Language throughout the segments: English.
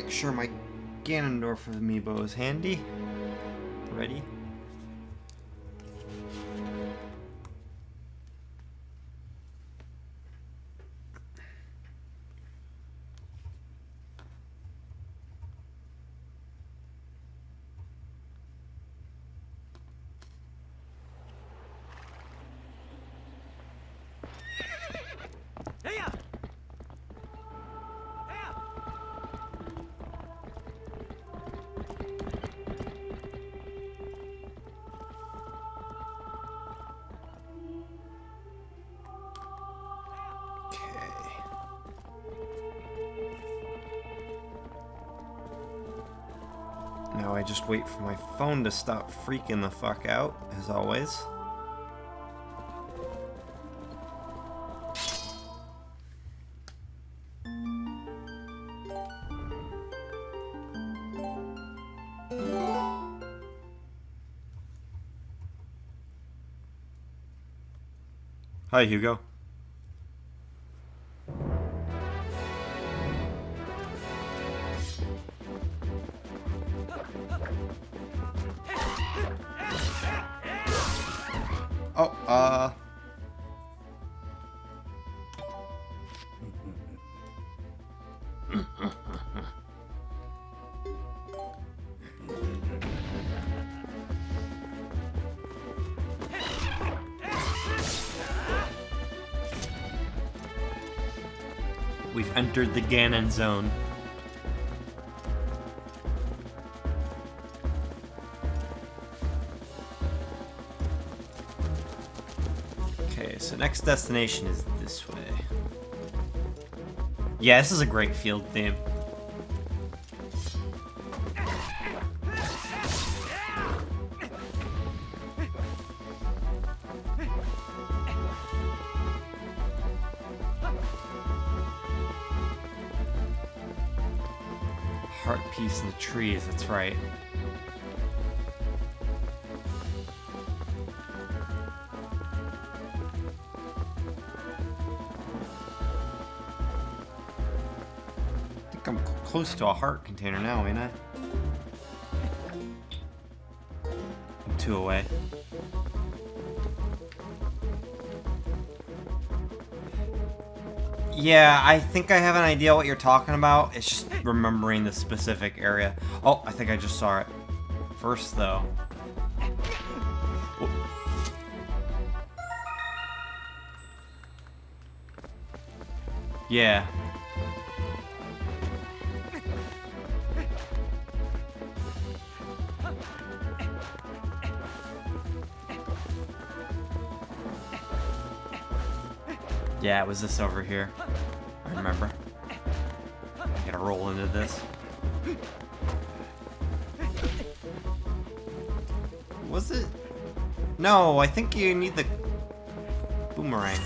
make sure my Ganondorf amiibo is handy. Ready? Now I just wait for my phone to stop freaking the fuck out, as always. Hi, Hugo. Oh, we've entered the Ganon zone. Okay, so next destination is this way. Yeah, this is a great field theme. Heart piece in the trees, that's right. I think I'm close to a heart container now, ain't I? I'm 2 away. Yeah, I think I have an idea what you're talking about. It's just remembering the specific area. Oh, I think I just saw it. First, though. Yeah. Yeah, it was this over here. I remember. I gotta roll into this. Was it? No, I think you need the boomerang.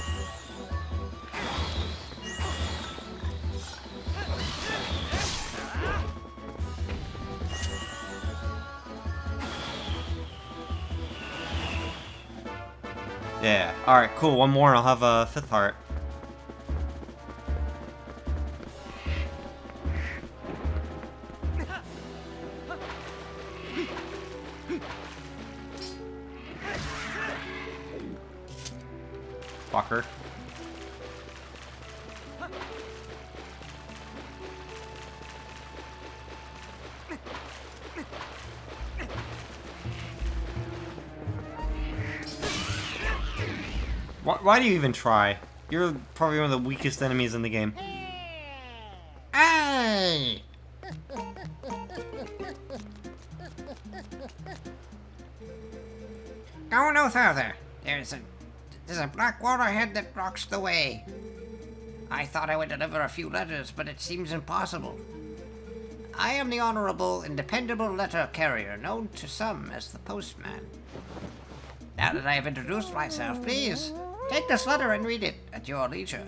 Yeah. Alright, cool. One more and I'll have a 5th heart. Fucker. Why do you even try? You're probably one of the weakest enemies in the game. Hey! Go no further. There's a black wall ahead that blocks the way. I thought I would deliver a few letters, but it seems impossible. I am the honorable and dependable letter carrier, known to some as the postman. Now that I have introduced myself, please take this letter and read it at your leisure.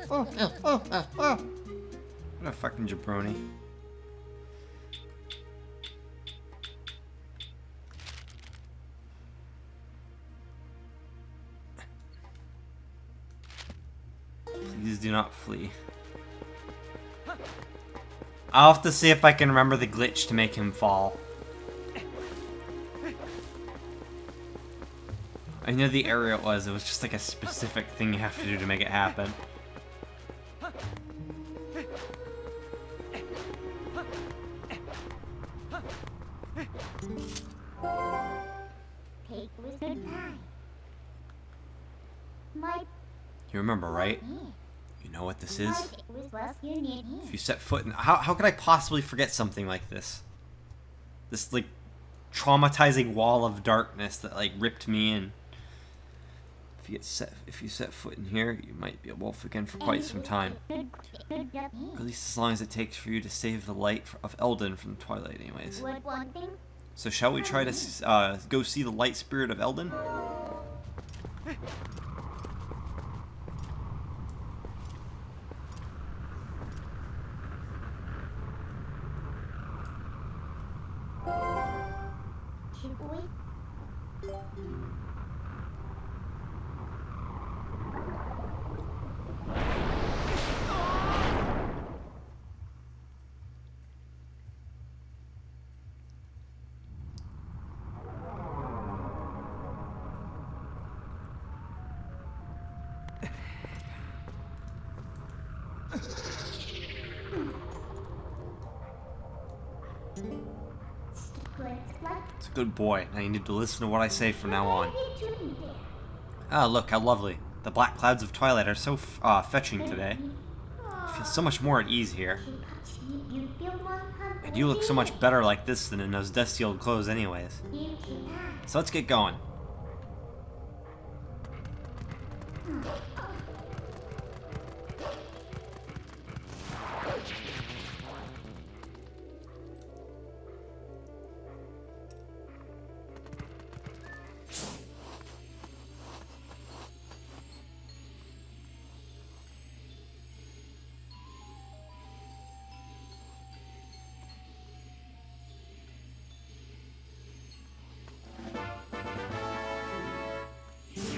What a fucking jabroni. Please do not flee. I'll have to see if I can remember the glitch to make him fall. I know the area it was just like a specific thing you have to do to make it happen. You remember, right? You know what this is? If you set foot in... How could I possibly forget something like this? This, like, traumatizing wall of darkness that, like, ripped me in. If you set foot in here, you might be a wolf again for quite some time. At least as long as it takes for you to save the light of Eldon from the Twilight anyways. So shall we try to go see the light spirit of Eldon? It's a good boy. Now you need to listen to what I say from now on. Ah, look, how lovely. The black clouds of Twilight are so fetching today. I feel so much more at ease here. And you look so much better like this than in those dusty old clothes anyways. So let's get going.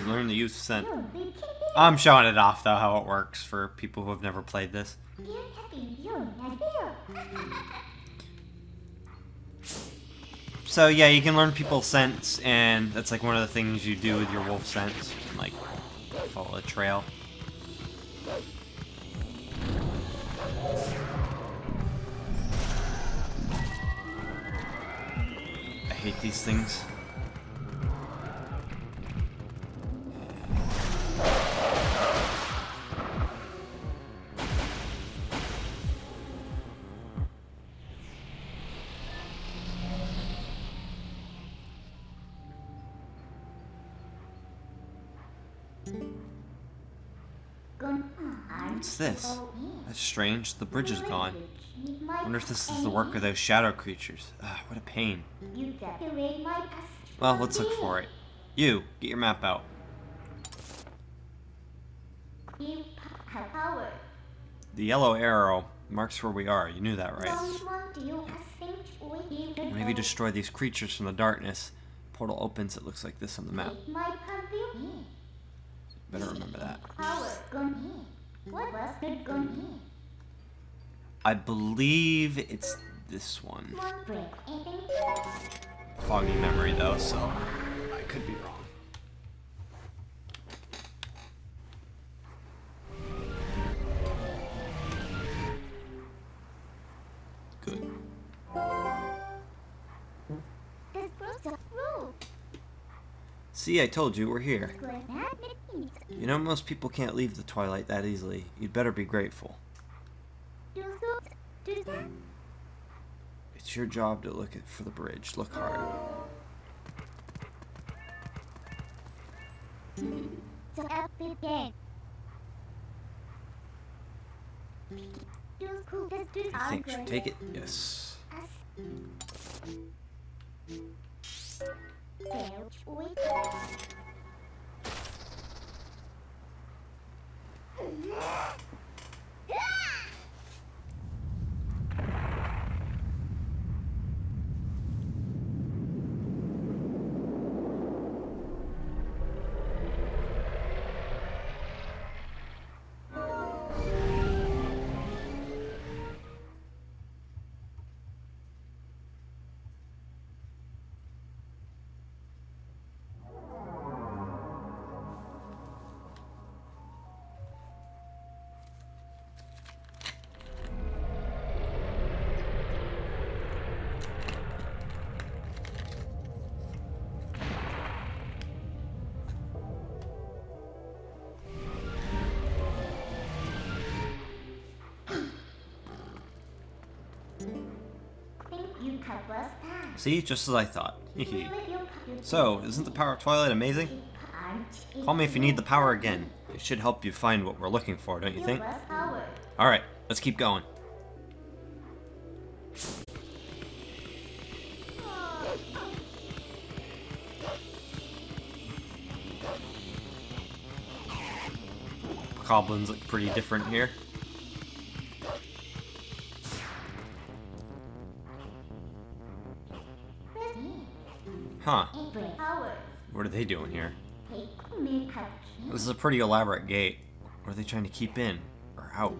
Learn the use of scent. I'm showing it off though, how it works for people who have never played this. So yeah, you can learn people's scents, and that's like one of the things you do with your wolf scents. Like, follow a trail. I hate these things. What's this? That's strange. The bridge is gone. Wonder if this is the work of those shadow creatures. What a pain. Well, let's look for it. You, get your map out. The yellow arrow marks where we are. You knew that, right? Maybe destroy these creatures from the darkness. Portal opens, it looks like this on the map. Better remember that. I believe it's this one. Foggy memory though, so I could be wrong. Good. See, I told you, we're here. You know, most people can't leave the Twilight that easily. You'd better be grateful. It's your job to look for the bridge. Look hard. I think should take it. Yes. See, just as I thought. So, isn't the power of Twilight amazing? Call me if you need the power again. It should help you find what we're looking for, don't you think? Alright, let's keep going. Goblins look pretty different here. Huh. What are they doing here? This is a pretty elaborate gate. What are they trying to keep in? Or out?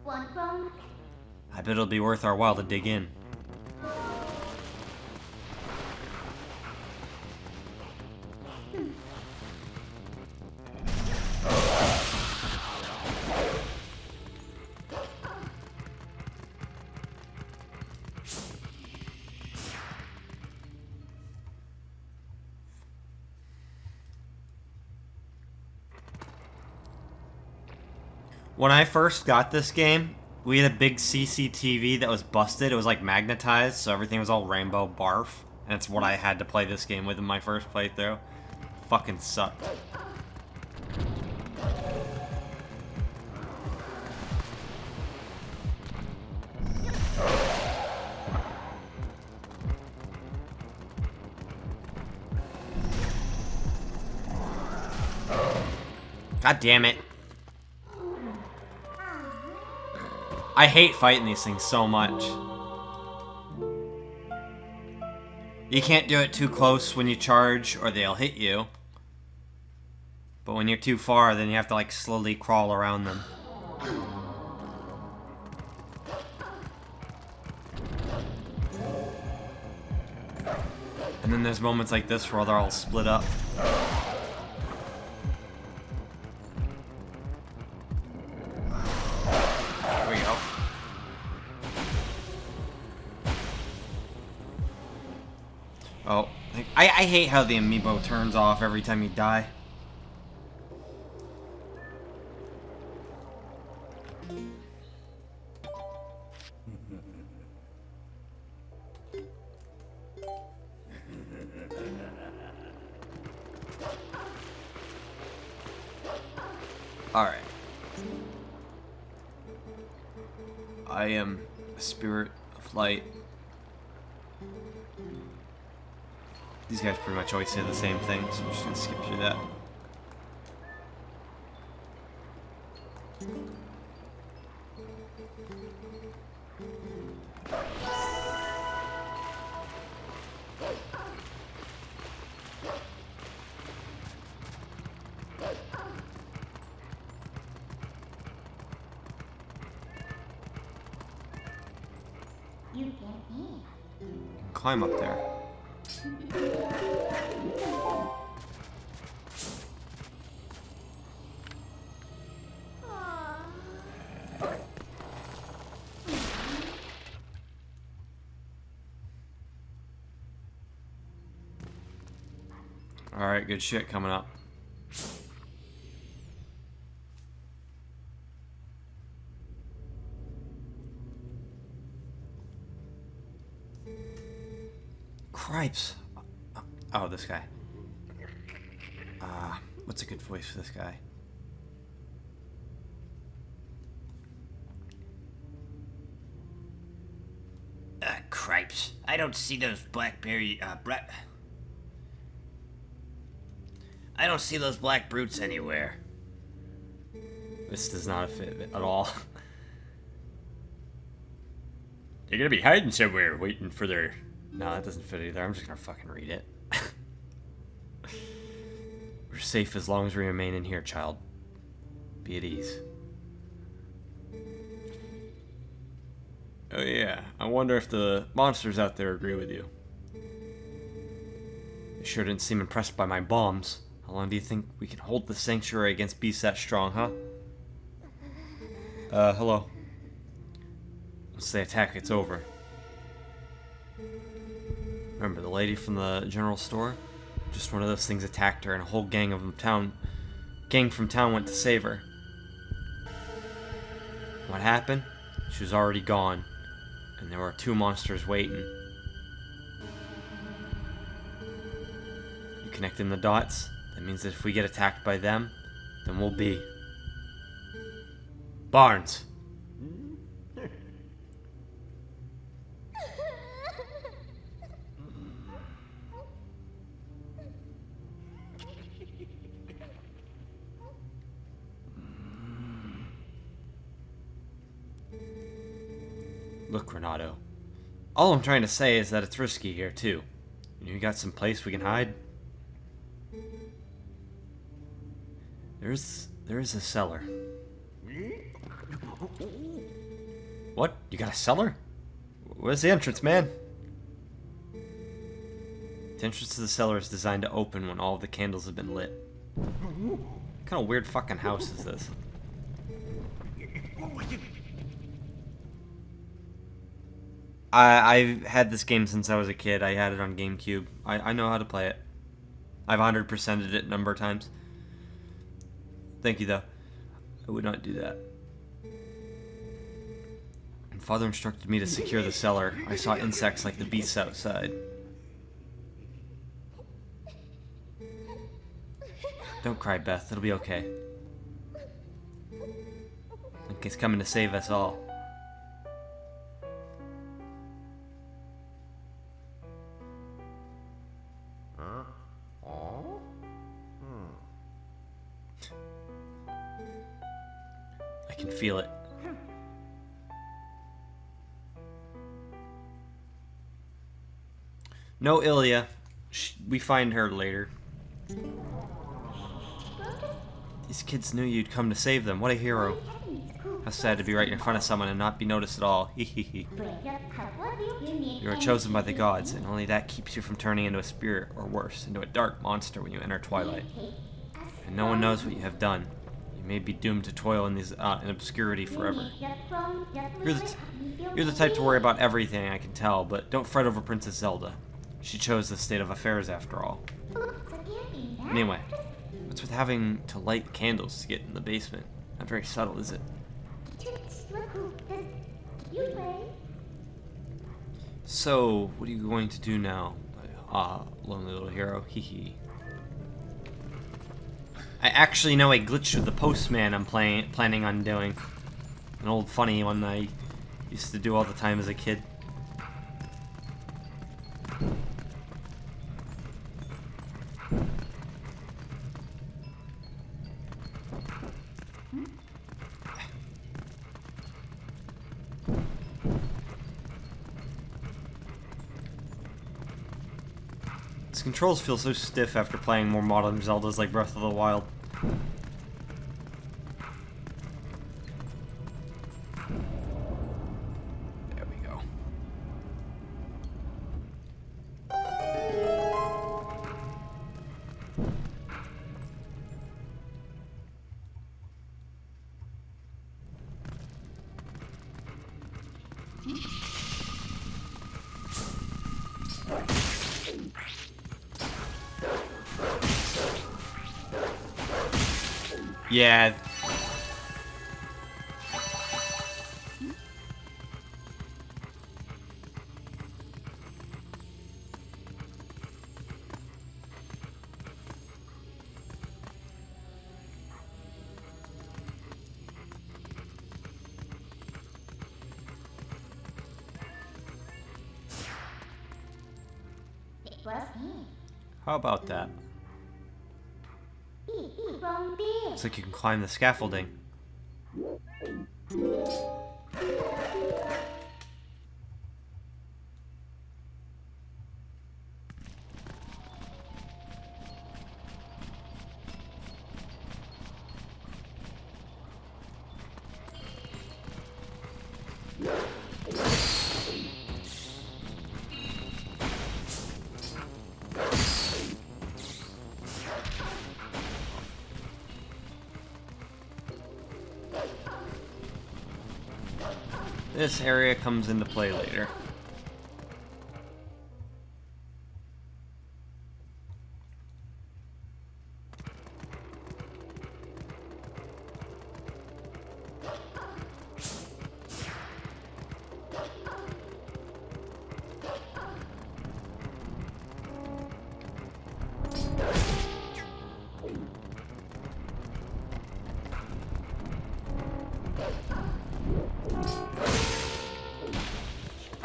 I bet it'll be worth our while to dig in. When I first got this game, we had a big CCTV that was busted. It was like magnetized, so everything was all rainbow barf. And it's what I had to play this game with in my first playthrough. Fucking sucked. God damn it. I hate fighting these things so much. You can't do it too close when you charge or they'll hit you. But when you're too far, then you have to like slowly crawl around them. And then there's moments like this where they're all split up. Oh, I hate how the amiibo turns off every time you die. Alright. I am a spirit of light. These guys pretty much always say the same thing, so I'm just gonna skip through that. Climb up there. Alright, good shit coming up. Cripes. Oh, this guy. What's a good voice for this guy? Cripes. I don't see those blackberry, I don't see those black brutes anywhere. This does not fit at all. They're gonna be hiding somewhere, waiting for their... No, that doesn't fit either. I'm just gonna fucking read it. We're safe as long as we remain in here, child. Be at ease. Oh yeah, I wonder if the monsters out there agree with you. They sure didn't seem impressed by my bombs. How long do you think we can hold the sanctuary against beasts that strong, huh? Hello. Once they attack, it's over. Remember the lady from the general store? Just one of those things attacked her, and a whole gang from town went to save her. What happened? She was already gone. And there are 2 monsters waiting. You connecting the dots? That means that if we get attacked by them, then we'll be... Barnes! Look, Renato. All I'm trying to say is that it's risky here, too. You got some place we can hide? There is a cellar. What? You got a cellar? Where's the entrance, man? The entrance to the cellar is designed to open when all of the candles have been lit. What kind of weird fucking house is this? I've had this game since I was a kid. I had it on GameCube. I know how to play it. I've 100%ed it a number of times. Thank you, though. I would not do that. When Father instructed me to secure the cellar, I saw insects like the beasts outside. Don't cry, Beth. It'll be okay. He's coming to save us all. I can feel it. No, Ilya. We find her later. These kids knew you'd come to save them. What a hero. How sad to be right in front of someone and not be noticed at all. Hehehe. You are chosen by the gods, and only that keeps you from turning into a spirit, or worse, into a dark monster when you enter Twilight. And no one knows what you have done. You may be doomed to toil in obscurity forever. You're the type to worry about everything, I can tell, but don't fret over Princess Zelda. She chose this state of affairs after all. Anyway, what's with having to light candles to get in the basement? Not very subtle, is it? So, what are you going to do now? Lonely little hero. Hee. I actually know a glitch with the postman I'm planning on doing. An old funny one I used to do all the time as a kid. Its controls feel so stiff after playing more modern Zeldas like Breath of the Wild. There we go. Yeah. How about that? Looks like you can climb the scaffolding. This area comes into play later.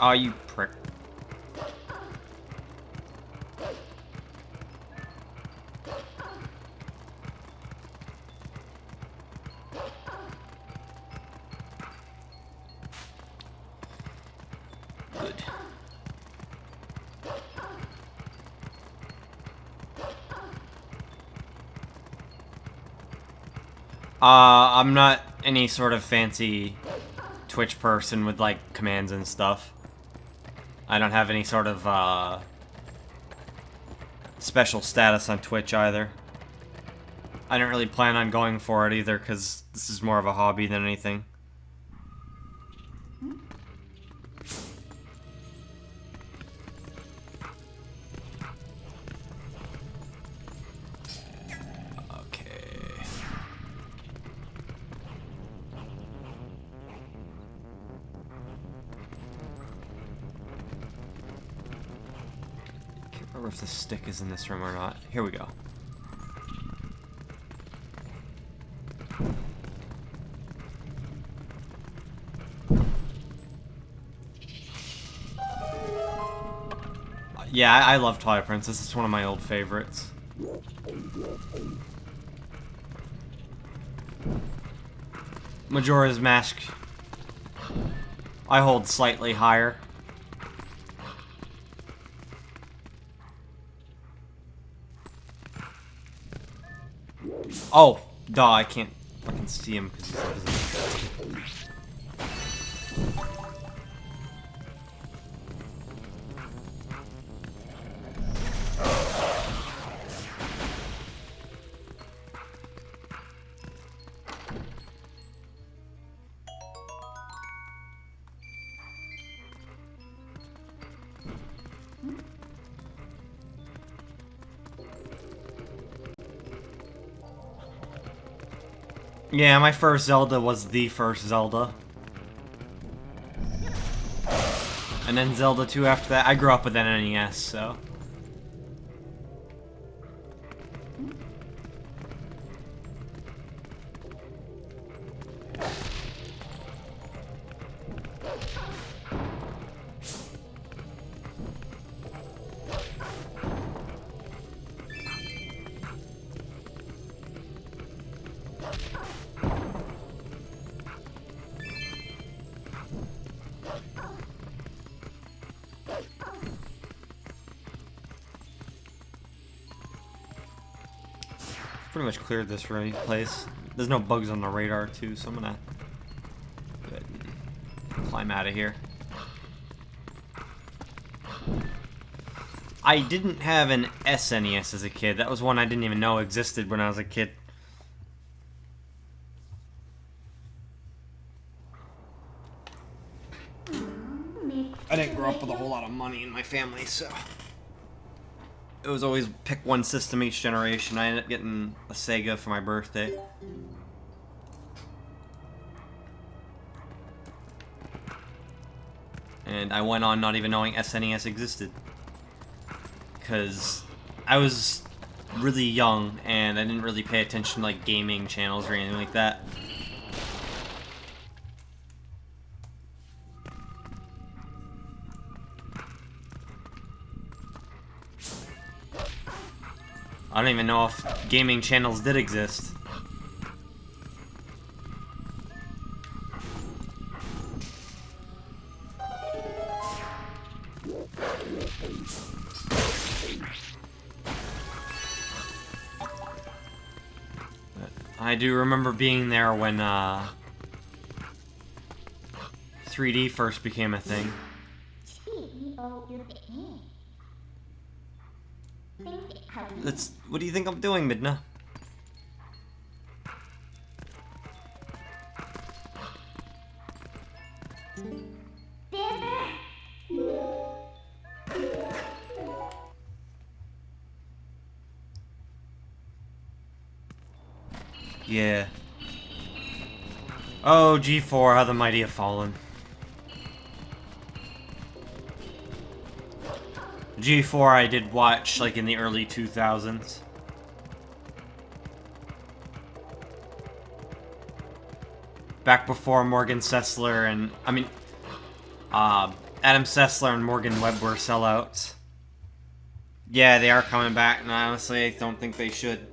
Oh, you prick. Good. I'm not any sort of fancy Twitch person with, like, commands and stuff. I don't have any sort of, special status on Twitch either. I don't really plan on going for it either, because this is more of a hobby than anything. Or if the stick is in this room or not. Here we go. Yeah, I love Twilight Princess. It's one of my old favorites. Majora's Mask I hold slightly higher. Oh, duh, I can't fucking see him because he's Yeah, my first Zelda was the first Zelda. And then Zelda 2 after that. I grew up with an NES, so... Pretty much cleared this place. There's no bugs on the radar too, so I'm gonna go ahead and climb out of here. I didn't have an SNES as a kid. That was one I didn't even know existed when I was a kid. I didn't grow up with a whole lot of money in my family, so... It was always pick one system each generation. I ended up getting a Sega for my birthday. And I went on not even knowing SNES existed. Because I was really young and I didn't really pay attention to like gaming channels or anything like that. I don't even know if gaming channels did exist. I do remember being there when 3D first became a thing. What do you think I'm doing, Midna? Yeah. Oh, G4, how the mighty have fallen. G4 I did watch, like, in the early 2000s. Back before Morgan Sessler and, Adam Sessler and Morgan Webb were sellouts. Yeah, they are coming back, and honestly, I don't think they should.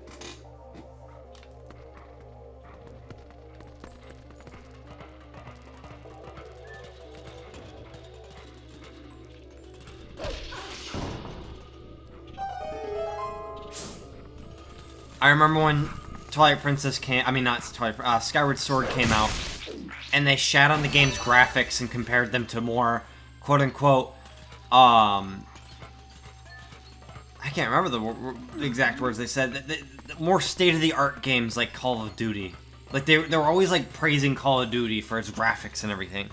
I remember when Twilight Princess came, I mean not Twilight, Skyward Sword came out, and they shat on the game's graphics and compared them to more, quote-unquote, I can't remember the exact words they said, the more state-of-the-art games like Call of Duty. Like, they were always, like, praising Call of Duty for its graphics and everything.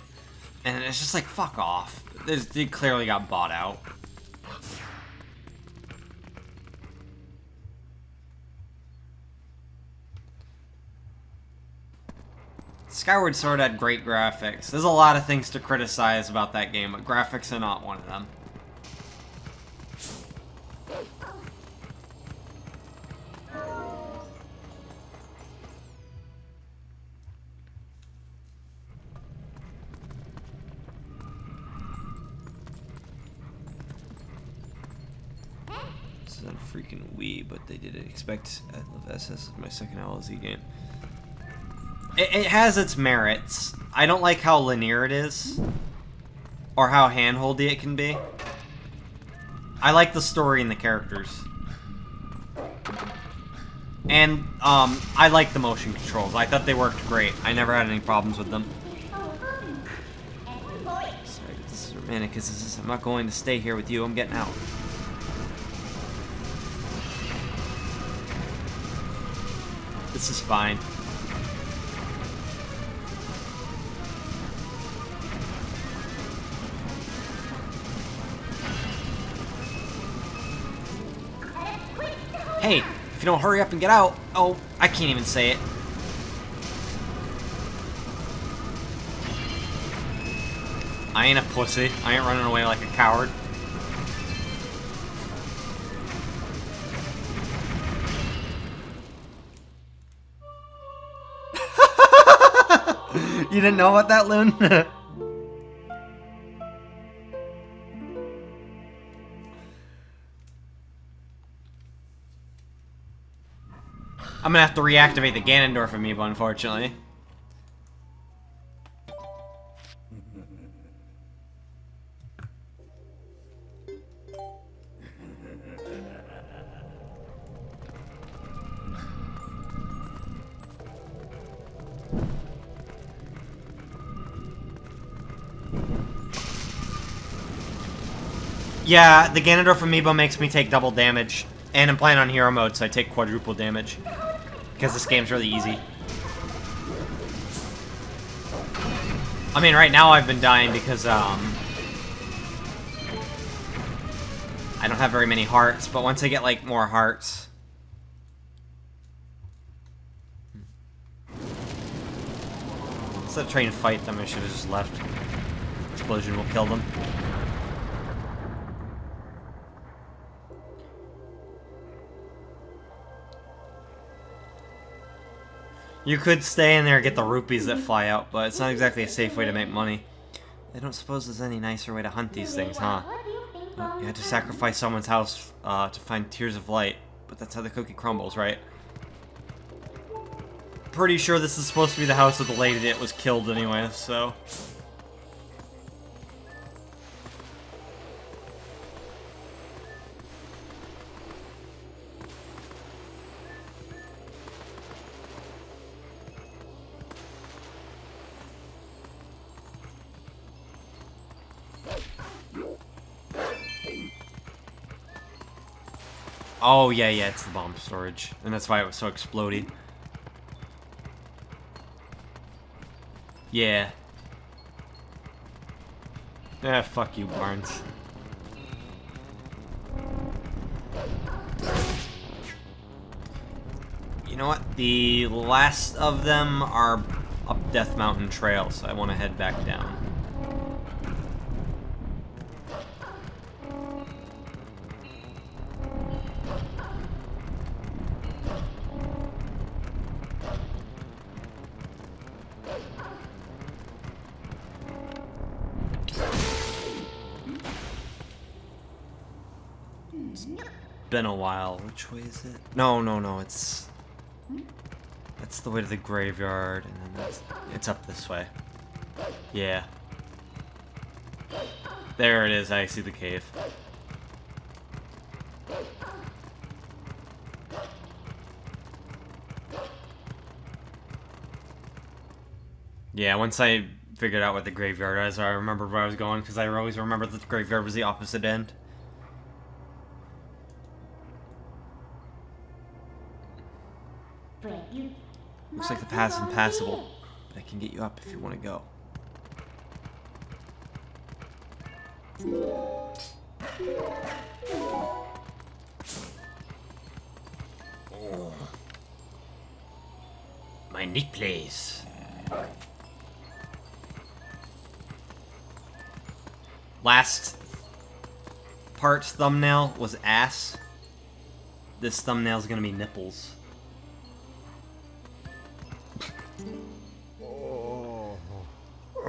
And it's just like, fuck off. They clearly got bought out. Skyward Sword had great graphics. There's a lot of things to criticize about that game, but graphics are not one of them. This is on freaking Wii, but they did expect I Love SS as my second LZ game. It has its merits. I don't like how linear it is, or how handholdy it can be. I like the story and the characters. And, I like the motion controls. I thought they worked great. I never had any problems with them. Sorry, this is romantic, because I'm not going to stay here with you. I'm getting out. This is fine. Hey, if you don't hurry up and get out... Oh, I can't even say it. I ain't a pussy. I ain't running away like a coward. You didn't know about that, Loon? I'm gonna have to reactivate the Ganondorf amiibo, unfortunately. Yeah, the Ganondorf amiibo makes me take double damage. And I'm playing on hero mode, so I take quadruple damage. Because this game's really easy. I mean, right now I've been dying because, I don't have very many hearts, but once I get, like, more hearts... Instead of trying to fight them, I should have just left. Explosion will kill them. You could stay in there and get the rupees that fly out, but it's not exactly a safe way to make money. I don't suppose there's any nicer way to hunt these things, huh? You had to sacrifice someone's house to find tears of light, but that's how the cookie crumbles, right? Pretty sure this is supposed to be the house of the lady that was killed anyway, so... Oh, yeah, it's the bomb storage. And that's why it was so explodey. Yeah. Ah, fuck you, Barnes. You know what? The last of them are up Death Mountain Trail, so I want to head back down. Been a while. Which way is it? No, no, no. It's... That's the way to the graveyard, and then it's up this way. Yeah. There it is. I see the cave. Yeah, once I figured out what the graveyard is, I remembered where I was going, because I always remembered that the graveyard was the opposite end. Looks like the path's impassable, but I can get you up if you want to go. Oh. My neat place. Last part's thumbnail was ass. This thumbnail's gonna be nipples.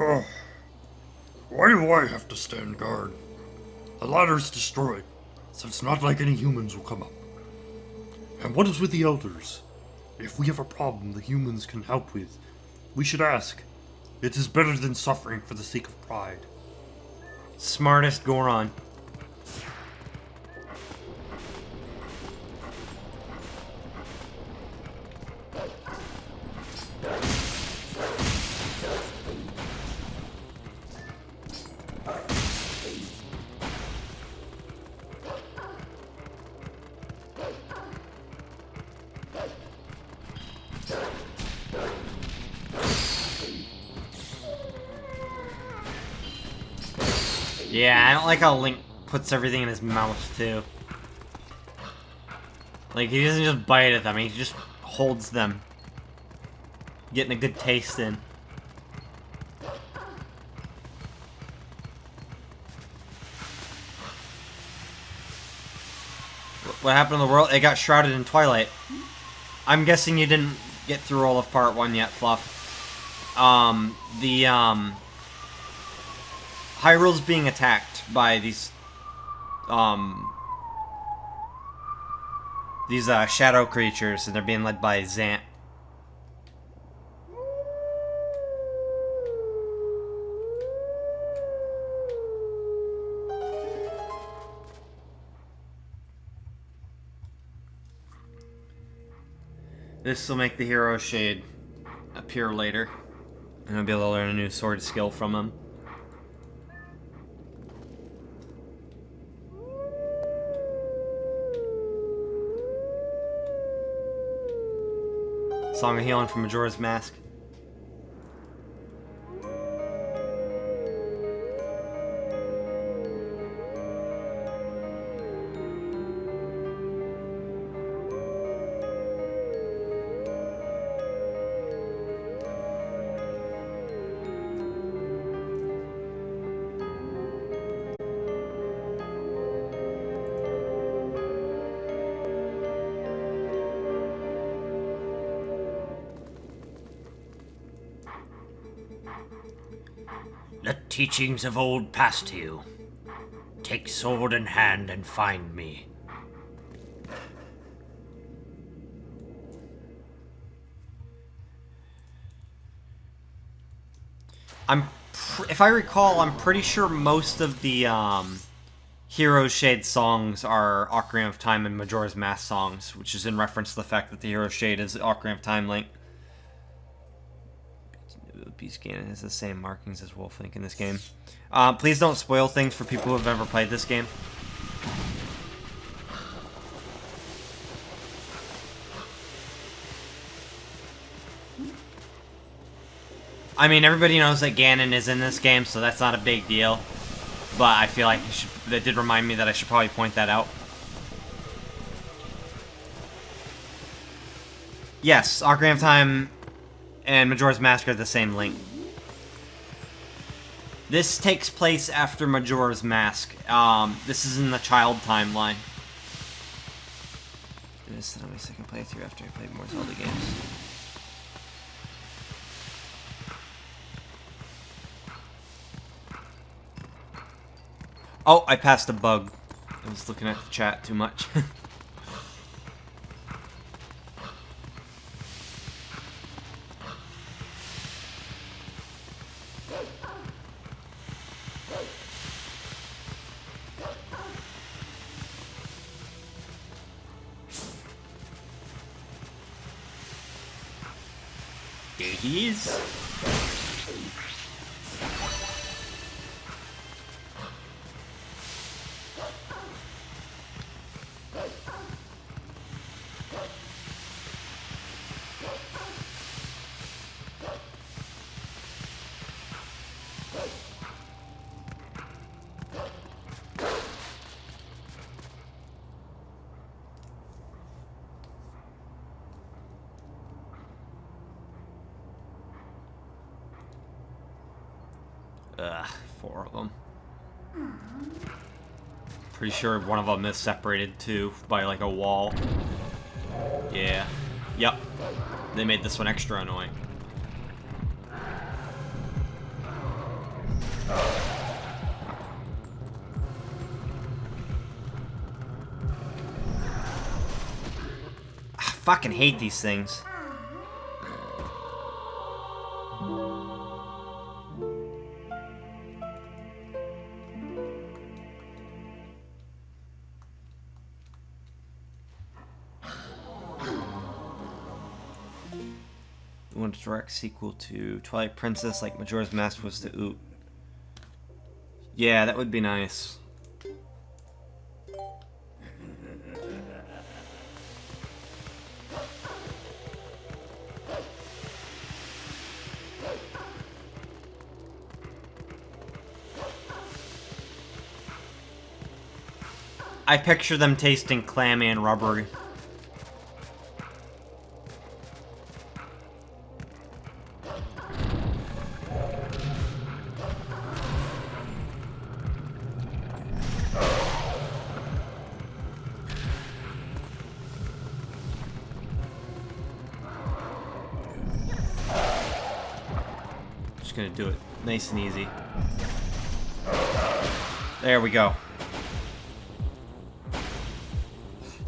Oh. Why do I have to stand guard? The ladder's destroyed, so it's not like any humans will come up. And what is with the elders? If we have a problem the humans can help with, we should ask. It is better than suffering for the sake of pride. Smartest Goron. Yeah, I don't like how Link puts everything in his mouth, too. Like, he doesn't just bite at them, he just holds them. Getting a good taste in. What happened to the world? It got shrouded in Twilight. I'm guessing you didn't get through all of part 1 yet, Fluff. Hyrule's being attacked by these shadow creatures, and they're being led by Zant. This will make the hero shade appear later, and I'll be able to learn a new sword skill from him. Song of Healing from Majora's Mask. Let teachings of old past you. Take sword in hand and find me. If I recall, I'm pretty sure most of the Hero Shade songs are Ocarina of Time and Majora's Mask songs, which is in reference to the fact that the Hero Shade is Ocarina of Time Link. Beast Ganon has the same markings as Wolf Link in this game. Please don't spoil things for people who have ever played this game. I mean, everybody knows that Ganon is in this game, so that's not a big deal. But I feel like that did remind me that I should probably point that out. Yes, Ocarina of Time and Majora's Mask are the same Link. This takes place after Majora's Mask. This is in the child timeline. This is my second playthrough after I played more Zelda games. Oh, I passed a bug. It was looking at the chat too much. There he is. Ugh, 4 of them. Pretty sure one of them is separated too by like a wall. Yeah. Yep. They made this one extra annoying. I fucking hate these things. We want a direct sequel to Twilight Princess like Majora's Mask was to Oot. Yeah, that would be nice. I picture them tasting clammy and rubbery. Just gonna do it nice and easy. There we go.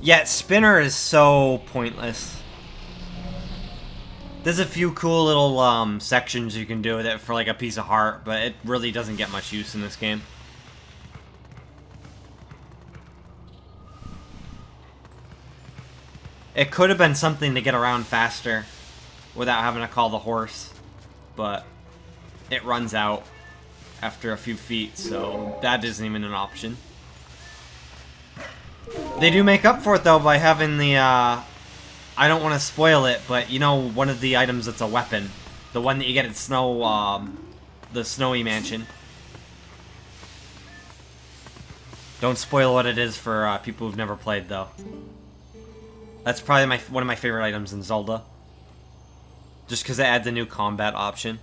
Yeah, spinner is so pointless. There's a few cool little sections you can do with it for like a piece of heart, but it really doesn't get much use in this game. It could have been something to get around faster without having to call the horse, but it runs out after a few feet, so that isn't even an option. They do make up for it, though, by having the, I don't want to spoil it, but, you know, one of the items that's a weapon. The one that you get at the Snowy Mansion. Don't spoil what it is for people who've never played, though. That's probably one of my favorite items in Zelda. Just because it adds a new combat option.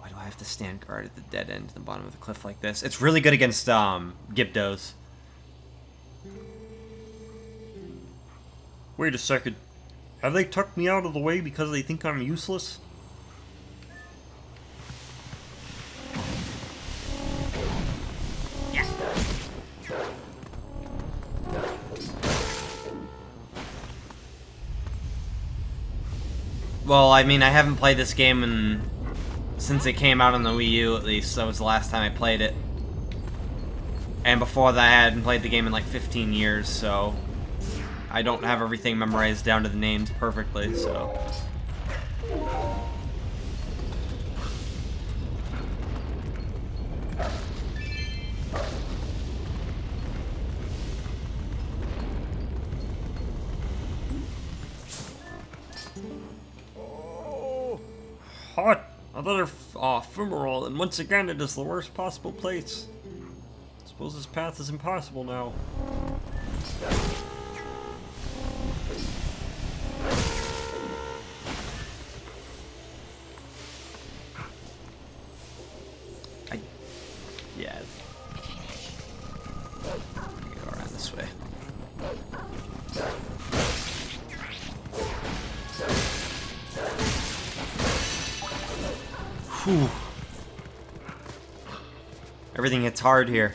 Why do I have to stand guard at the dead end at the bottom of the cliff like this? It's really good against, Gyptos. Wait a second. Have they tucked me out of the way because they think I'm useless? Well, I mean, I haven't played this game since it came out on the Wii U, at least. That was the last time I played it. And before that, I hadn't played the game in like 15 years, so I don't have everything memorized down to the names perfectly, so. Hot! Another fumarole, and once again it is the worst possible place. Suppose this path is impossible now. Yeah. Go around this way. Whew. Everything hits hard here.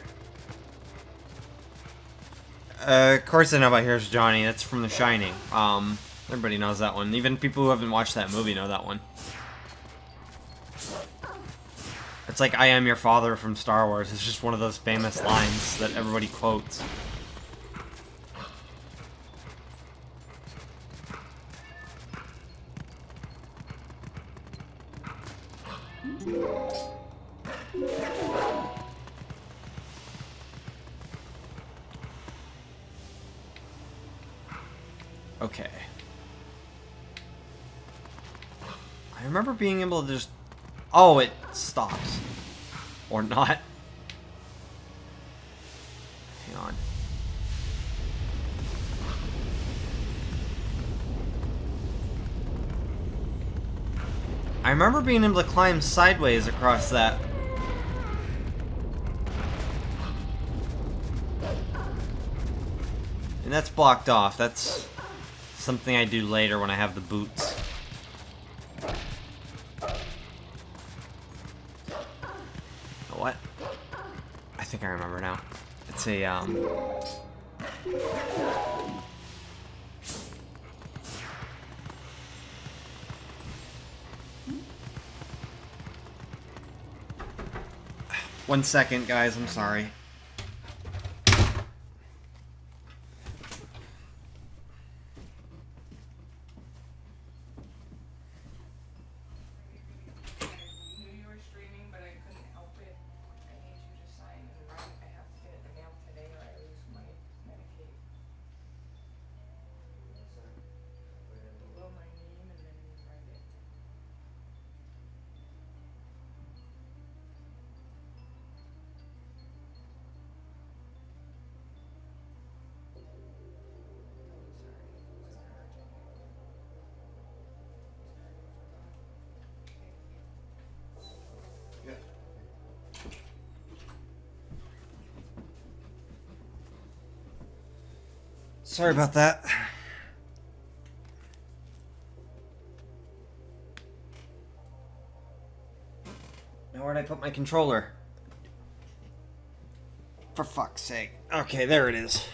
Of course I know about Here's Johnny. That's from The Shining. Everybody knows that one. Even people who haven't watched that movie know that one. It's like I Am Your Father from Star Wars. It's just one of those famous lines that everybody quotes. Okay. I remember being able to just... Oh, it stops. Or not. Hang on. I remember being able to climb sideways across that. And that's blocked off. That's something I do later when I have the boots. What? I think I remember now. It's a, One second, guys, I'm sorry. Sorry about that. Now where'd I put my controller? For fuck's sake. Okay, there it is.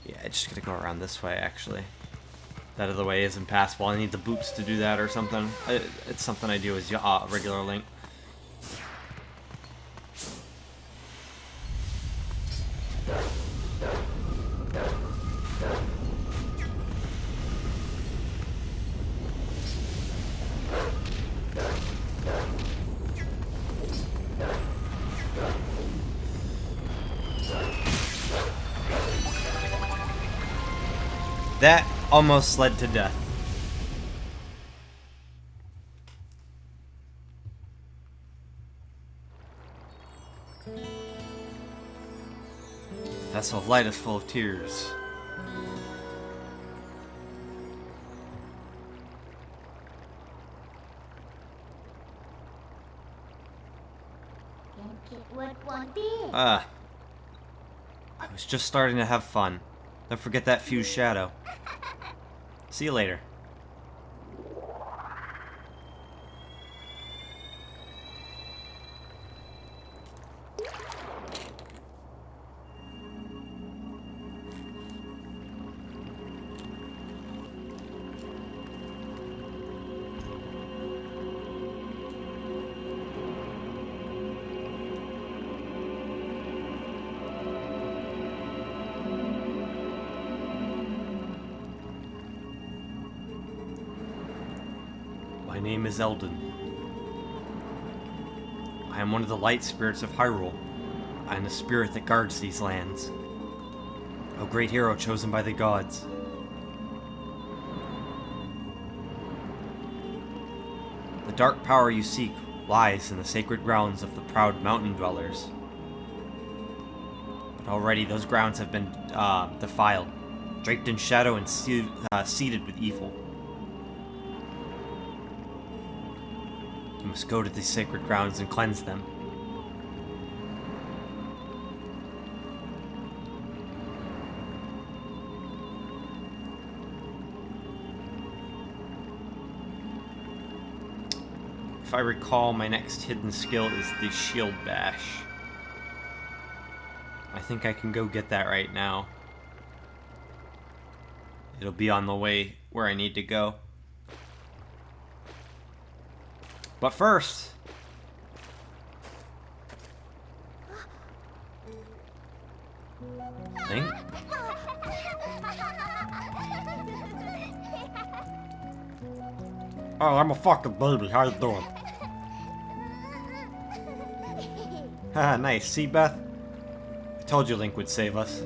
Yeah, I just gotta go around this way, actually. That other way is impassable. I need the boots to do that or something. It's something I do as regular Link. That almost led to death. The vessel of light is full of tears. I was just starting to have fun. Don't forget that fused shadow. See you later. My name is Eldon. I am one of the light spirits of Hyrule. I am the spirit that guards these lands. A great hero chosen by the gods. The dark power you seek lies in the sacred grounds of the proud mountain dwellers. But already those grounds have been defiled, draped in shadow and seeded with evil. You must go to these sacred grounds and cleanse them. if I recall, my next hidden skill is the Shield Bash. I think I can go get that right now. It'll be on the way where I need to go. But first... Link? Oh, I'm a fucking baby. How you doing? Haha, nice. See, Beth? I told you Link would save us.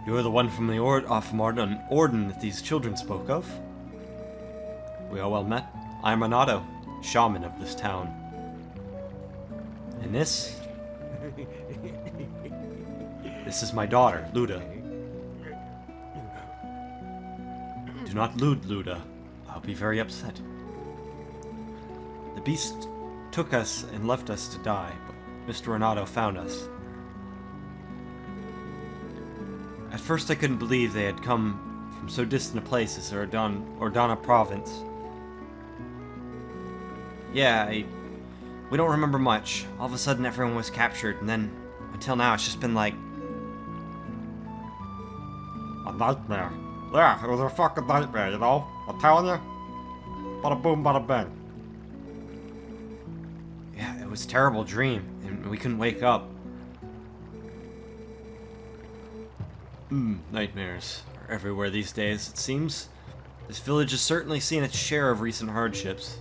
You're the one from the Orden that these children spoke of. We are well met. I am Renato, shaman of this town. And this is my daughter, Luda. Do not lewd Luda. I'll be very upset. The beast took us and left us to die, but Mr. Renato found us. At first I couldn't believe they had come from so distant a place as Ordana province. Yeah, we don't remember much. All of a sudden everyone was captured, and then, until now, it's just been like... A nightmare. Yeah, it was a fucking nightmare, you know? I'm telling you. Bada boom, bada bang. Yeah, it was a terrible dream, and we couldn't wake up. Nightmares are everywhere these days, it seems. This village has certainly seen its share of recent hardships.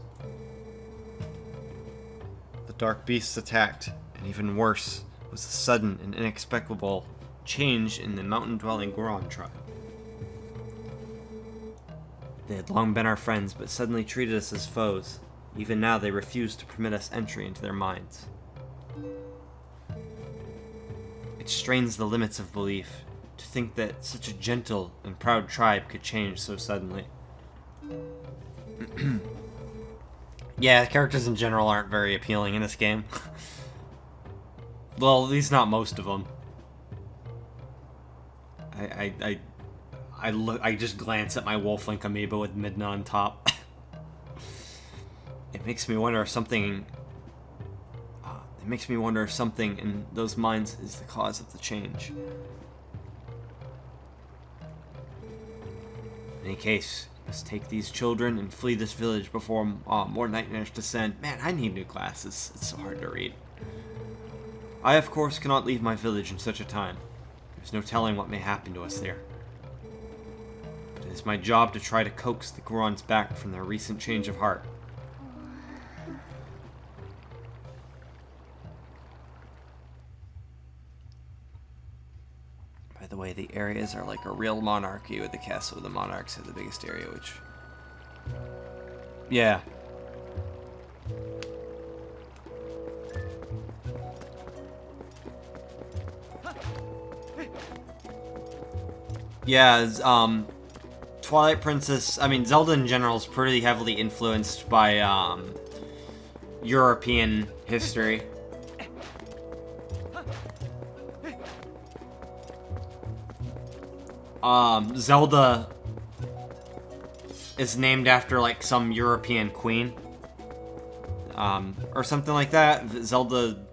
The dark beasts attacked, and even worse was the sudden and inexplicable change in the mountain-dwelling Goron tribe. They had long been our friends, but suddenly treated us as foes. Even now, they refuse to permit us entry into their minds. It strains the limits of belief to think that such a gentle and proud tribe could change so suddenly. Yeah, the characters in general aren't very appealing in this game. Well, at least not most of them. I just glance at my Wolflink amoeba with Midna on top. It makes me wonder if something... it makes me wonder if something in those minds is the cause of the change. In any case, let's take these children and flee this village before more nightmares descend. Man, I need new glasses. It's so hard to read. I, of course, cannot leave my village in such a time. There's no telling what may happen to us there. But it is my job to try to coax the Gorons back from their recent change of heart. By the way, the areas are like a real monarchy, with the castle of the monarchs have the biggest area, which... Yeah. Yeah, Twilight Princess, I mean, Zelda in general is pretty heavily influenced by, European history. Zelda is named after, like, some European queen. Or something like that. Zelda...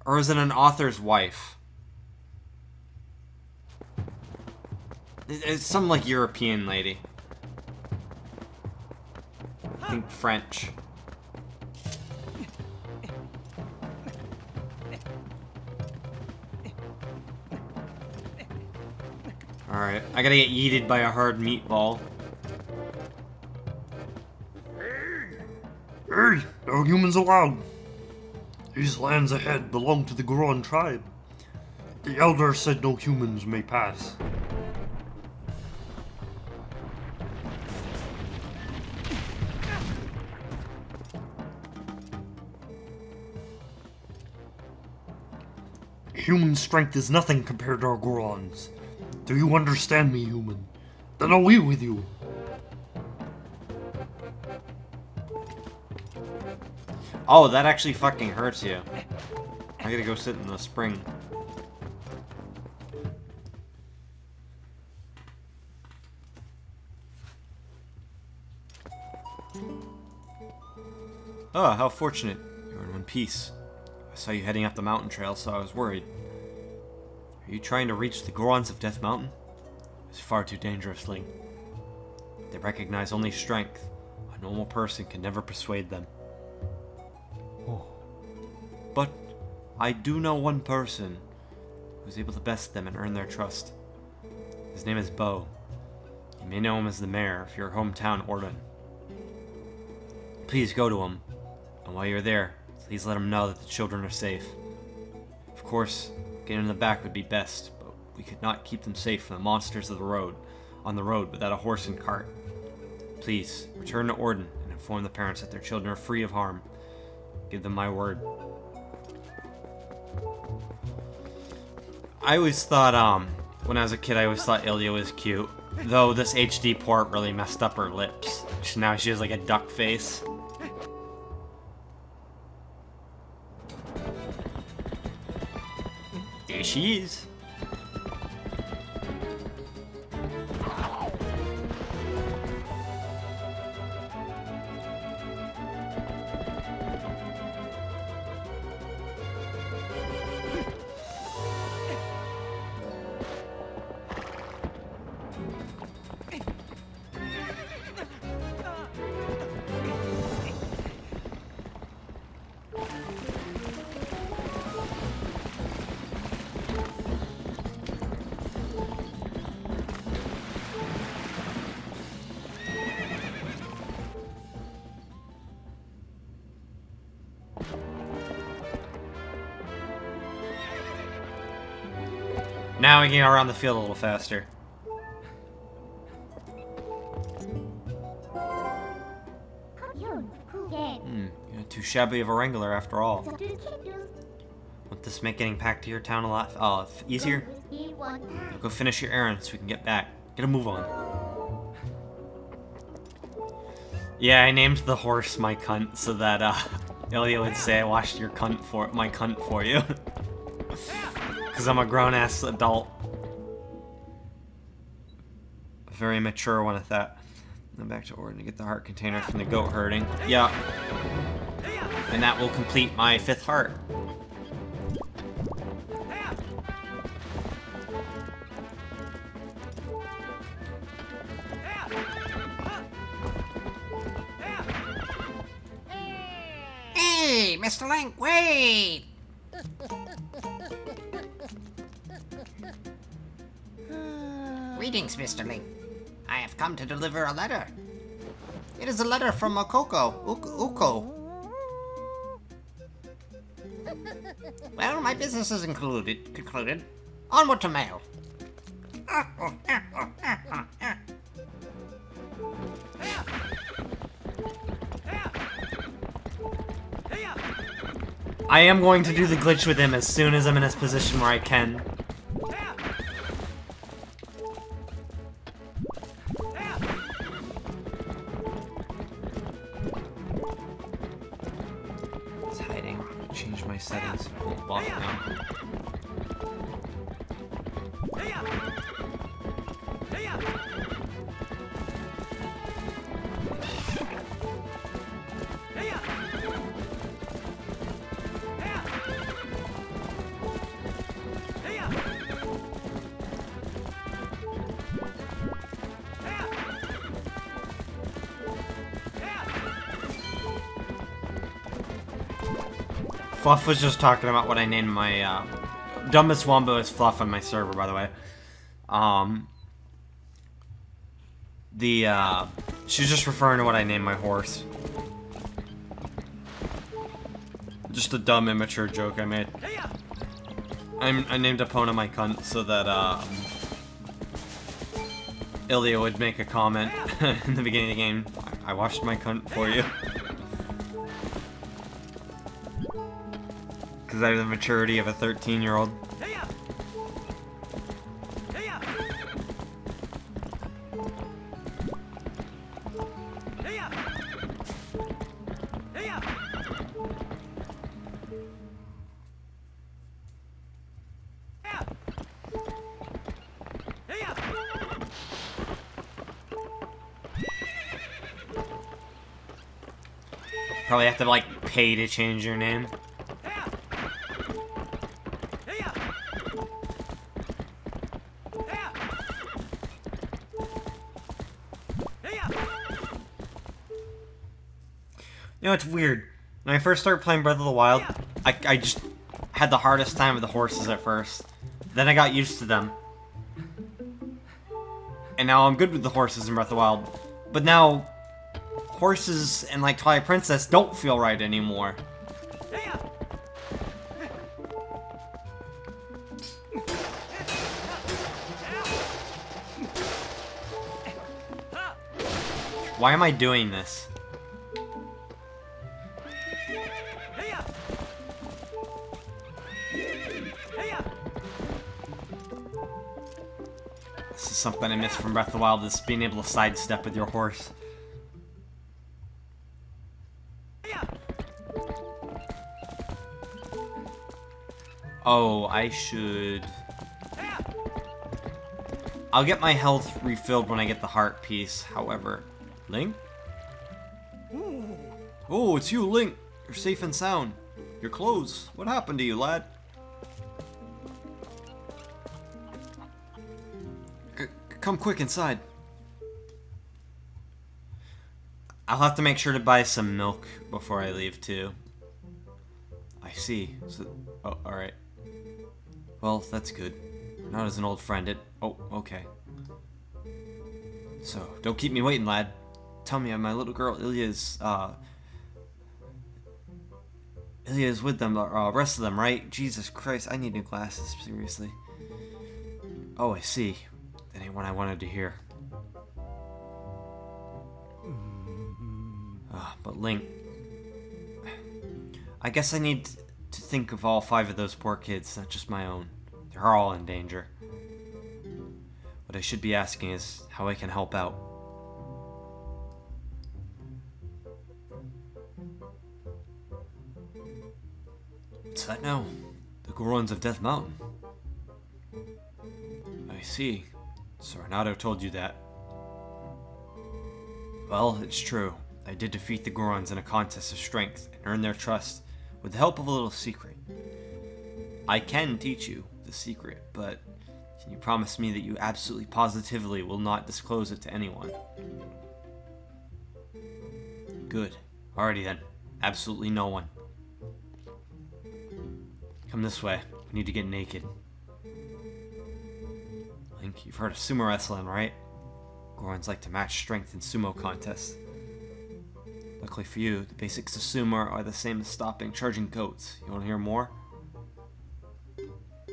Or is it an author's wife? It's some, like, European lady. I think French. Alright, I gotta get yeeted by a hard meatball. Hey, no humans allowed. These lands ahead belong to the Goron tribe. The elder said no humans may pass. Human strength is nothing compared to our Gorons. Do you understand me, human? Then are we with you? Oh, that actually fucking hurts you. I gotta go sit in the spring. Oh, how fortunate. You're in one piece. I saw you heading up the mountain trail, so I was worried. Are you trying to reach the Gorons of Death Mountain? It's far too dangerous, Link. They recognize only strength. A normal person can never persuade them. But I do know one person who's able to best them and earn their trust. His name is Bo. You may know him as the mayor of your hometown, Orden. Please go to him, and while you're there, please let him know that the children are safe. Of course, getting in the back would be best, but we could not keep them safe from the monsters of the road, on the road without a horse and cart. Please, return to Orden and inform the parents that their children are free of harm. Give them my word. I always thought, when I was a kid, I always thought Ilya was cute. Though this HD port really messed up her lips. Now she has like a duck face. There she is. Now we can go around the field a little faster. You're not too shabby of a wrangler after all. Won't this make getting back to your town a lot easier? Go finish your errands so we can get back. Get a move on. Yeah, I named the horse my cunt so that Ilya would say I washed my cunt for you. Because I'm a grown-ass adult. A very mature one at that. Then back to Orden to get the heart container from the goat herding. Yeah. And that will complete my 5th heart. Hey, Mr. Link, wait! Greetings, Mr. Link. I have come to deliver a letter. It is a letter from Uko. Well, my business is concluded. Onward to mail. I am going to do the glitch with him as soon as I'm in a position where I can. It's hiding. Change my settings. Block it now. Fluff was just talking about what I named my, Dumbest Wombo is Fluff on my server, by the way. She's just referring to what I named my horse. Just a dumb, immature joke I made. I named Epona my cunt so that, Ilya would make a comment in the beginning of the game. I washed my cunt for you. Because I have the maturity of a 13-year-old. Probably have to, like, pay to change your name. You know, it's weird. When I first started playing Breath of the Wild, I just had the hardest time with the horses at first. Then I got used to them. And now I'm good with the horses in Breath of the Wild. But now, horses and, like, Twilight Princess don't feel right anymore. Why am I doing this? This is something I missed from Breath of the Wild, is being able to sidestep with your horse. Oh, I should... I'll get my health refilled when I get the heart piece, however. Link? Oh, it's you, Link. You're safe and sound. Your clothes. What happened to you, lad? Come quick inside. I'll have to make sure to buy some milk before I leave, too. I see. So, oh, alright. Well, that's good. Not as an old friend. Oh, okay. So, don't keep me waiting, lad. Tell me, my little girl Ilya's with them, rest of them, right? Jesus Christ, I need new glasses, seriously. Oh, I see. That ain't what I wanted to hear. But Link... I guess I need to think of all 5 of those poor kids, not just my own. They're all in danger. What I should be asking is how I can help out. What's that now? The Gorons of Death Mountain. I see. So Renato told you that. Well, it's true. I did defeat the Gorons in a contest of strength and earn their trust with the help of a little secret. I can teach you the secret, but can you promise me that you absolutely positively will not disclose it to anyone? Good. Alrighty then. Absolutely no one. Come this way. We need to get naked. Link, you've heard of sumo wrestling, right? Gorons like to match strength in sumo contests. Luckily for you, the basics of sumo are the same as stopping charging goats. You want to hear more?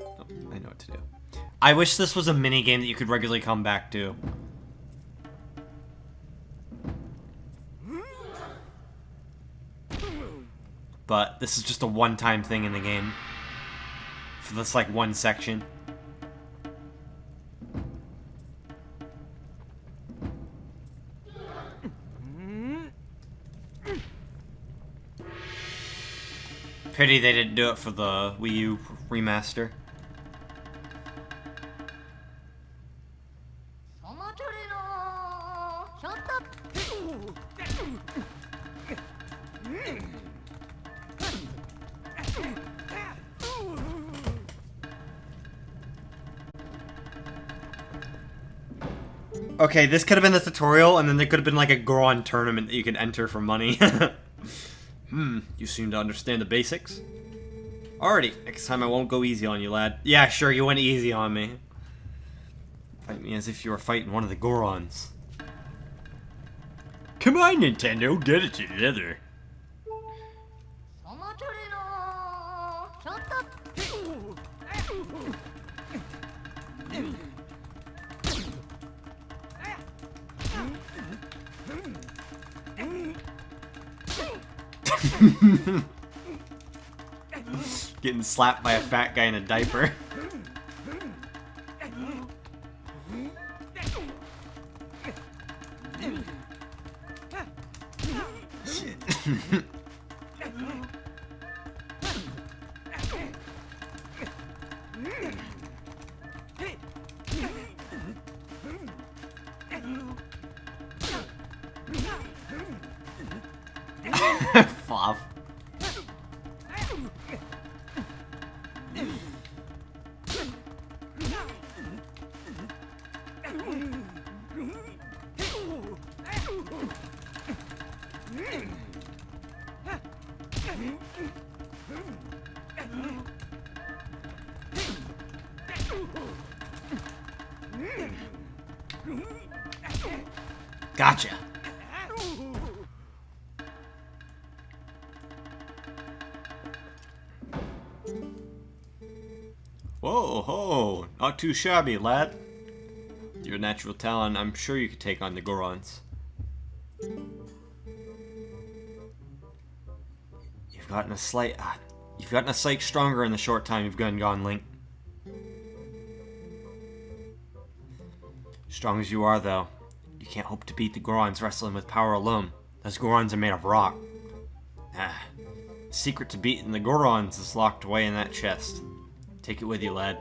Oh, I know what to do. I wish this was a mini game that you could regularly come back to. But this is just a one-time thing in the game. For this, like, one section. Pity they didn't do it for the Wii U remaster. Okay, this could have been the tutorial, and then there could have been like a Goron tournament that you could enter for money. You seem to understand the basics. Alrighty, next time I won't go easy on you, lad. Yeah, sure, you went easy on me. Fight me as if you were fighting one of the Gorons. Come on, Nintendo, get it together. Getting slapped by a fat guy in a diaper. Shit. Gotcha. Whoa, ho! Not too shabby, lad. With your natural talent, I'm sure you could take on the Gorons. You've gotten a sight stronger in the short time you've gone, Link. Strong as you are, though, you can't hope to beat the Gorons wrestling with power alone. Those Gorons are made of rock. The secret to beating the Gorons is locked away in that chest. Take it with you, lad.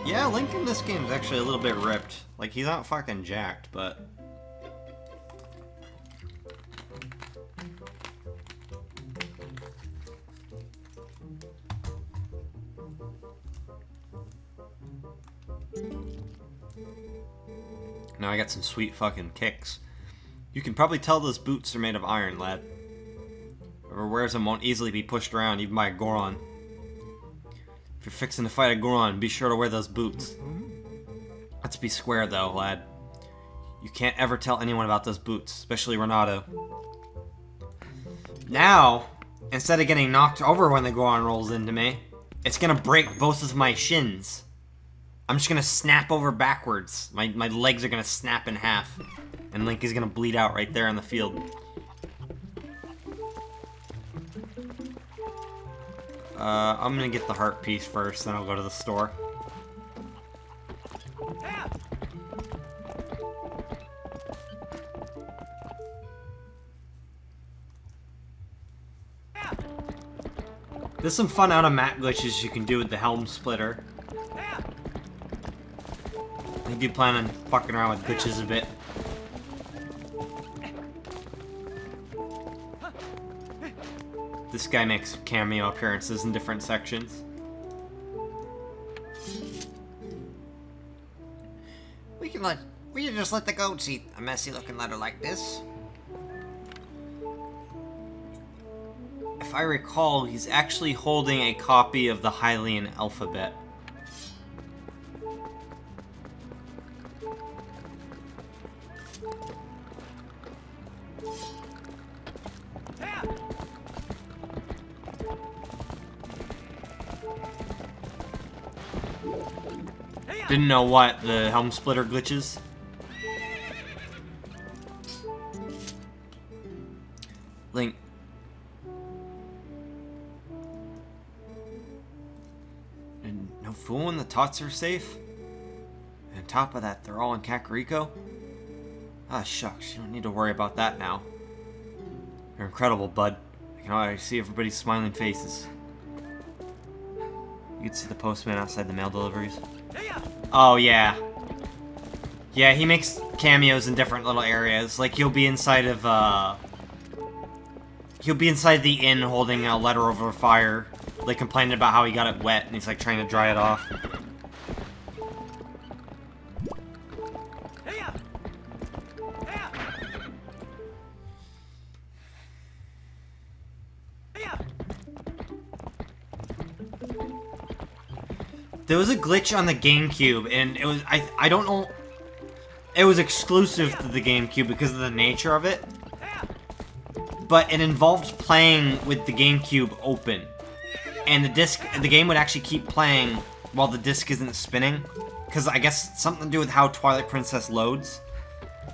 Yeah, Link in this game is actually a little bit ripped. Like, he's not fucking jacked, but... Now I got some sweet fucking kicks. You can probably tell those boots are made of iron, lad. Whoever wears them won't easily be pushed around, even by a Goron. If you're fixing to fight a Goron, be sure to wear those boots. Let's be square, though, lad. You can't ever tell anyone about those boots, especially Renato. Now, instead of getting knocked over when the Goron rolls into me, it's gonna break both of my shins. I'm just gonna snap over backwards. My legs are gonna snap in half. And Link is gonna bleed out right there on the field. I'm gonna get the heart piece first, then I'll go to the store. There's some fun out-of-map glitches you can do with the helm splitter. I do plan on fucking around with glitches a bit. This guy makes cameo appearances in different sections. We can just let the goats eat a messy looking letter like this. If I recall, he's actually holding a copy of the Hylian alphabet. Didn't know what, the helm splitter glitches? Link. And no fooling, the tots are safe? And on top of that, they're all in Kakariko? Ah, shucks, you don't need to worry about that now. You're incredible, bud. I can already see everybody's smiling faces. You can see the postman outside the mail deliveries. Oh, yeah. Yeah, he makes cameos in different little areas. Like, he'll be inside of, he'll be inside the inn holding a letter over fire. Like, complaining about how he got it wet, and he's, like, trying to dry it off. There was a glitch on the GameCube, and it was, I don't know, it was exclusive to the GameCube because of the nature of it, but it involved playing with the GameCube open, and the game would actually keep playing while the disc isn't spinning, because I guess something to do with how Twilight Princess loads,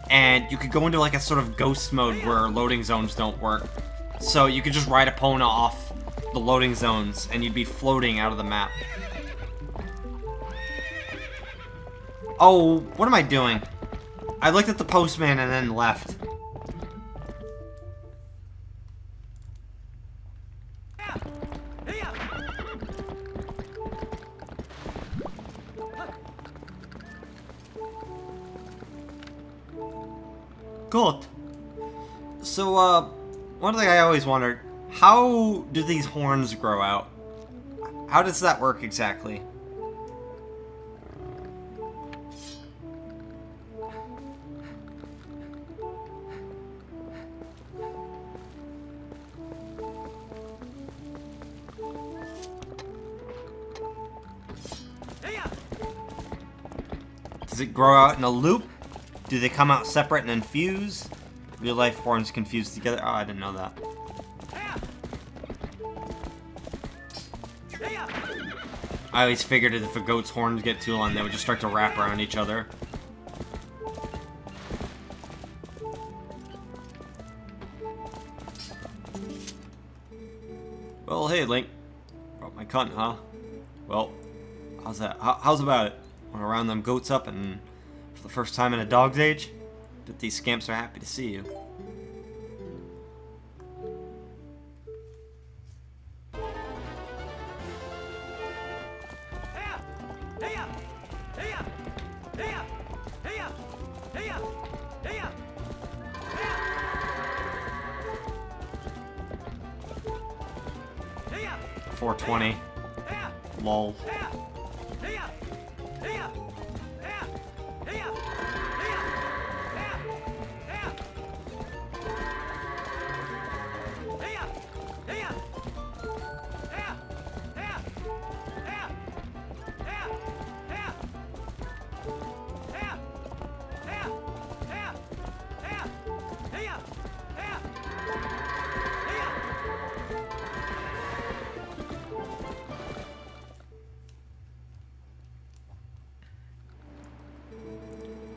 and you could go into like a sort of ghost mode where loading zones don't work, so you could just ride Epona off the loading zones, and you'd be floating out of the map. Oh, what am I doing? I looked at the postman and then left. Good. So, one thing I always wondered, how do these horns grow out? How does that work exactly? Does it grow out in a loop? Do they come out separate and then fuse? Real life horns can fuse together? Oh, I didn't know that. I always figured if a goat's horns get too long, they would just start to wrap around each other. Well, hey, Link. Brought my cunt, huh? Well, how's that? How's about it? Want to round them goats up and for the first time in a dog's age? Bet these scamps are happy to see you. $420. Lol.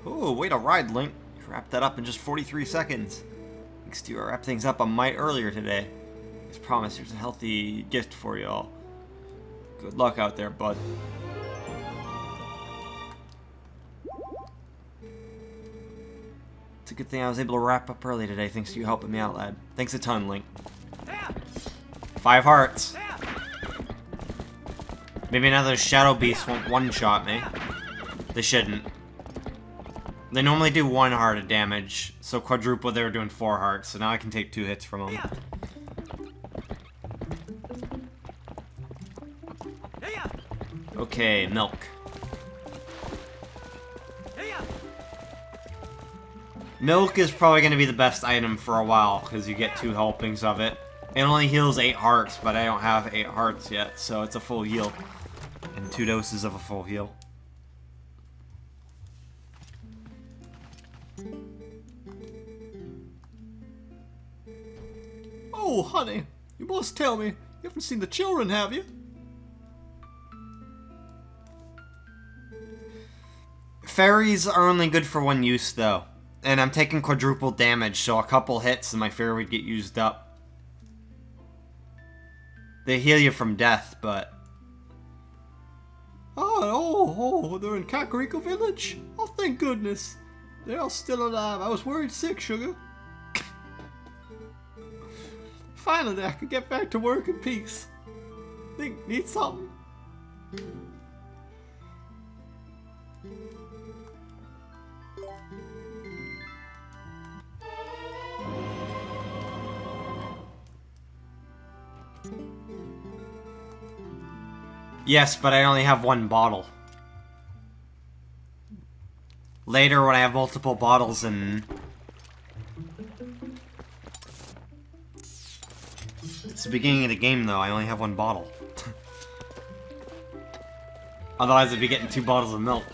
Ooh, way to ride, Link. You wrapped that up in just 43 seconds. Thanks to you, I wrapped things up a mite earlier today. As promised, here's a healthy gift for you all. Good luck out there, bud. It's a good thing I was able to wrap up early today, thanks to you helping me out, lad. Thanks a ton, Link. 5 hearts. Maybe now those shadow beasts won't one-shot me. They shouldn't. They normally do 1 heart of damage, so quadruple they were doing 4 hearts, so now I can take 2 hits from them. Okay, milk. Milk is probably going to be the best item for a while, because you get 2 helpings of it. It only heals 8 hearts, but I don't have 8 hearts yet, so it's a full heal. And 2 doses of a full heal. Oh, honey, you must tell me. You haven't seen the children, have you? Fairies are only good for 1 use, though. And I'm taking quadruple damage, so a couple hits and my fairy would get used up. They heal you from death, but... Oh, they're in Kakariko Village? Oh, thank goodness. They're all still alive. I was worried sick, sugar. Finally, I can get back to work in peace. Need something? Yes, but I only have 1 bottle. Later, when I have multiple bottles and... It's the beginning of the game, though. I only have 1 bottle. Otherwise, I'd be getting 2 bottles of milk.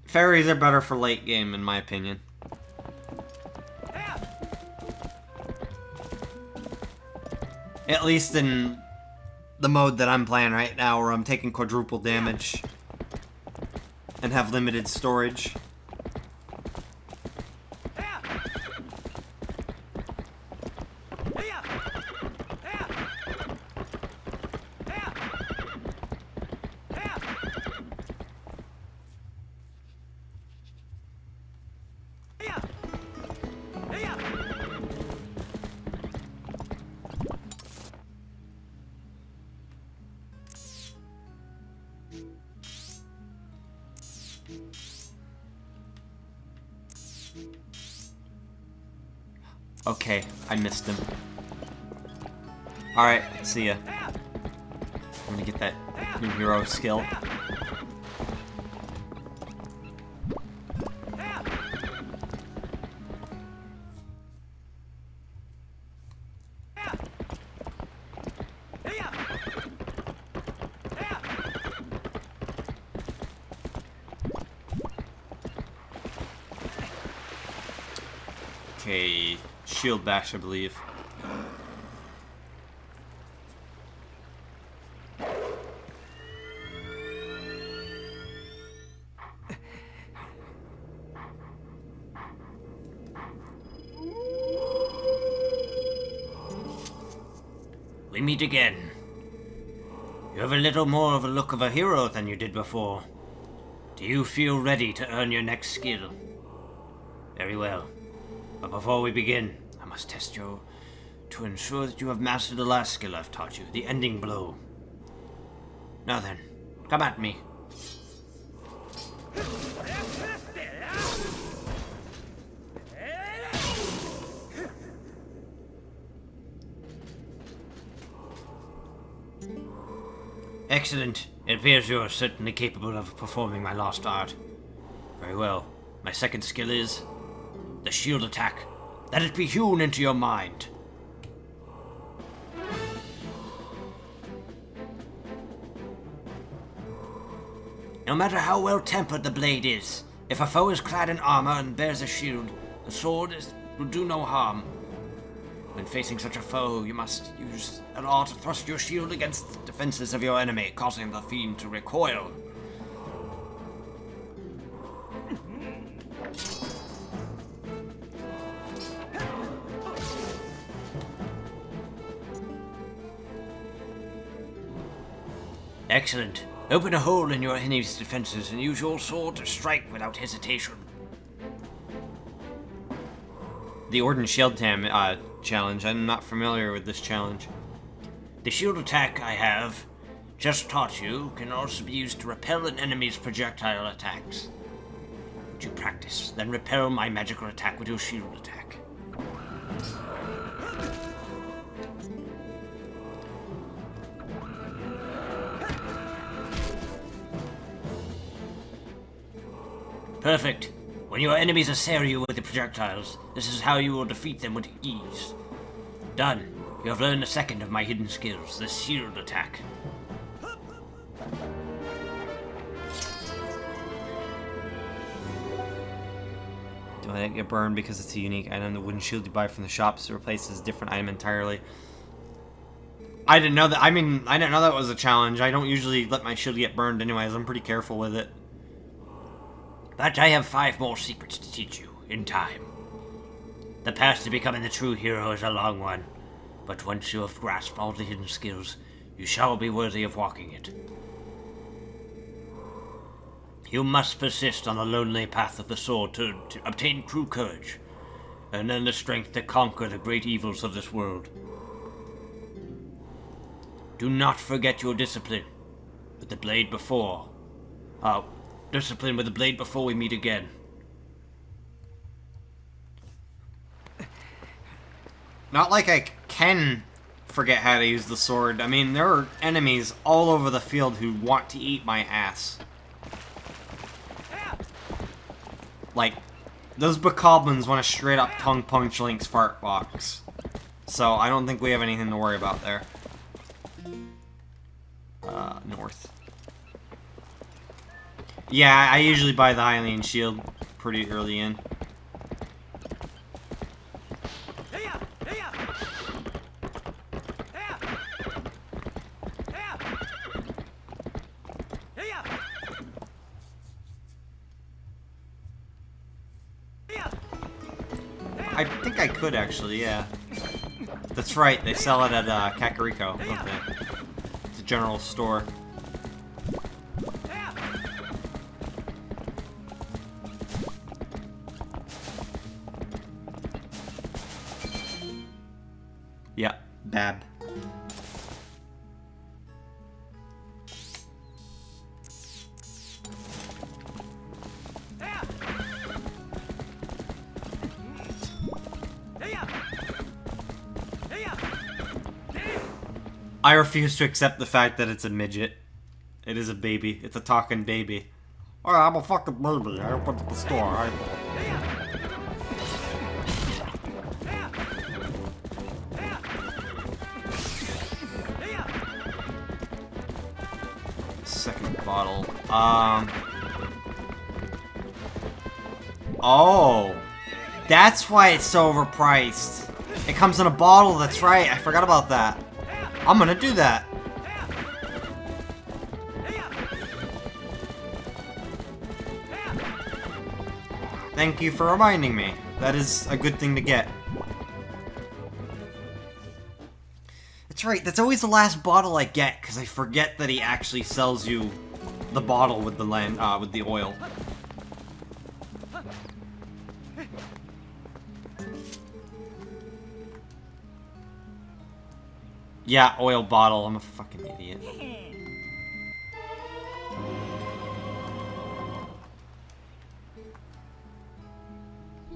Fairies are better for late game, in my opinion. At least in the mode that I'm playing right now, where I'm taking quadruple damage and have limited storage. Okay, I missed him. Alright, see ya. I'm gonna get that new hero skill. Okay, shield bash, I believe. We meet again. You have a little more of a look of a hero than you did before. Do you feel ready to earn your next skill? Very well. But before we begin, I must test you to ensure that you have mastered the last skill I've taught you, the ending blow. Now then, come at me. Excellent. It appears you are certainly capable of performing my lost art. Very well. My second skill is the shield attack. Let it be hewn into your mind. No matter how well tempered the blade is, if a foe is clad in armor and bears a shield, the sword will do no harm. When facing such a foe, you must use an art to thrust your shield against the defenses of your enemy, causing the fiend to recoil. Excellent. Open a hole in your enemy's defenses and use your sword to strike without hesitation. The Orden Shield challenge. I'm not familiar with this challenge. The shield attack I have just taught you can also be used to repel an enemy's projectile attacks. Would you practice, then repel my magical attack with your shield attack? Perfect. When your enemies assail you with the projectiles, this is how you will defeat them with ease. Done. You have learned the second of my hidden skills, the shield attack. Do I get burned because it's a unique item? The wooden shield you buy from the shops replaces a different item entirely. I didn't know that. I mean, I didn't know that was a challenge. I don't usually let my shield get burned anyways. I'm pretty careful with it. But I have 5 more secrets to teach you, in time. The path to becoming the true hero is a long one, but once you have grasped all the hidden skills, you shall be worthy of walking it. You must persist on the lonely path of the sword to obtain true courage, and then the strength to conquer the great evils of this world. Do not forget your discipline with the blade before. Discipline with the blade before we meet again. Not like I can forget how to use the sword. I mean, there are enemies all over the field who want to eat my ass. Like, those bokoblins want to straight up tongue punch Link's fart box. So I don't think we have anything to worry about there. North. Yeah, I usually buy the Hylian shield pretty early in. I think I could actually, yeah. That's right, they sell it at Kakariko, don't they? It's a general store. Yeah, Bab. I refuse to accept the fact that it's a midget. It is a baby. It's a talking baby. Oh, I'm a fucking baby. I opened the store. Second bottle. Oh. That's why it's so overpriced. It comes in a bottle, that's right. I forgot about that. I'm gonna do that. Thank you for reminding me. That is a good thing to get. That's right, that's always the last bottle I get, because I forget that he actually sells you the bottle with the with the oil. Yeah, oil bottle. I'm a fucking idiot.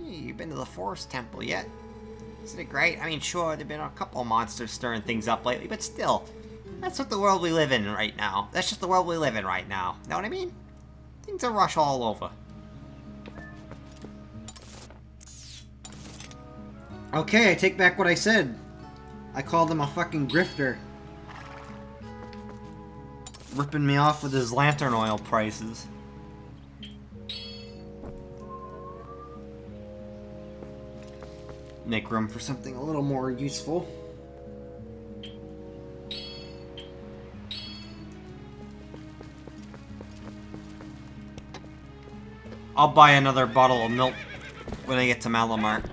You've been to the Forest Temple yet? Isn't it great? I mean, sure, there've been a couple of monsters stirring things up lately, but still, that's what the world we live in right now. That's just the world we live in right now. Know what I mean? Things are rush all over. Okay, I take back what I said. I called him a fucking grifter. Ripping me off with his lantern oil prices. Make room for something a little more useful. I'll buy another bottle of milk when I get to Malamar.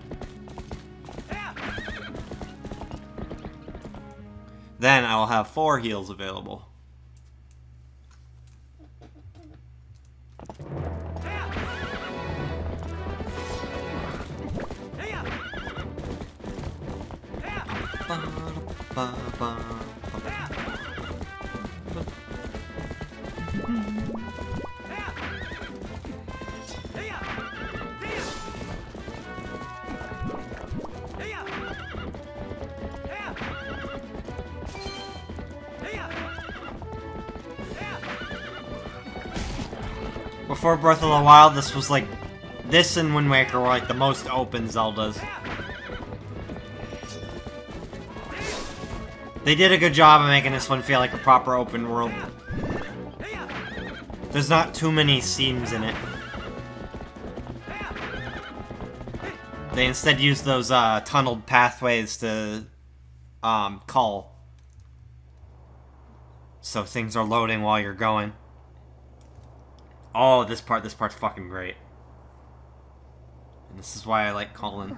Then I will have 4 heals available. Before Breath of the Wild, this was like... This and Wind Waker were like the most open Zeldas. They did a good job of making this one feel like a proper open world. There's not too many seams in it. They instead use those tunneled pathways to call. So things are loading while you're going. Oh, this part's fucking great. And this is why I like calling.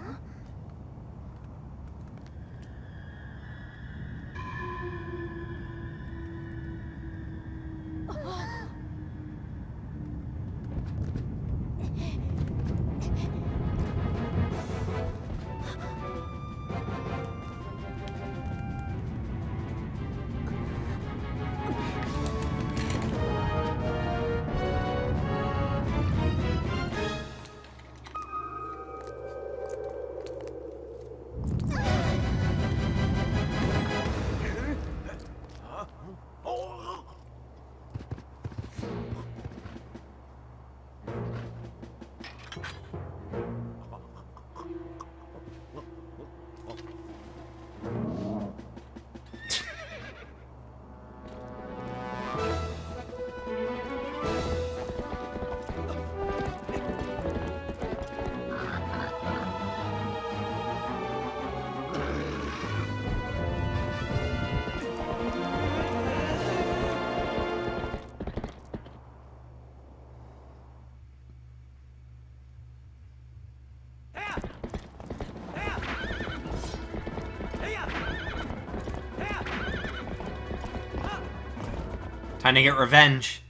Time to get revenge.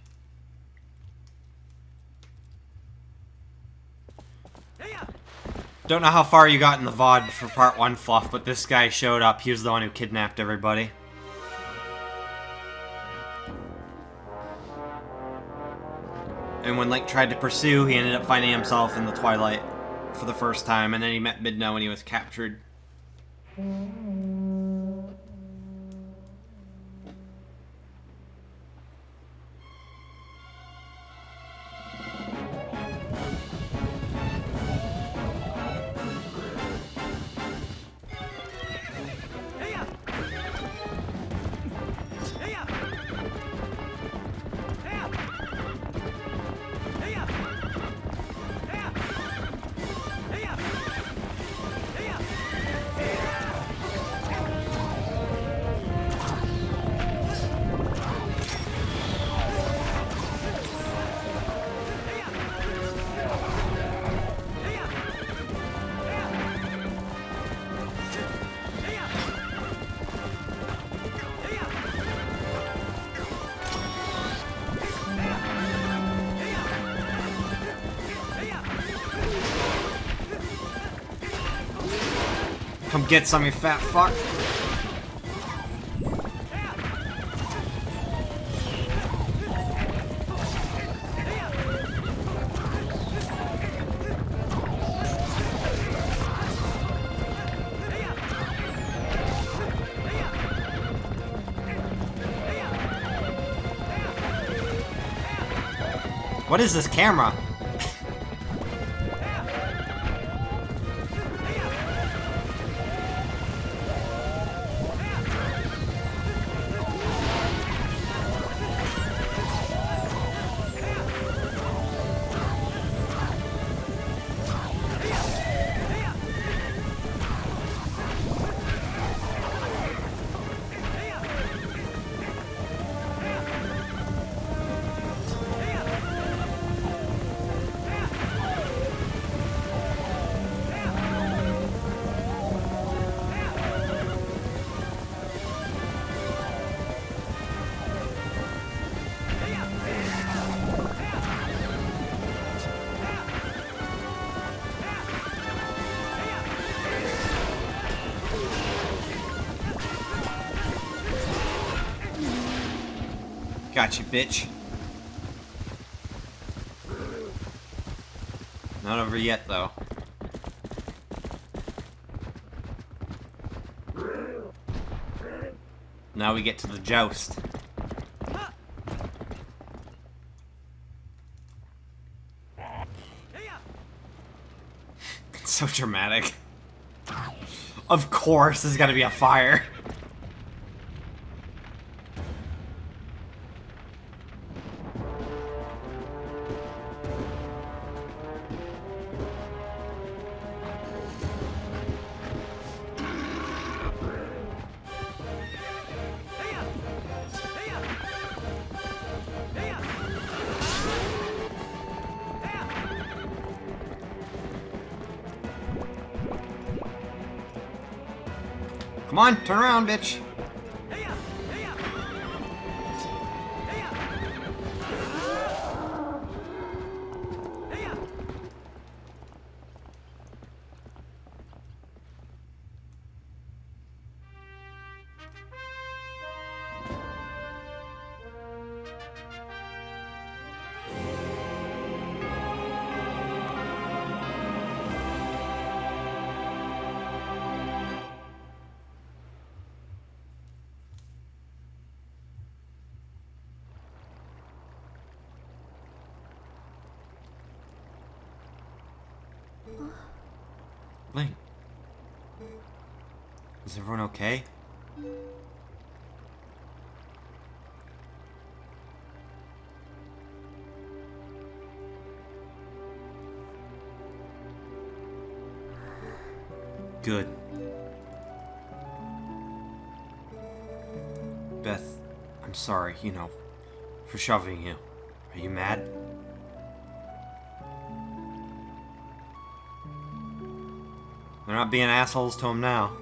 Don't know how far you got in the VOD for part 1, Fluff, but this guy showed up. He was the one who kidnapped everybody. And when Link tried to pursue, he ended up finding himself in the Twilight for the first time, and then he met Midna when he was captured. Come get some, you fat fuck. What is this camera? Gotcha, bitch. Not over yet, though. Now we get to the joust. It's so dramatic. Of course, there's gotta be a fire. Come on, turn around, bitch. Link. Is everyone okay? Good. Beth, I'm sorry, you know, for shoving you. Are you mad? They're not being assholes to him now.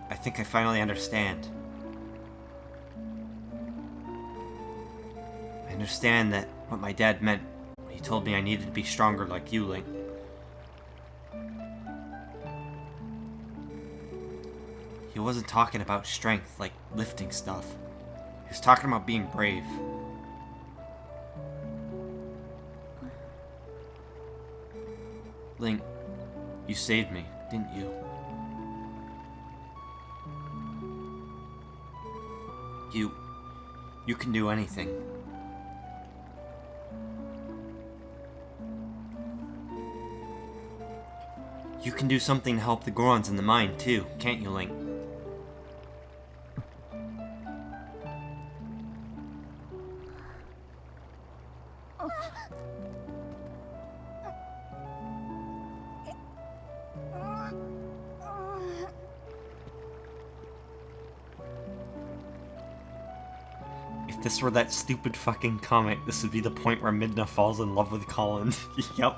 I think I finally understand. I understand that what my dad meant when he told me I needed to be stronger like you, Link. He wasn't talking about strength like lifting stuff. He was talking about being brave. Link, you saved me, didn't you? You can do anything. You can do something to help the Gorons in the mine too, can't you, Link? If this were that stupid fucking comic, this would be the point where Midna falls in love with Colin. Yep.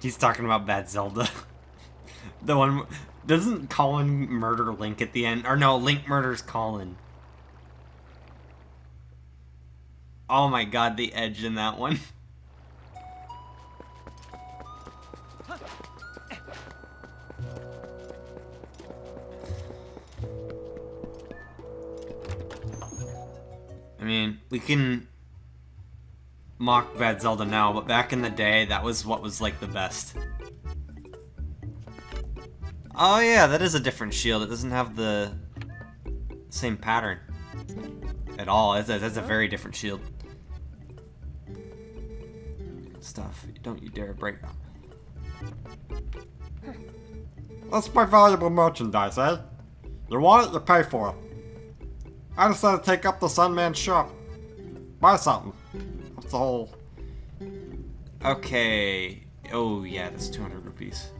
He's talking about Bad Zelda. The one... Doesn't Colin murder Link at the end? Or no, Link murders Colin. Oh my god, the edge in that one. I mean, we can mock Bad Zelda now, but back in the day, that was what was, like, the best. Oh yeah, that is a different shield. It doesn't have the same pattern at all. That's a very different shield. Good stuff. Don't you dare break them. That's my valuable merchandise, eh? You want it, you pay for it. I decided to take up the Sunman's shop. Buy something. That's the whole... Okay. Oh yeah, that's 200 rupees.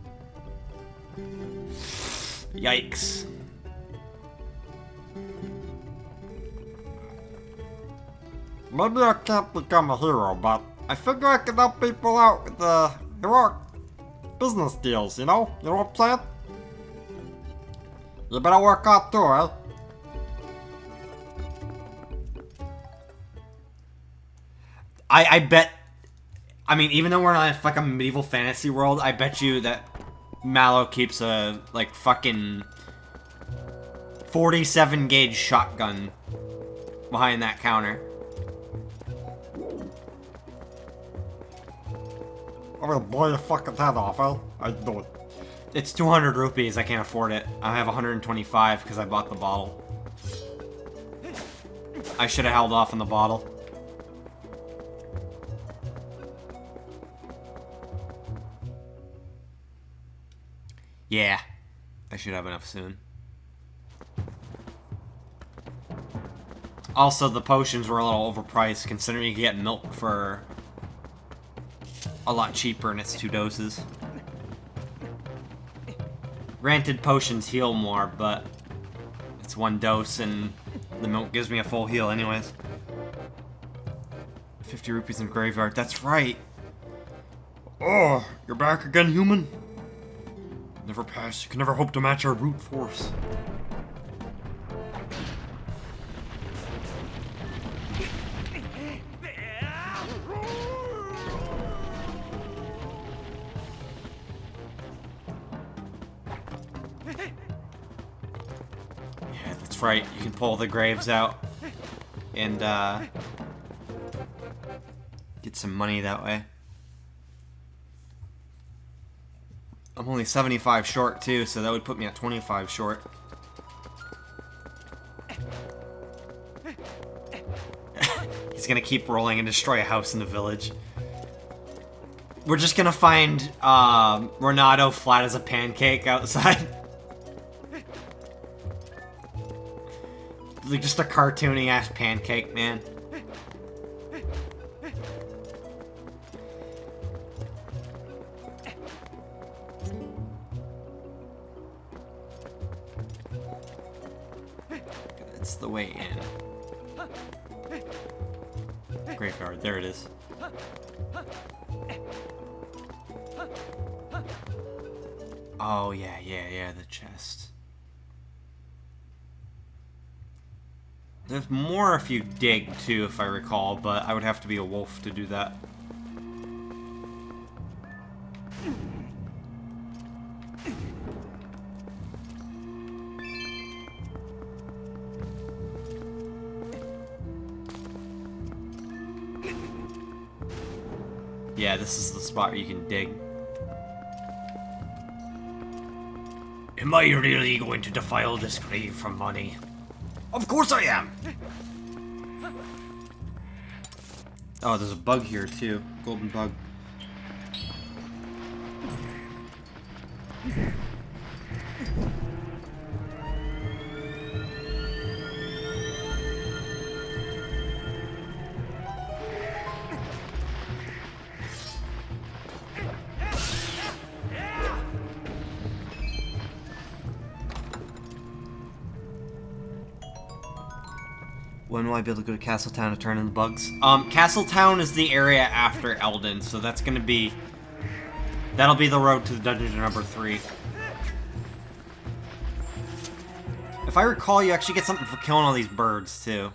Yikes. Maybe I can't become a hero, but I figure I can help people out with the heroic business deals, you know? You know what I'm saying? You better work hard too, eh? I bet. I mean, even though we're not in like a medieval fantasy world, I bet you that Mallow keeps a like fucking 47 gauge shotgun behind that counter. I'm gonna blow your fucking head off, eh? I do it. It's 200 rupees. I can't afford it. I have 125 because I bought the bottle. I should have held off on the bottle. Yeah, I should have enough soon. Also, the potions were a little overpriced, considering you can get milk for a lot cheaper and it's 2 doses. Granted, potions heal more, but it's 1 dose and the milk gives me a full heal anyways. 50 rupees in graveyard, that's right! Oh, you're back again, human? Never pass. You can never hope to match our brute force. Yeah, that's right, you can pull the graves out and get some money that way. I'm only 75 short too, so that would put me at 25 short. He's gonna keep rolling and destroy a house in the village. We're just gonna find Renato flat as a pancake outside. Like just a cartoony ass pancake, man. It's the way in. Graveyard, there it is. Oh, yeah, the chest. There's more if you dig, too, if I recall, but I would have to be a wolf to do that. Yeah, this is the spot where you can dig. Am I really going to defile this grave for money? Of course I am! Oh, there's a bug here, too. Golden bug. When will I be able to go to Castletown to turn in the bugs? Castletown is the area after Eldin, so that's gonna be... That'll be the road to the dungeon number 3. If I recall, you actually get something for killing all these birds, too.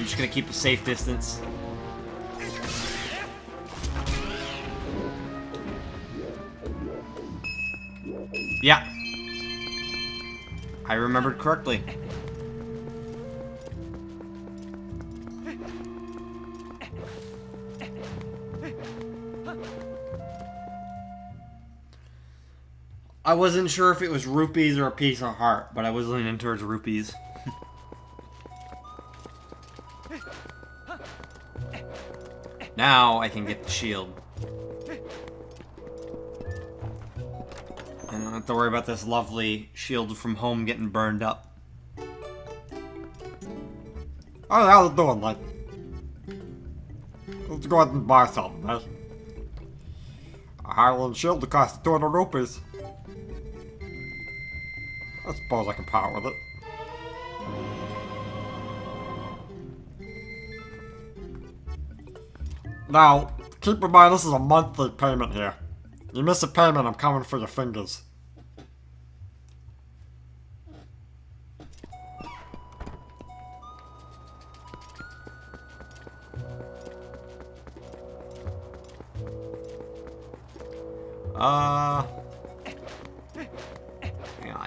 just gonna keep a safe distance. Yeah. I remembered correctly. I wasn't sure if it was rupees or a piece of heart, but I was leaning towards rupees. Now I can get the shield. I don't have to worry about this lovely shield from home getting burned up. Oh, how's it doing, like? Let's go ahead and buy something, man. A Highland shield that costs 200 rupees. I suppose I can part with it. Now, keep in mind this is a monthly payment here. You miss a payment, I'm coming for your fingers. Hang on.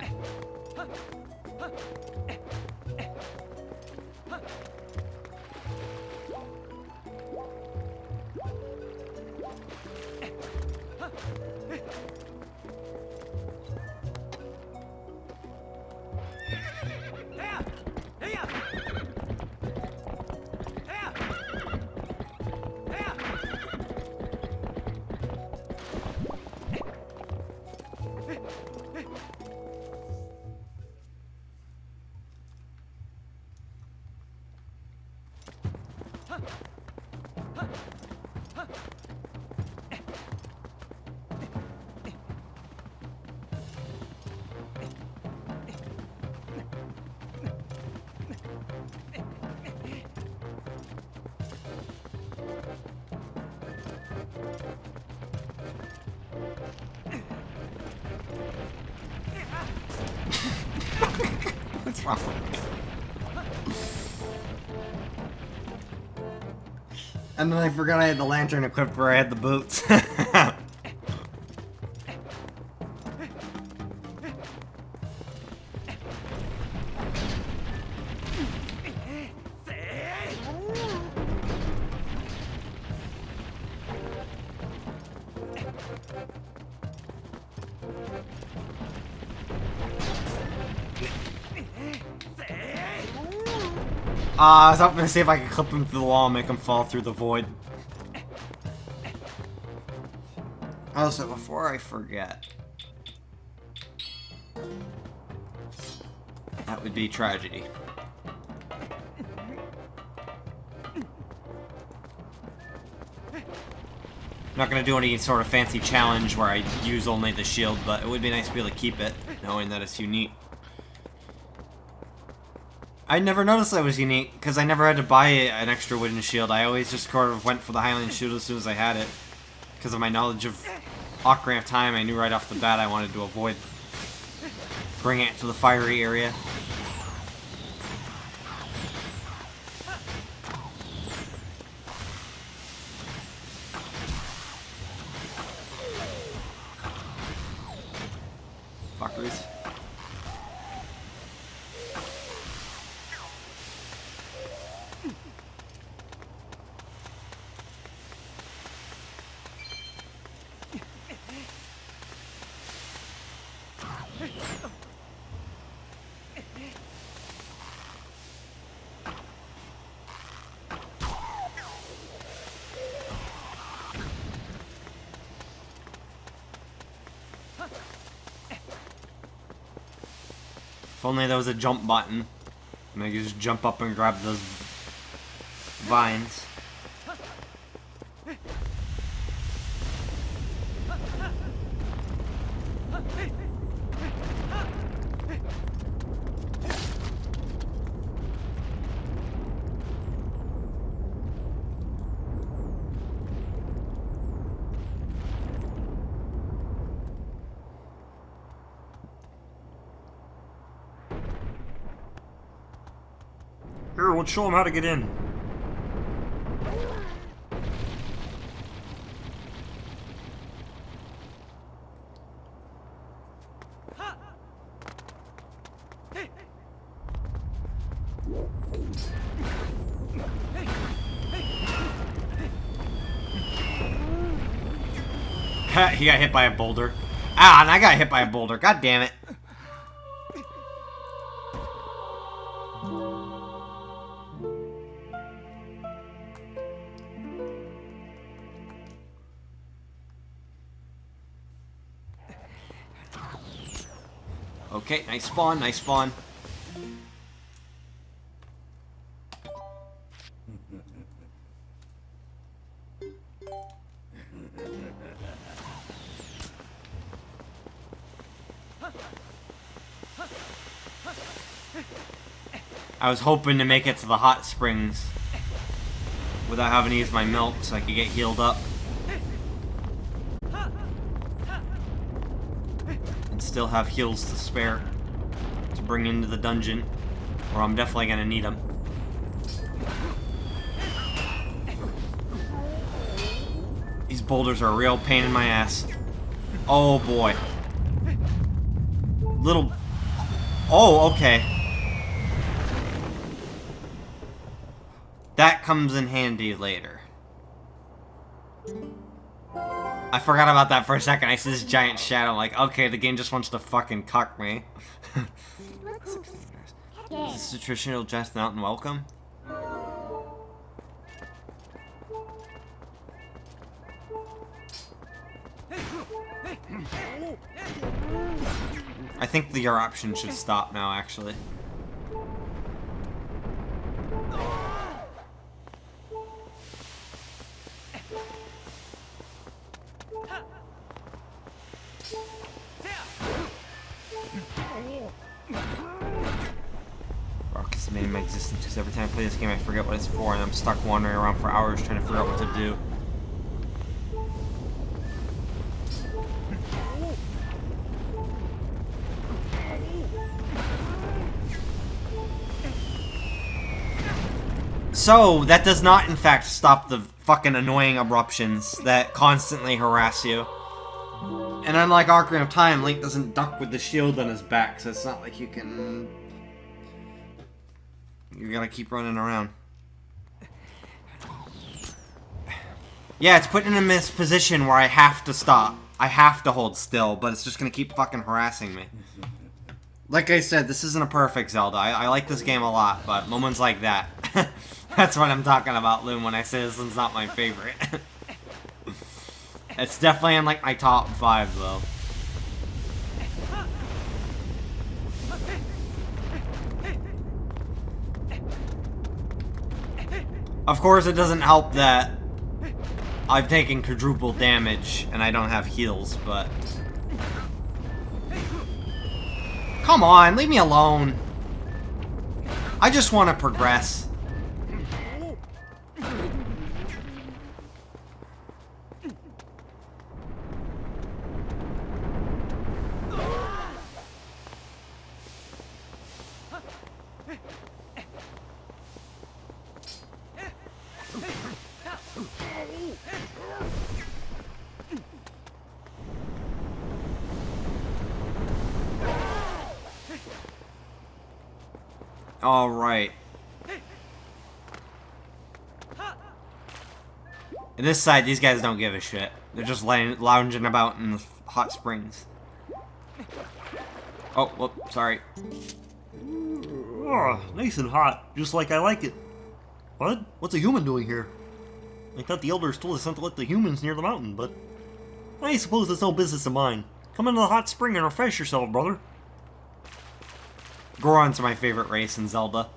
What's wrong with me? And then I forgot I had the lantern equipped where I had the boots. I was hoping to see if I could clip him through the wall and make him fall through the void. Also, before I forget, that would be tragedy. I'm not gonna do any sort of fancy challenge where I use only the shield, but it would be nice to be able to keep it, knowing that it's unique. I never noticed that was unique, because I never had to buy an extra wooden shield. I always just sort of went for the Highland shield as soon as I had it. Because of my knowledge of Ocarina of Time, I knew right off the bat I wanted to avoid bringing it to the fiery area. Fuckers. If only there was a jump button. And I could just jump up and grab those vines. Here, let's show him how to get in. He got hit by a boulder. Ah, and I got hit by a boulder. God damn it. Okay, nice spawn, nice spawn. I was hoping to make it to the hot springs without having to use my milk so I could get healed up. And still have heals to spare to bring into the dungeon, or I'm definitely gonna need them. These boulders are a real pain in my ass. Oh boy. Little... Oh, okay. That comes in handy later. I forgot about that for a second. I see this giant shadow, like, okay, the game just wants to fucking cuck me. Is this a traditional Just Mountain welcome? I think the eruption should stop now, actually. Rock is the main of my existence because every time I play this game I forget what it's for and I'm stuck wandering around for hours trying to figure out what to do. So, that does not in fact stop the fucking annoying eruptions that constantly harass you. And unlike Ocarina of Time, Link doesn't duck with the shield on his back, so it's not like you can... You're gonna keep running around. Yeah, it's put in a position where I have to stop. I have to hold still, but it's just gonna keep fucking harassing me. Like I said, this isn't a perfect Zelda. I like this game a lot, but moments like that. That's what I'm talking about, Loom, when I say this one's not my favorite. It's definitely in, like, my top 5, though. Of course, it doesn't help that I've taken quadruple damage and I don't have heals, but... Come on, leave me alone. I just want to progress. All right. And this side, these guys don't give a shit. They're just lounging about in the hot springs. Oh, whoop, sorry. Oh, nice and hot, just like I like it. What? What's a human doing here? I thought the elders told us not to let the humans near the mountain, but... I suppose it's no business of mine. Come into the hot spring and refresh yourself, brother. Goron's my favorite race in Zelda.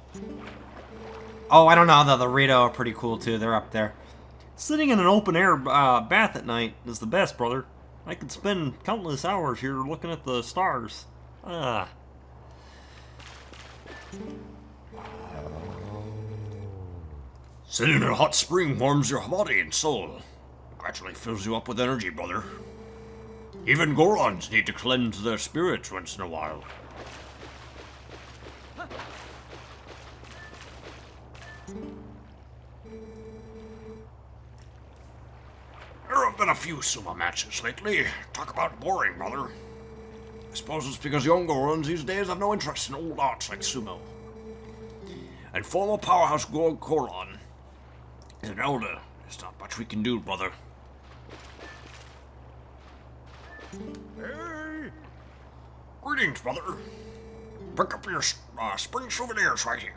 Oh, I don't know, though. The Rito are pretty cool, too. They're up there. Sitting in an open-air bath at night is the best, brother. I could spend countless hours here looking at the stars. Ah. Sitting in a hot spring warms your body and soul. Gradually fills you up with energy, brother. Even Gorons need to cleanse their spirits once in a while. There have been a few sumo matches lately. Talk about boring, brother. I suppose it's because young Gorons these days have no interest in old arts like sumo. And former powerhouse Goron is an elder. There's not much we can do, brother. Greetings, mother. Pick up your spring souvenirs right here.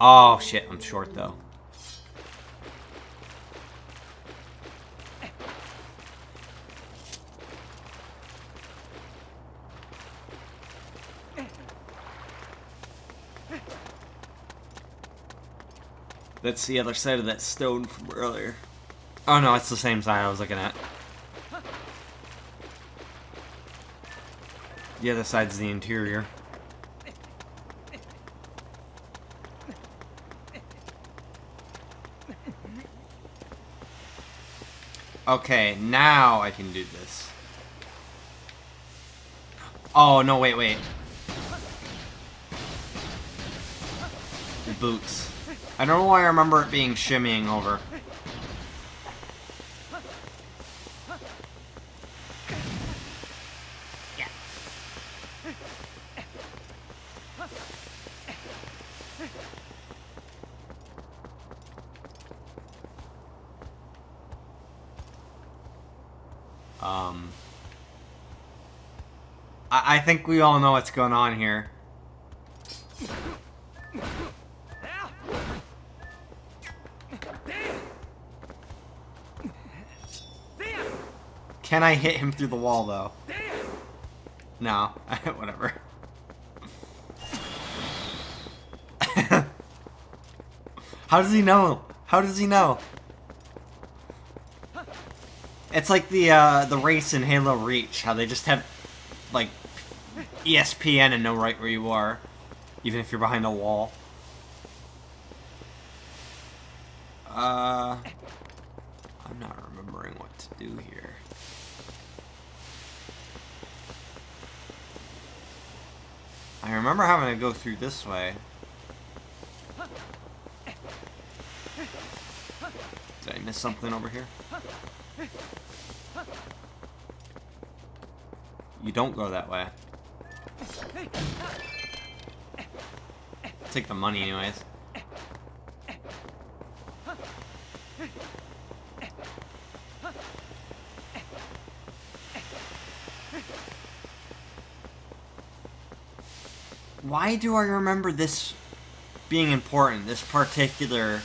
Oh shit, I'm short though. That's the other side of that stone from earlier. Oh no, it's the same side I was looking at. The other side's the interior. Okay, now I can do this. Oh, no, wait. The boots. I don't know why I remember it being shimmying over. I think we all know what's going on here. Can I hit him through the wall, though? No. Whatever. How does he know? How does he know? It's like the race in Halo Reach, how they just have, like, ESPN and know right where you are, even if you're behind a wall. I'm not remembering what to do here. I remember having to go through this way. Did I miss something over here? You don't go that way. Take the money anyways. Why do I remember this being important, this particular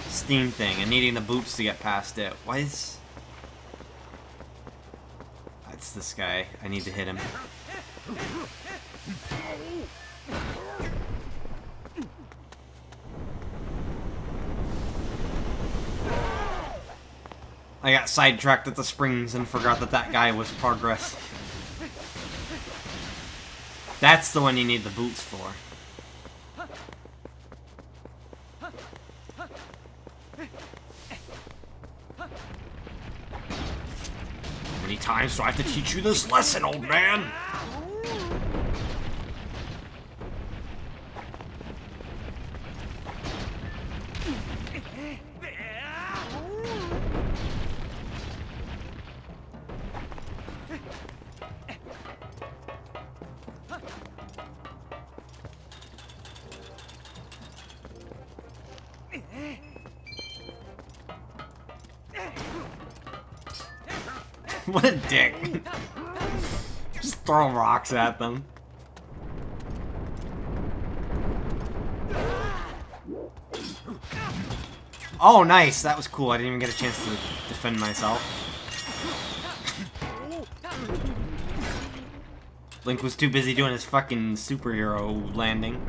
Steam thing, and needing the boots to get past it? Why is... That's this guy. I need to hit him. I got sidetracked at the springs and forgot that that guy was progress. That's the one you need the boots for. How many times do I have to teach you this lesson, old man? What a dick. Just throw rocks at them. Oh, nice. That was cool. I didn't even get a chance to defend myself. Link was too busy doing his fucking superhero landing.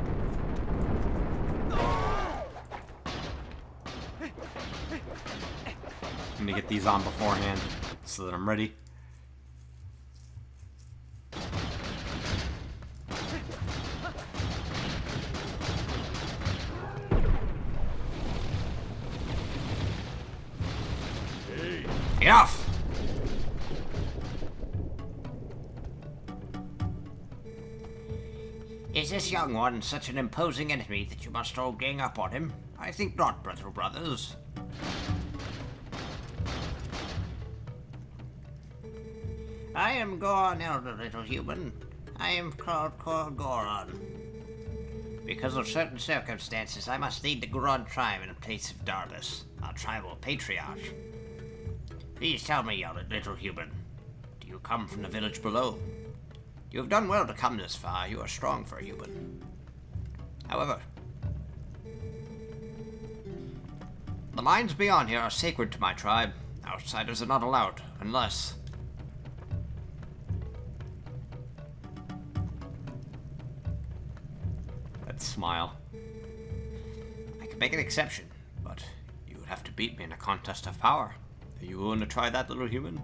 I'm gonna get these on beforehand so that I'm ready. Enough! Is this young one such an imposing enemy that you must all gang up on him? I think not, brothers. I am Goron, elder little human. I am called Goron. Because of certain circumstances, I must lead the Goron tribe in place of Darbus, our tribal patriarch. Please tell me, you little human, do you come from the village below? You have done well to come this far. You are strong for a human. However, the mines beyond here are sacred to my tribe. Outsiders are not allowed, unless... That smile. I could make an exception, but you would have to beat me in a contest of power. Are you willing to try that, little human?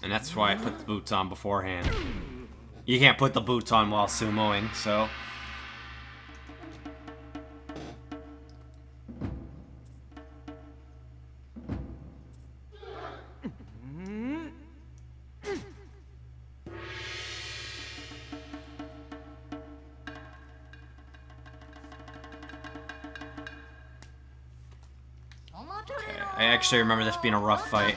And that's why I put the boots on beforehand. You can't put the boots on while sumoing, so... Okay, I actually remember this being a rough fight.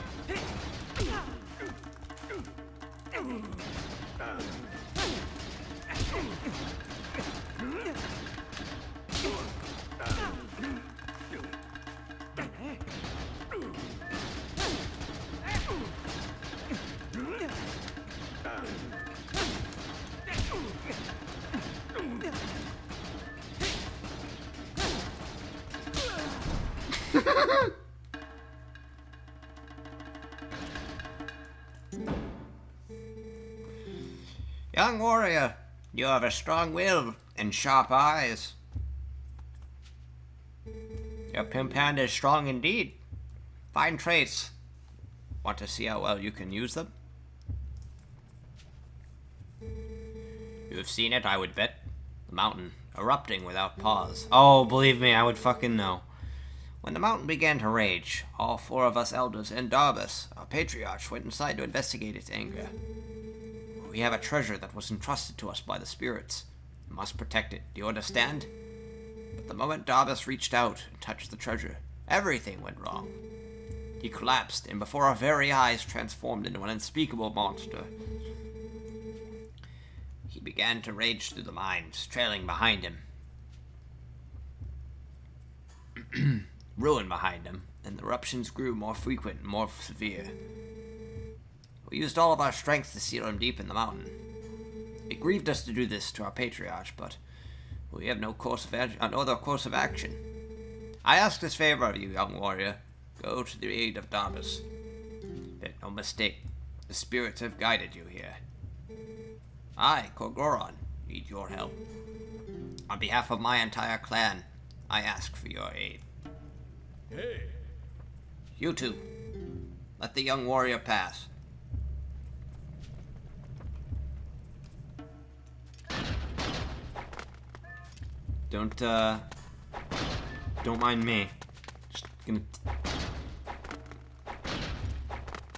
Young warrior, you have a strong will and sharp eyes. Your pimp hand is strong indeed. Fine traits. Want to see how well you can use them? You have seen it, I would bet. The mountain erupting without pause. Oh, believe me, I would fucking know. When the mountain began to rage, all 4 of us elders and Darbus, our patriarch, went inside to investigate its anger. We have a treasure that was entrusted to us by the spirits. We must protect it, do you understand? But the moment Darbus reached out and touched the treasure, everything went wrong. He collapsed, and before our very eyes transformed into an unspeakable monster. He began to rage through the mines, trailing behind him. Ruin behind him, and the eruptions grew more frequent and more severe. We used all of our strength to seal him deep in the mountain. It grieved us to do this to our patriarch, but we have no other course of action. I ask this favor of you, young warrior. Go to the aid of Darbus. Make no mistake, the spirits have guided you here. I, Korgoron, need your help. On behalf of my entire clan, I ask for your aid. Hey. You two, let the young warrior pass. Don't mind me. Just gonna...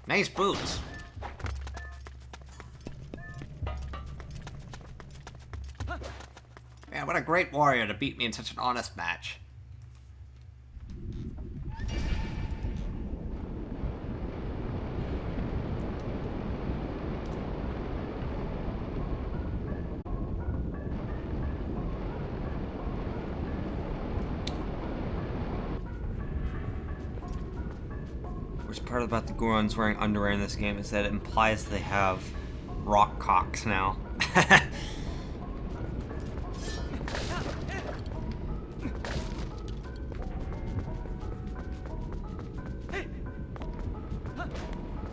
Nice boots. Man, what a great warrior to beat me in such an honest match. Worst part about the Gorons wearing underwear in this game is that it implies they have rock cocks now.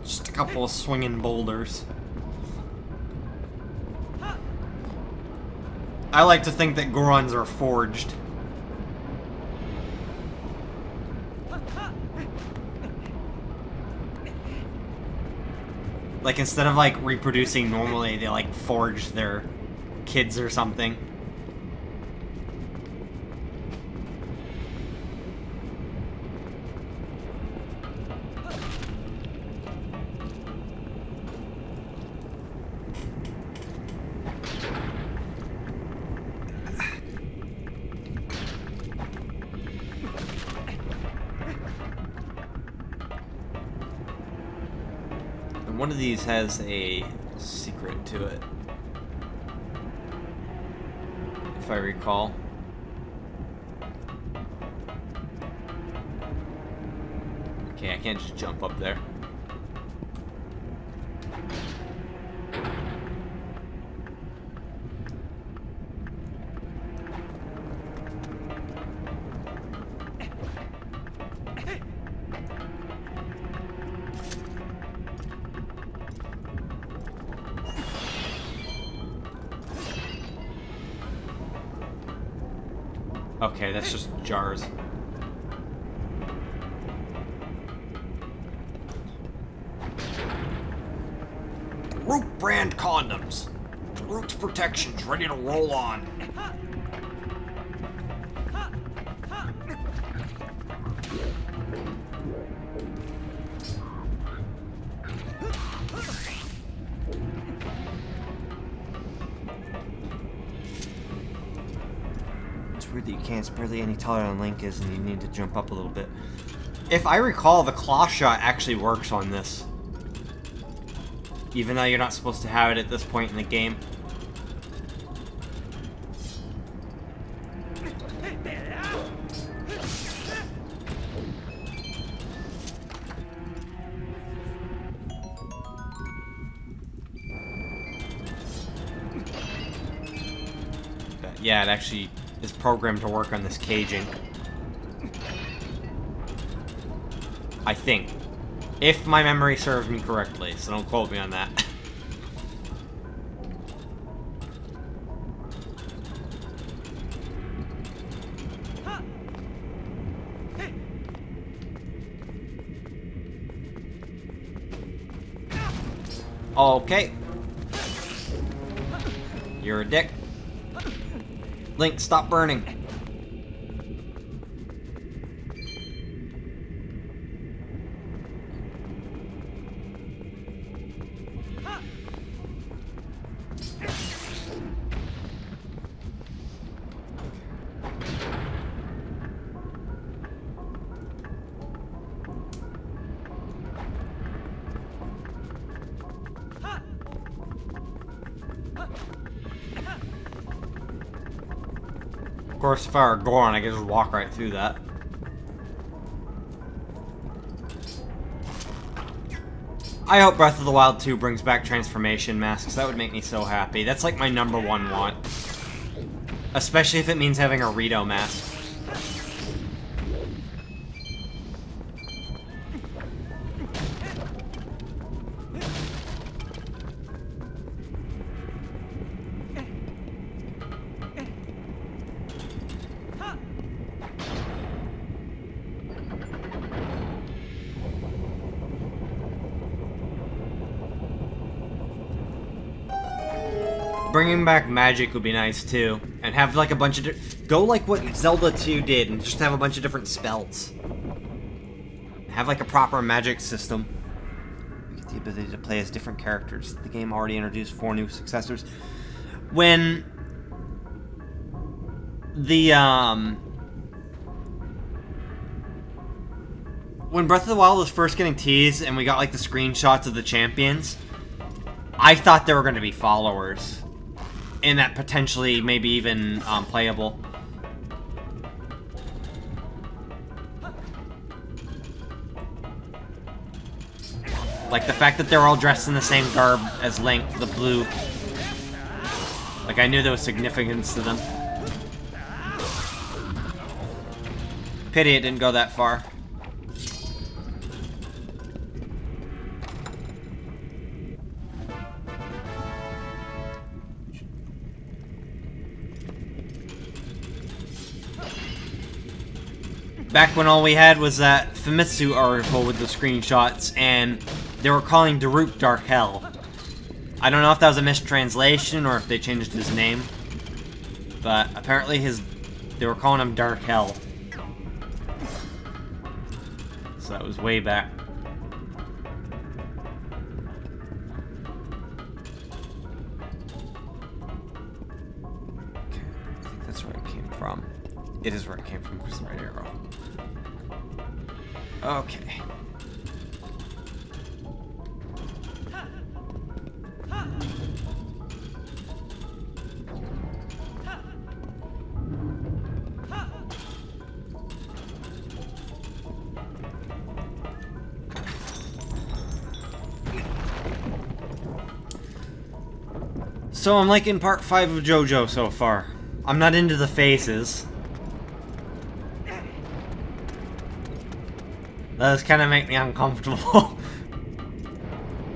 Just a couple of swinging boulders. I like to think that Gorons are forged. Like, instead of, like, reproducing normally, they, like, forge their kids or something. one of these has a secret to it, if I recall. Okay, I can't just jump up there. Okay, that's just jars. Root brand condoms. Root's protection's ready to roll on. It's weird that you can't. It's barely any taller than Link is, and you need to jump up a little bit. If I recall, the claw shot actually works on this. Even though you're not supposed to have it at this point in the game. But yeah, it actually is programmed to work on this caging. I think. If my memory serves me correctly, so don't quote me on that. Okay. You're a dick. Link, stop burning. Of course, if I were Goron, I could just walk right through that. I hope Breath of the Wild 2 brings back transformation masks. That would make me so happy. That's like my #1 want. Especially if it means having a Rito mask. Bringing back magic would be nice too, and have like a bunch of go like what Zelda 2 did, and just have a bunch of different spells. Have like a proper magic system. You get the ability to play as different characters. The game already introduced 4 new successors. When Breath of the Wild was first getting teased, and we got like the screenshots of the champions, I thought there were going to be followers. And that potentially, maybe even playable. Like the fact that they're all dressed in the same garb as Link, the blue. Like I knew there was significance to them. Pity it didn't go that far. Back when all we had was that Famitsu article with the screenshots, and they were calling Daruk Dark Hell. I don't know if that was a mistranslation or if they changed his name, but apparently they were calling him Dark Hell. So that was way back. Okay, I think that's where it came from. It is where it came from, because the right arrow. Okay. So I'm liking part 5 of JoJo so far. I'm not into the faces. Those kind of make me uncomfortable.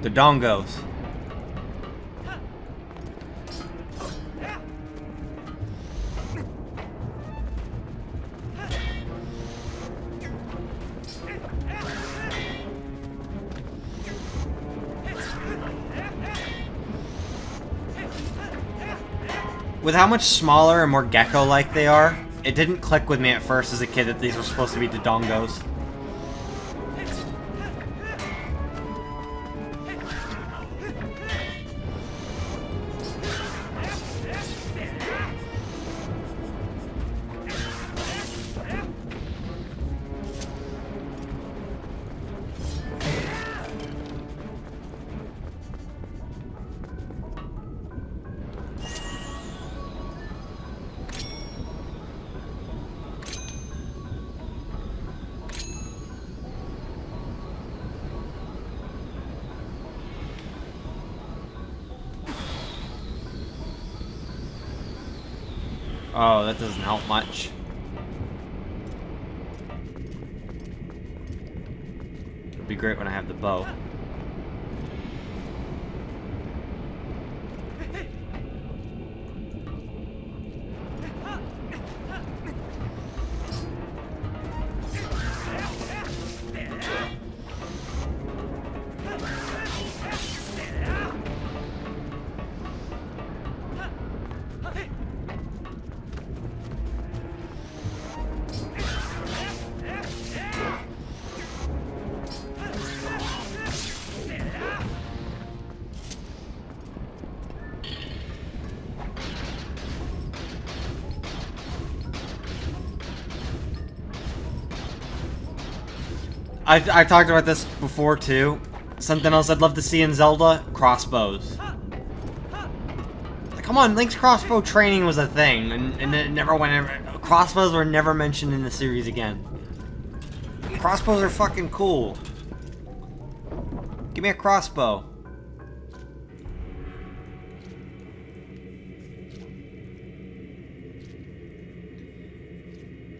The dongos. With how much smaller and more gecko-like they are, it didn't click with me at first as a kid that these were supposed to be Dodongos. Oh, that doesn't help much. It'd be great when I have the bow. I talked about this before too. Something else I'd love to see in Zelda: crossbows. Like, come on, Link's crossbow training was a thing, and it never went. Crossbows were never mentioned in the series again. Crossbows are fucking cool. Give me a crossbow.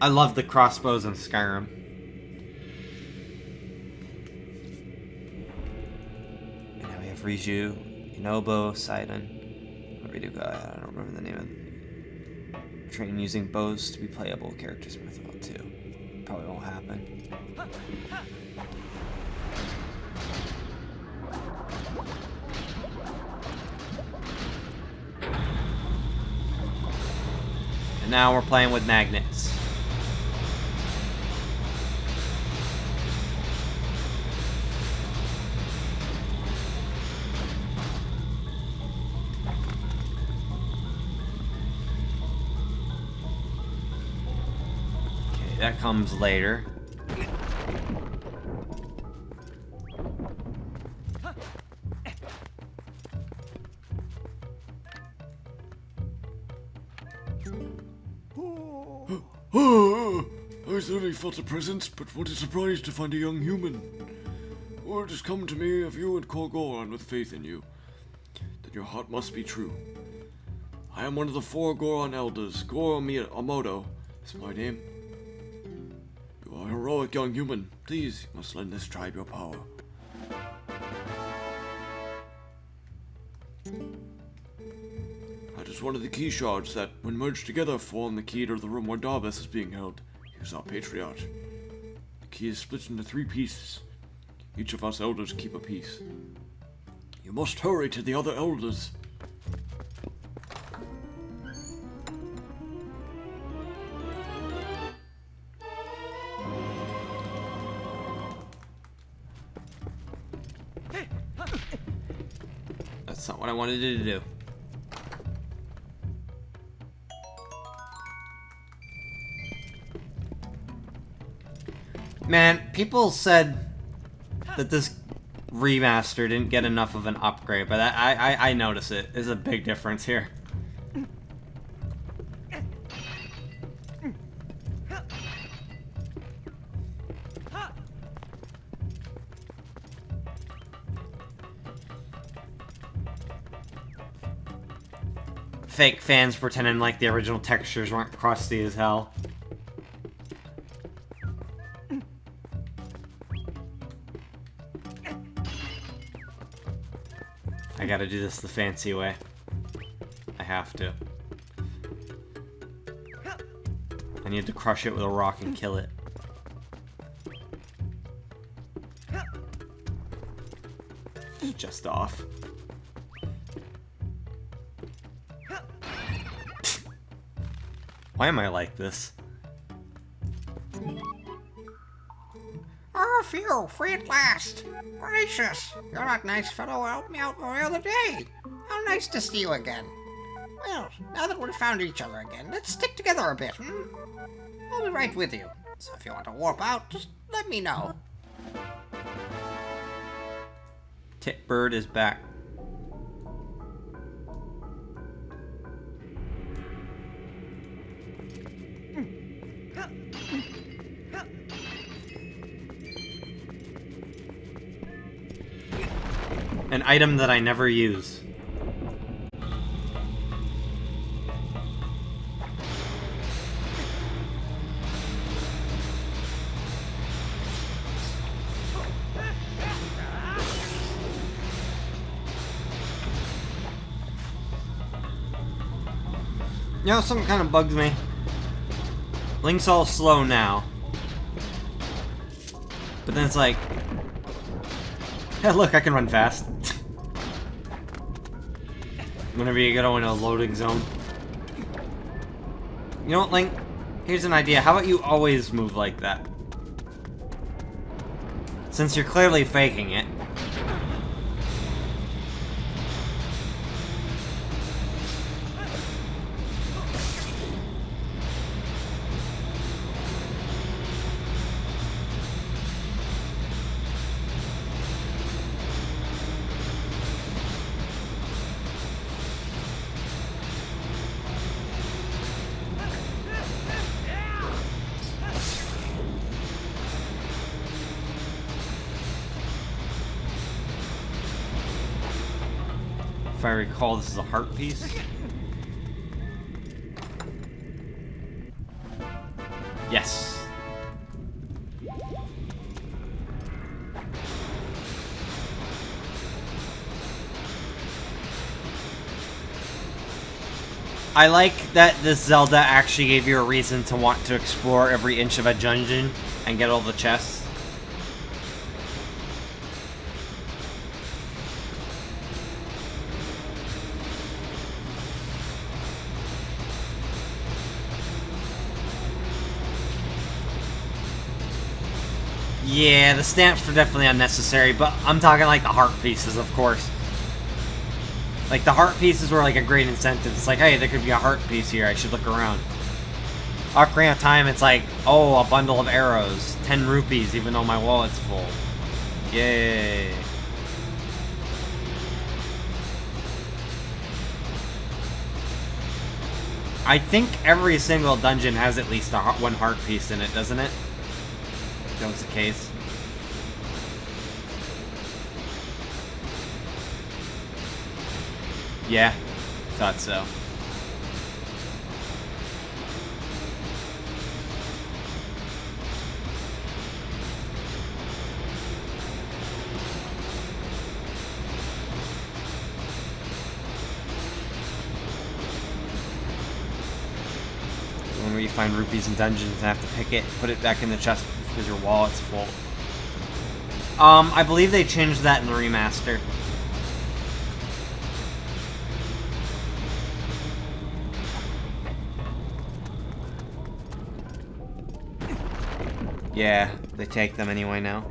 I love the crossbows in Skyrim. Riju, Inobo, Sidon, I don't remember the name of train using bows to be playable characters in Mythos 2. Probably won't happen. And now we're playing with magnets. That comes later. I certainly felt a presence, but what a surprise to find a young human. Word has come to me of you and Korgoron with faith in you, that your heart must be true. I am one of the 4 Goron elders. Goro Amodo is my name. You are a heroic young human. Please, you must lend this tribe your power. That is one of the key shards that, when merged together, form the key to the room where Darbus is being held. He is our patriarch. The key is split into 3 pieces. Each of us elders keep a piece. You must hurry to the other elders. That's not what I wanted you to do. Man, people said that this remaster didn't get enough of an upgrade, but I notice it. There's a big difference here. Fake fans pretending like the original textures weren't crusty as hell. I gotta do this the fancy way. I have to. I need to crush it with a rock and kill it. Just off. Why am I like this? Oh, phew, free at last. Gracious, you're that nice fellow who helped me out the other day. How nice to see you again. Well, now that we've found each other again, let's stick together a bit, I'll be right with you. So if you want to warp out, just let me know. Titbird is back. An item that I never use. You know, something kind of bugs me. Link's all slow now. But then it's like... Hey, look, I can run fast. Whenever you go into a loading zone. You know what, Link? Here's an idea. How about you always move like that? Since you're clearly faking it. If I recall, this is a heart piece. Yes. I like that this Zelda actually gave you a reason to want to explore every inch of a dungeon and get all the chests. Yeah, the stamps were definitely unnecessary, but I'm talking like the heart pieces, of course. Like, the heart pieces were like a great incentive. It's like, hey, there could be a heart piece here, I should look around. Ocarina of Time, it's like, oh, a bundle of arrows. 10 rupees, even though my wallet's full. Yay. I think every single dungeon has at least one heart piece in it, doesn't it? If that was the case. Yeah, thought so. Whenever you find rupees in dungeons and have to pick it, put it back in the chest because your wallet's full. I believe they changed that in the remaster. Yeah, they take them anyway now.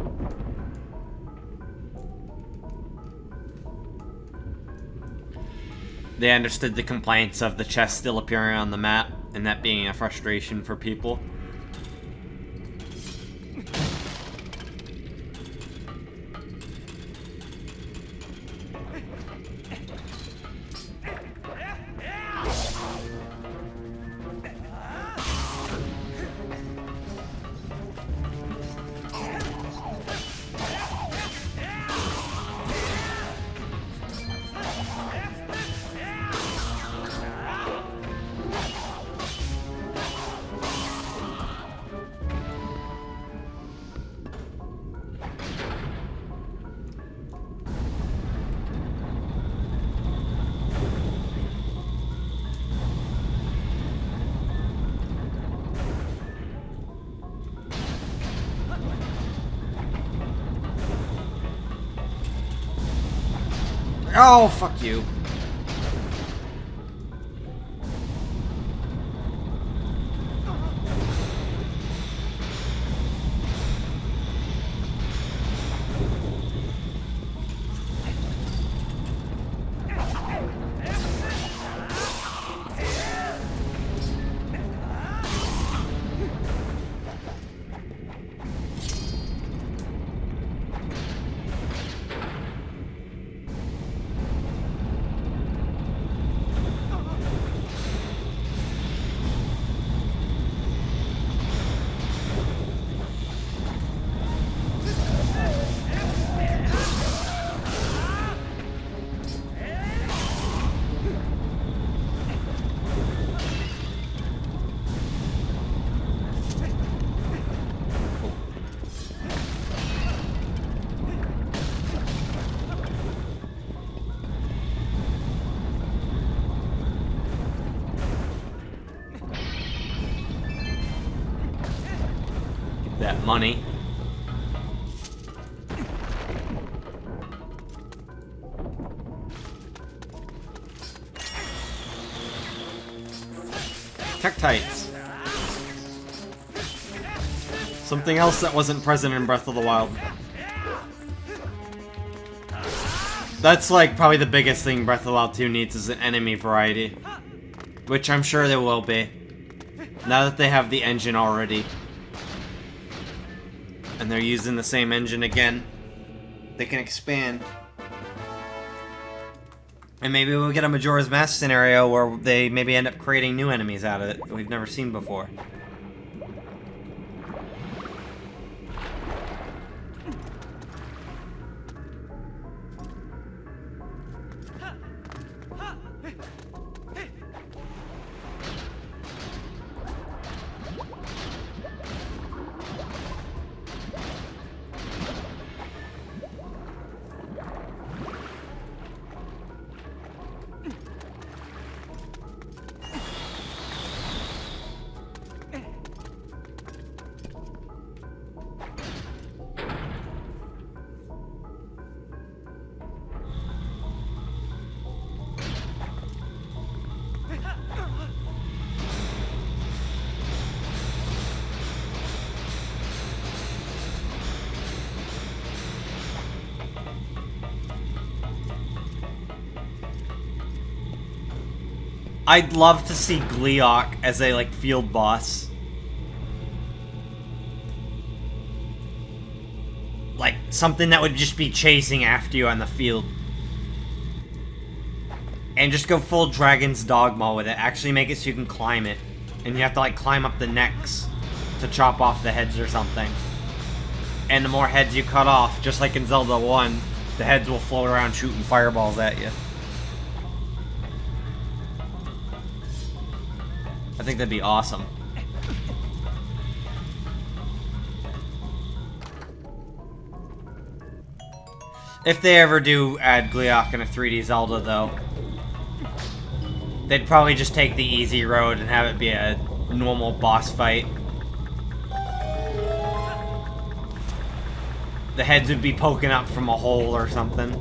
They understood the complaints of the chest still appearing on the map, and that being a frustration for people. Oh, fuck you. That money. Tektites. Something else that wasn't present in Breath of the Wild. That's like probably the biggest thing Breath of the Wild 2 needs is an enemy variety. Which I'm sure there will be. Now that they have the engine already. And they're using the same engine again. They can expand. And maybe we'll get a Majora's Mask scenario where they maybe end up creating new enemies out of it that we've never seen before. I'd love to see Gleeok as a, like, field boss. Like, something that would just be chasing after you on the field. And just go full Dragon's Dogma with it. Actually make it so you can climb it. And you have to, like, climb up the necks to chop off the heads or something. And the more heads you cut off, just like in Zelda 1, the heads will float around shooting fireballs at you. I think that'd be awesome. If they ever do add Gleeok in a 3D Zelda, though, they'd probably just take the easy road and have it be a normal boss fight. The heads would be poking up from a hole or something.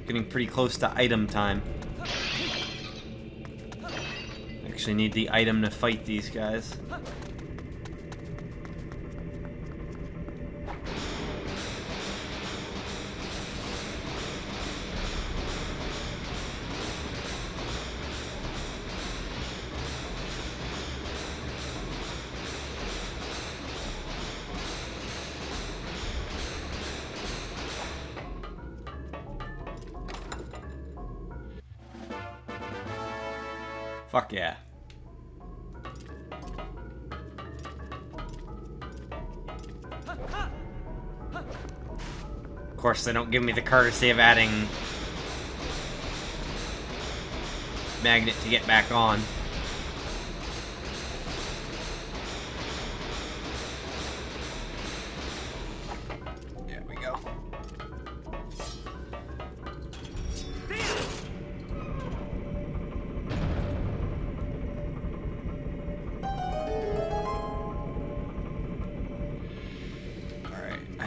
Getting pretty close to item time. Actually need the item to fight these guys. Fuck yeah. Of course, they don't give me the courtesy of adding magnet to get back on. There we go.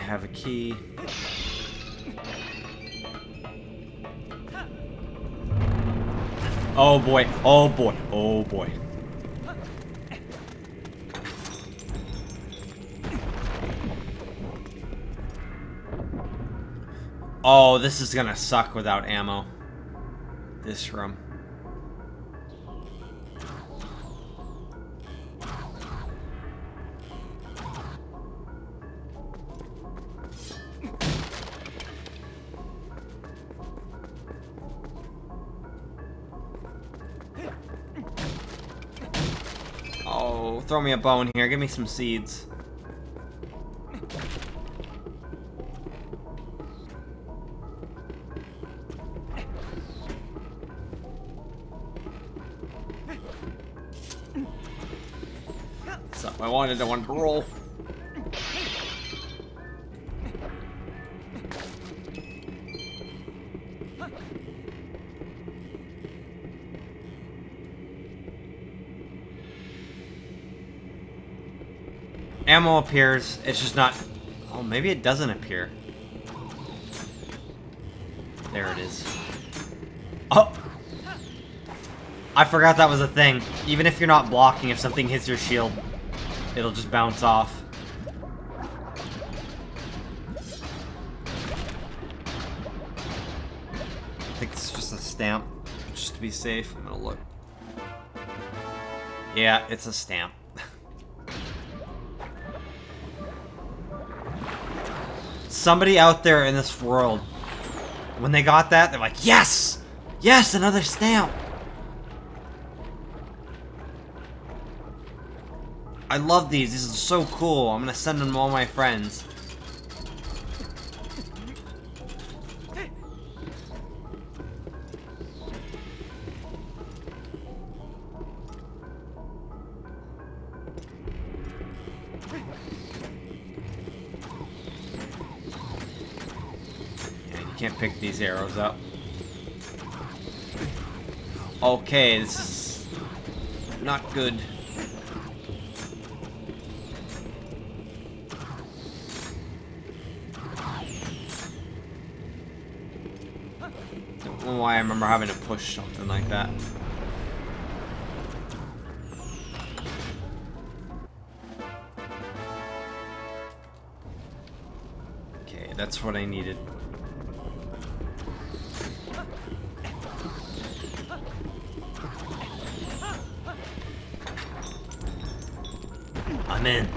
have a key. Oh boy, oh boy, oh boy. Oh, this is gonna suck without ammo. This room. Oh, throw me a bone here. Give me some seeds. So I wanted to roll. Ammo appears, it's just not... Oh, maybe it doesn't appear. There it is. Oh! I forgot that was a thing. Even if you're not blocking, if something hits your shield, it'll just bounce off. I think it's just a stamp. Just to be safe, I'm gonna look. Yeah, it's a stamp. Somebody out there in this world, when they got that, they're like, yes! Yes, another stamp! I love these. These are so cool. I'm gonna send them to all my friends. Can't pick these arrows up. Okay, this is not good. Don't know why I remember having to push something like that. Okay, that's what I needed. I'm in.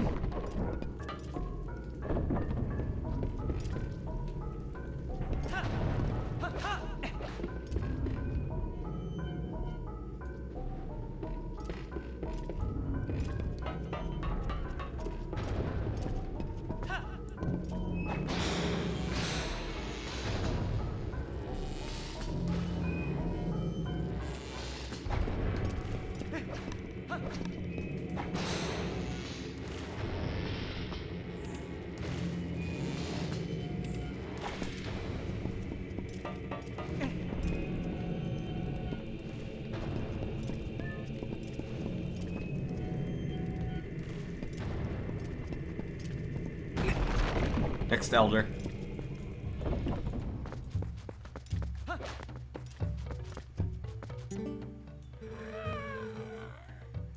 Next elder.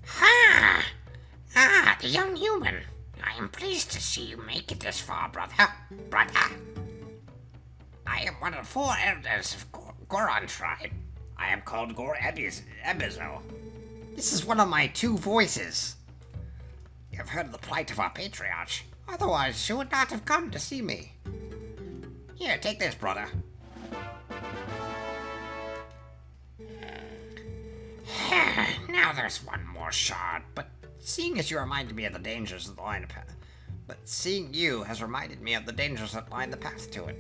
Ha! Ah, the young human. I am pleased to see you make it this far, brother. I am one of 4 elders of Goron tribe. I am called Gor Ebizo. This is one of my 2 voices. You have heard of the plight of our patriarch. Otherwise, you would not have come to see me. Here, take this, brother. Now there's one more shard, but seeing as you reminded me of the dangers of the line of path, seeing you has reminded me of the dangers that line the path to it.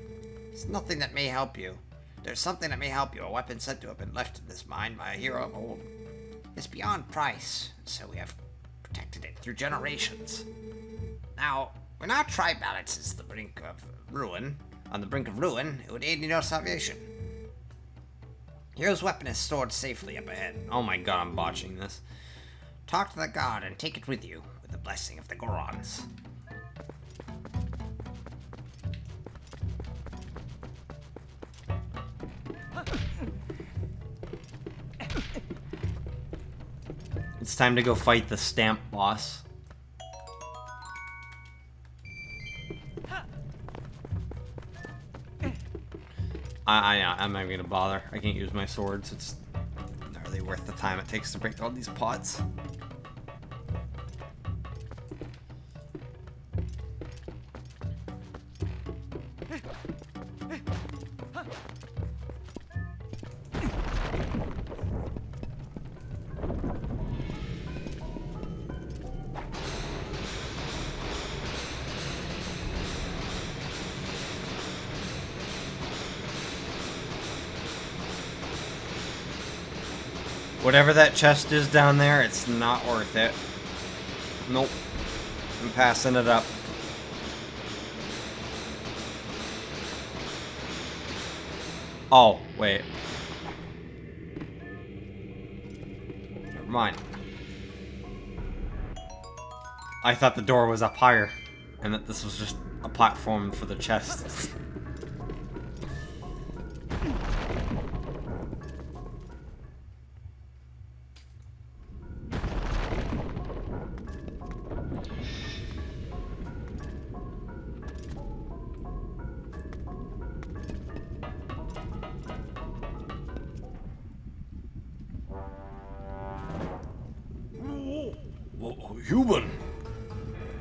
There's nothing that may help you. There's something that may help you. A weapon said to have been left in this mine by a hero of old. It's beyond price, so we have protected it through generations. Now, when our tribe balances the brink of ruin, on the brink of ruin, it would aid in your salvation. Hero's weapon is stored safely up ahead. Oh my god, I'm botching this. Talk to the god and take it with you, with the blessing of the Gorons. It's time to go fight the stamp boss. I'm not gonna bother. I can't use my swords. It's not really worth the time it takes to break all these pots. Whatever that chest is down there, it's not worth it. Nope. I'm passing it up. Oh, wait. Never mind. I thought the door was up higher, and that this was just a platform for the chest. Human?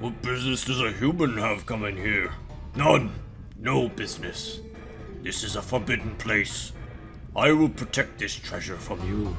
What business does a human have coming here? None. No business. This is a forbidden place. I will protect this treasure from you.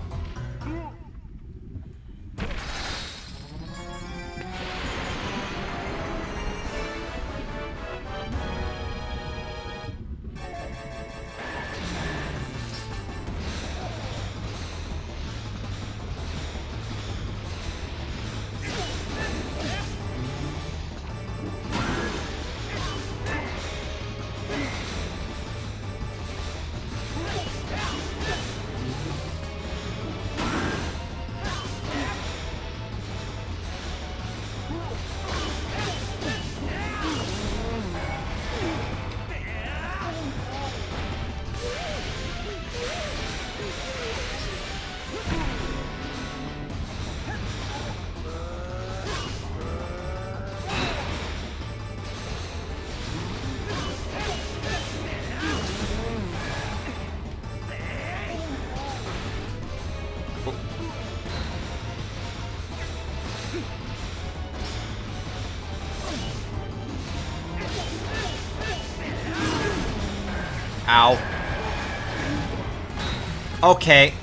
Ow. Okay.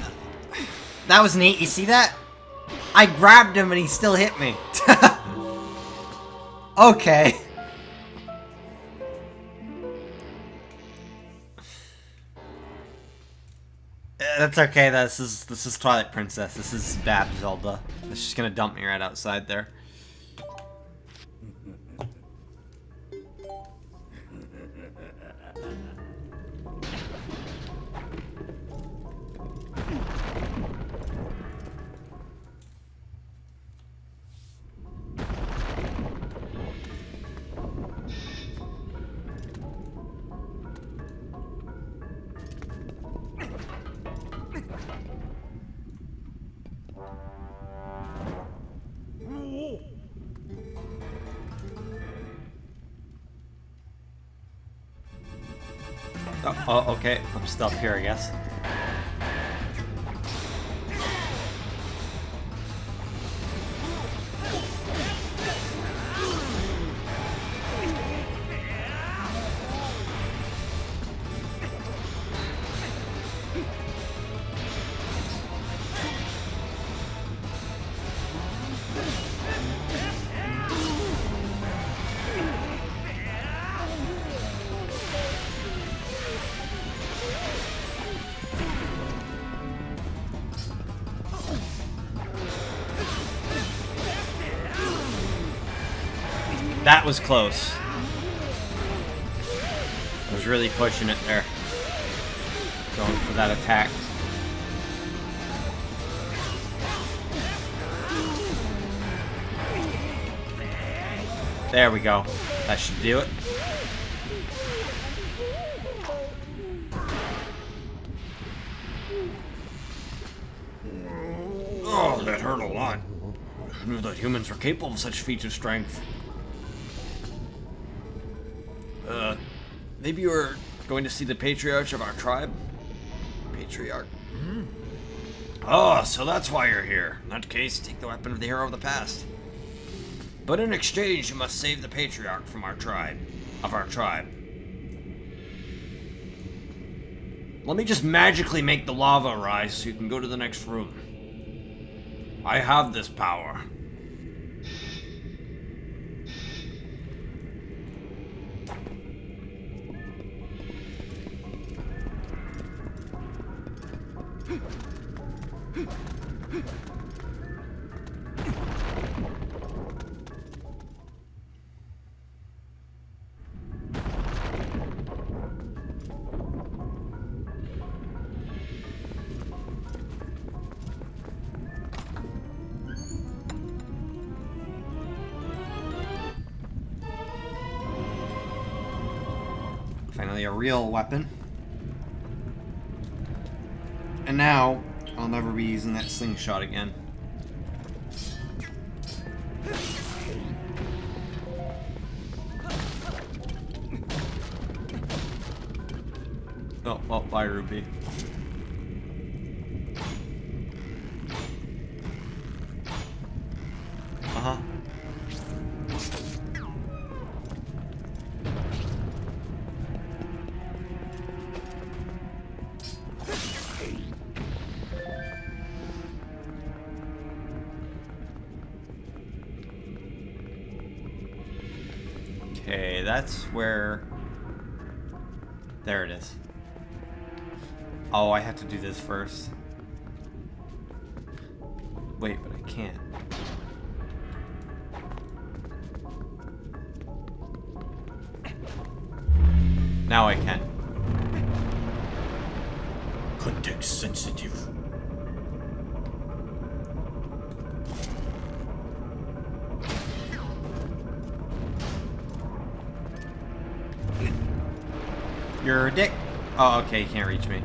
That was neat. You see that? I grabbed him and he still hit me. Okay. That's okay. This is Twilight Princess. This is bad Zelda. It's just gonna dump me right outside there. Oh, okay. I'm still up here, I guess. That was close. I was really pushing it there. Going for that attack. There we go. That should do it. Oh, that hurt a lot. Who knew that humans were capable of such feats of strength? Maybe you were going to see the patriarch of our tribe? Patriarch. Oh, so that's why you're here. In that case, take the weapon of the hero of the past. But in exchange, you must save the patriarch from our tribe. Of our tribe. Let me just magically make the lava rise so you can go to the next room. I have this power. Finally, a real weapon. And now, I'll never be using that slingshot again. Oh, well, bye, Ruby. Uh-huh. Okay, that's where... There it is. Oh, I have to do this first. Wait, but I can't. Now I can. Context sensitive. You're a dick. Oh, okay, you can't reach me.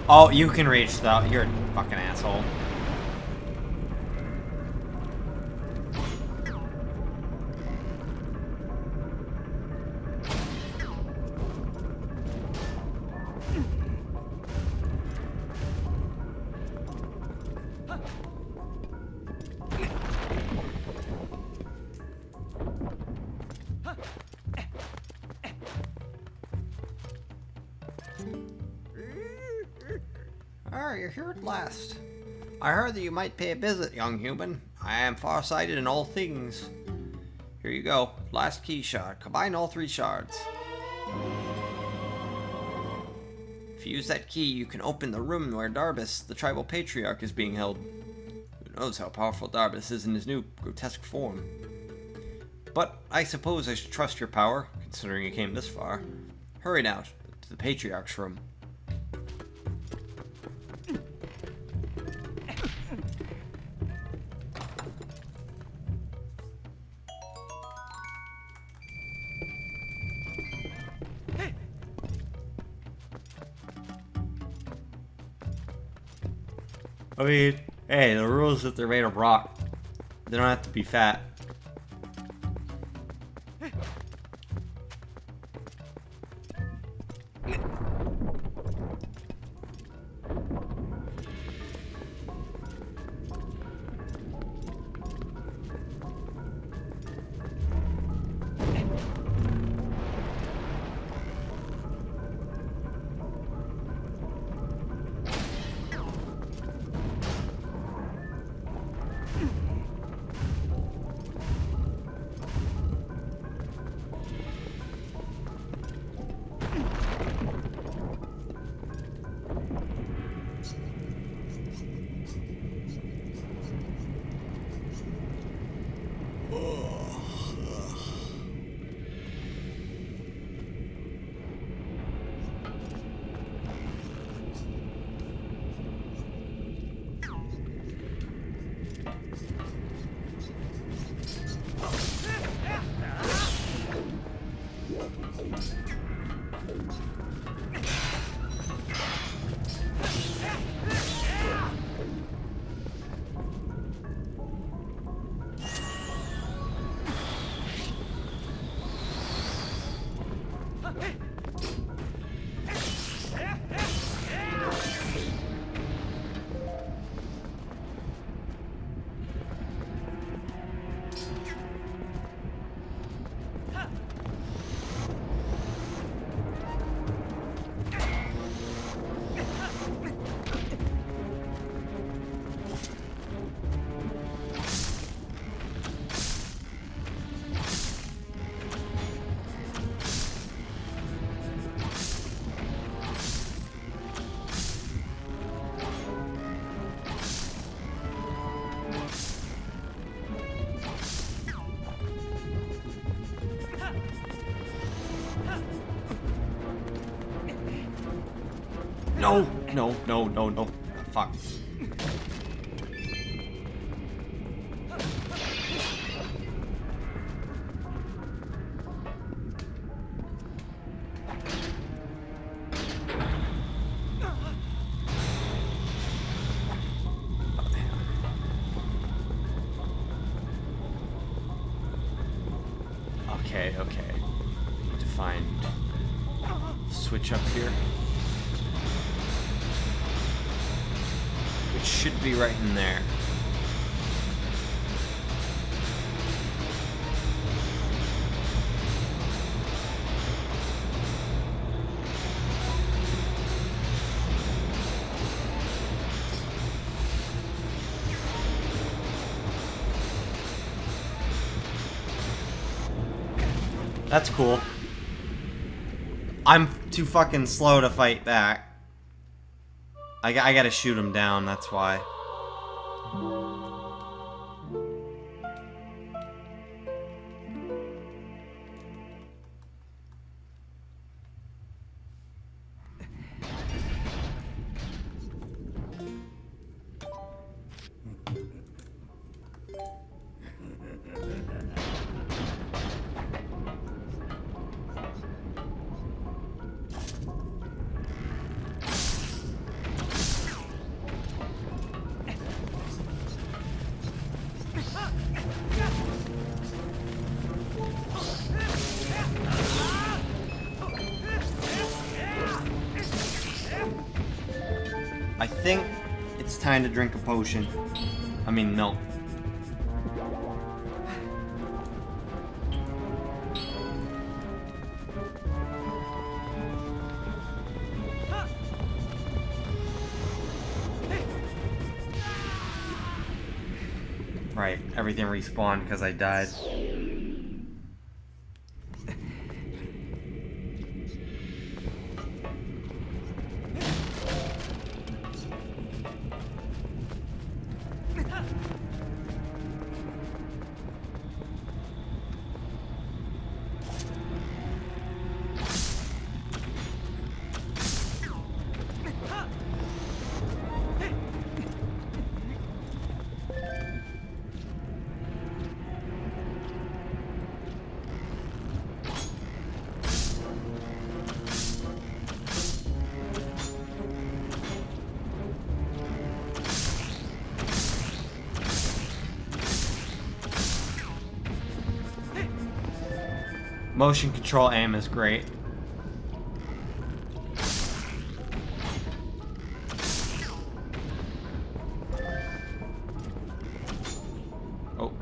Oh, you can reach that. You're a fucking asshole. Ah, you're here at last. I heard that you might pay a visit, young human. I am farsighted in all things. Here you go. Last key shard. Combine all 3 shards. If you use that key, you can open the room where Darbus, the tribal patriarch, is being held. Who knows how powerful Darbus is in his new grotesque form. But I suppose I should trust your power, considering you came this far. Hurry now to the patriarch's room. I mean, hey, the rule is that they're made of rock. They don't have to be fat. No, no, no, no, no. Fuck. Okay, okay. Need to find switch up here. Which should be right in there. That's cool. I'm too fucking slow to fight back. I gotta shoot him down, that's why. I think it's time to drink a potion. I mean, milk. Right, everything respawned because I died. Motion control aim is great. Oh.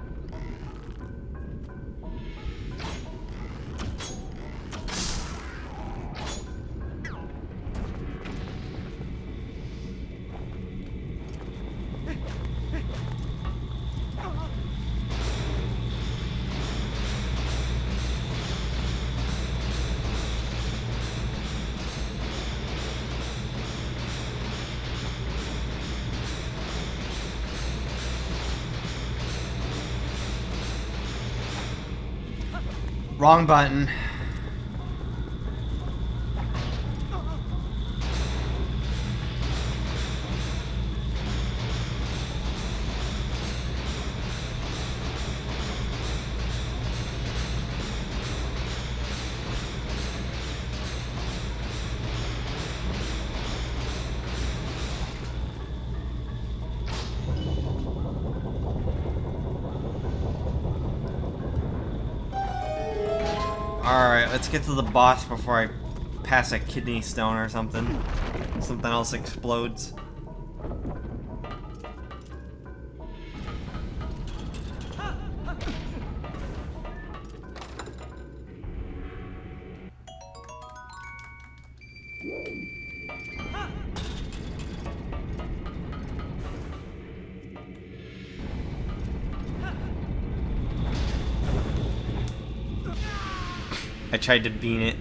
Wrong button. Alright, let's get to the boss before I pass a kidney stone or something. Something else explodes. I tried to bean it.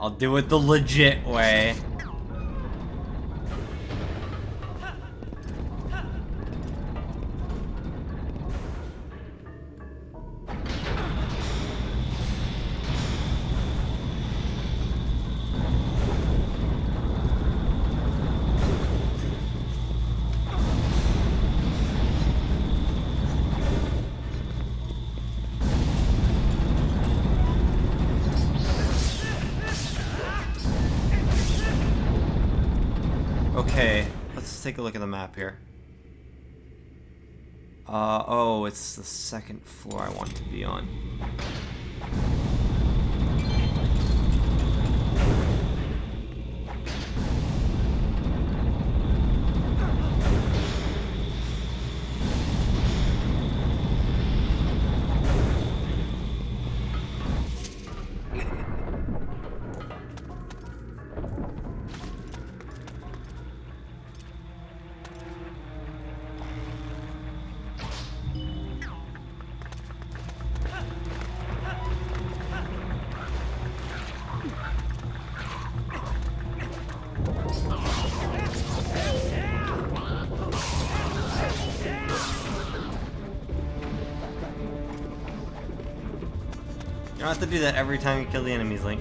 I'll do it the legit way. Okay, let's take a look at the map here. Oh, it's the second floor I want to be on. You don't have to do that every time you kill the enemies, Link.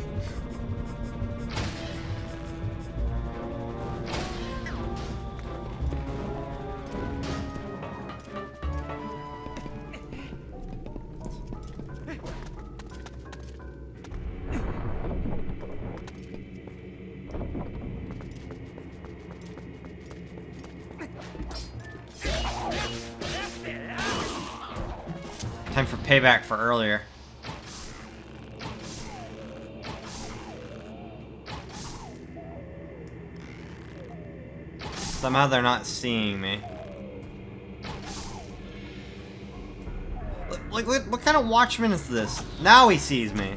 Time for payback for earlier. Somehow they're not seeing me. Like, what kind of watchman is this? Now he sees me.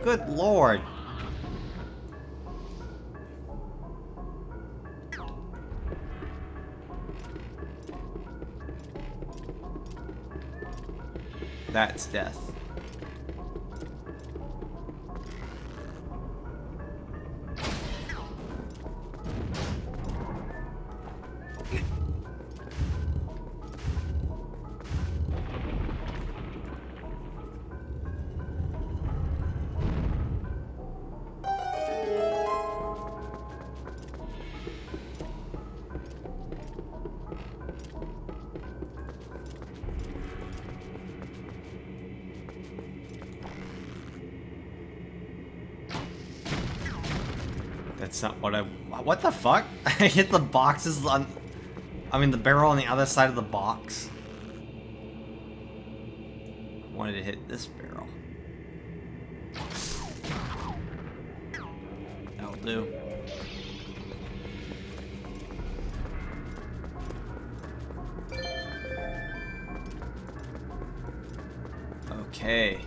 Good lord. That's death. That's not what I... What the fuck? I hit the boxes on... I mean the barrel on the other side of the box. I wanted to hit this barrel. That'll do. Okay.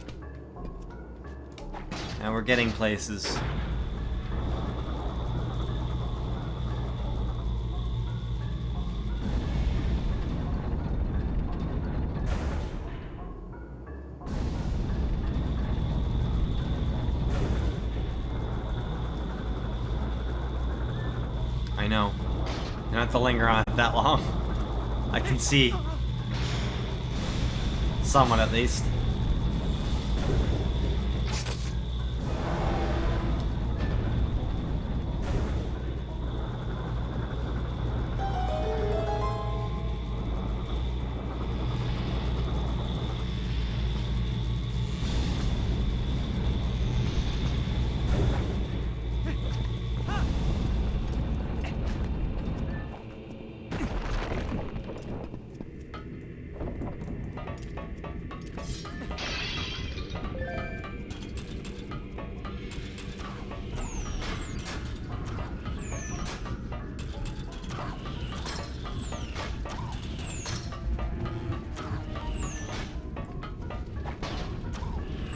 Now we're getting places. I know. You don't have to linger on it that long. I can see. Somewhat at least.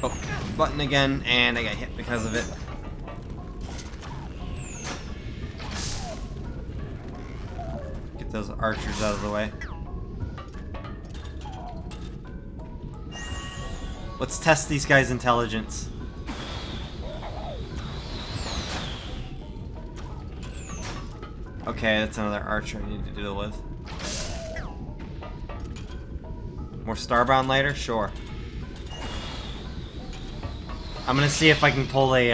Oh, button again, and I got hit because of it. Get those archers out of the way. Let's test these guys' intelligence. Okay, that's another archer I need to deal with. More starbound later? Sure. I'm gonna see if I can pull a,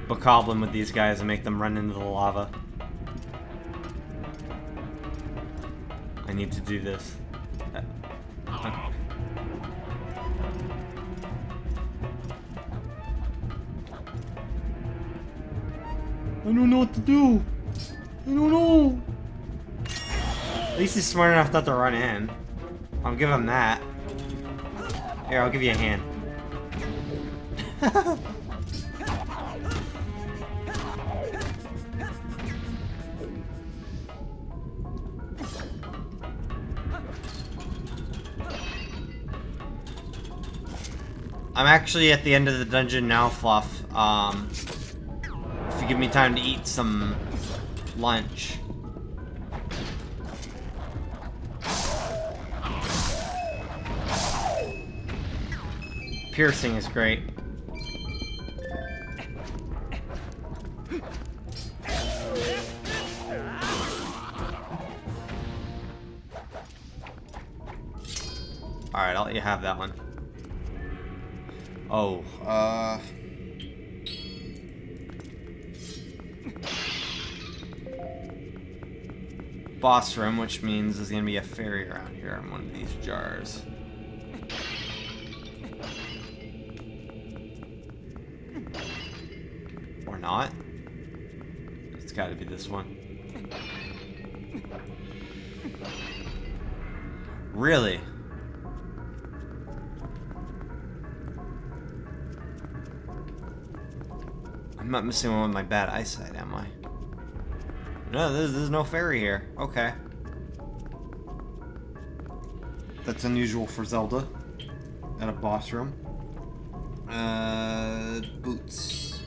bokoblin with these guys and make them run into the lava. I need to do this. I don't know what to do. I don't know. At least he's smart enough not to run in. I'll give him that. Here, I'll give you a hand. I'm actually at the end of the dungeon now, Fluff. If you give me time to eat some lunch. Piercing is great. Alright, I'll let you have that one. Oh, boss room, which means there's gonna be a fairy around here in one of these jars. Or not. It's gotta be this one. Really? I'm not missing one with my bad eyesight, am I? No, there's no fairy here. Okay. That's unusual for Zelda. At a boss room. Boots.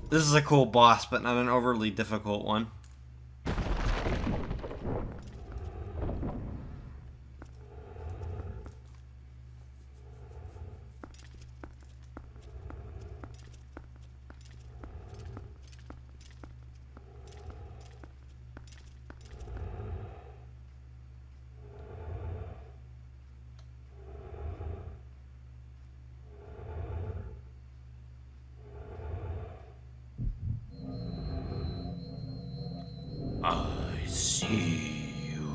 This is a cool boss, but not an overly difficult one. I see you.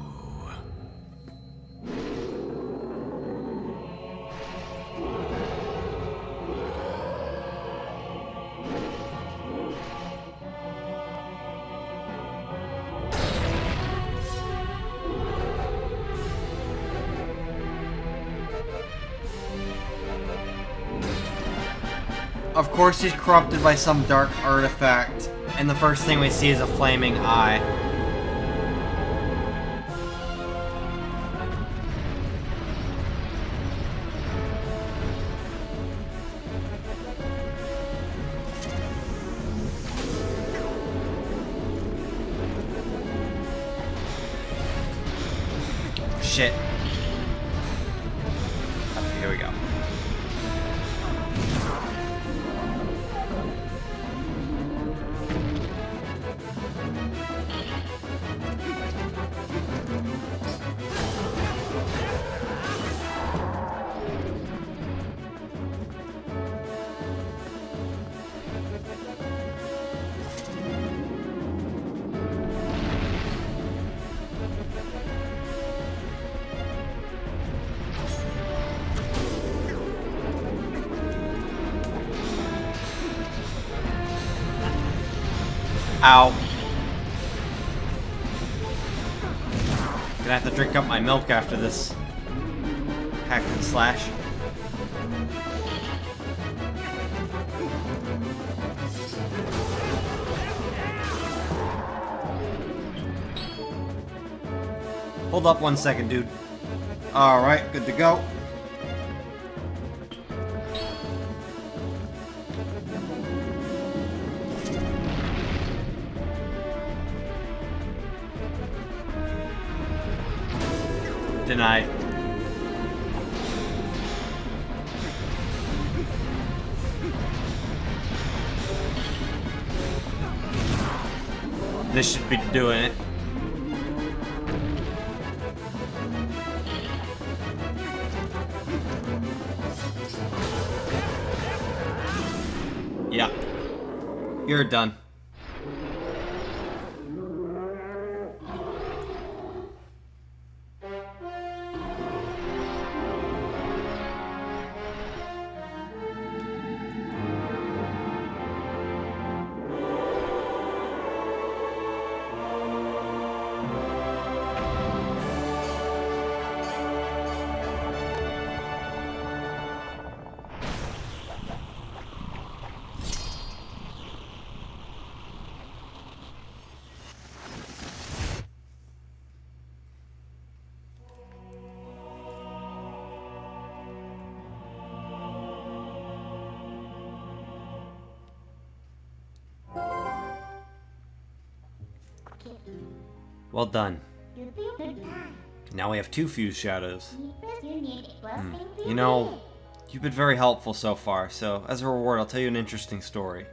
Of course he's corrupted by some dark artifact, and the first thing we see is a flaming eye. Shit. Okay, here we go. Ow. Gonna have to drink up my milk after this hack and slash. Hold up 1 second, dude. Alright, good to go. Denied. This should be doing it. Yeah. You're done. Well done. Now we have 2 fused shadows. You know, you've been very helpful so far, so as a reward, I'll tell you an interesting story.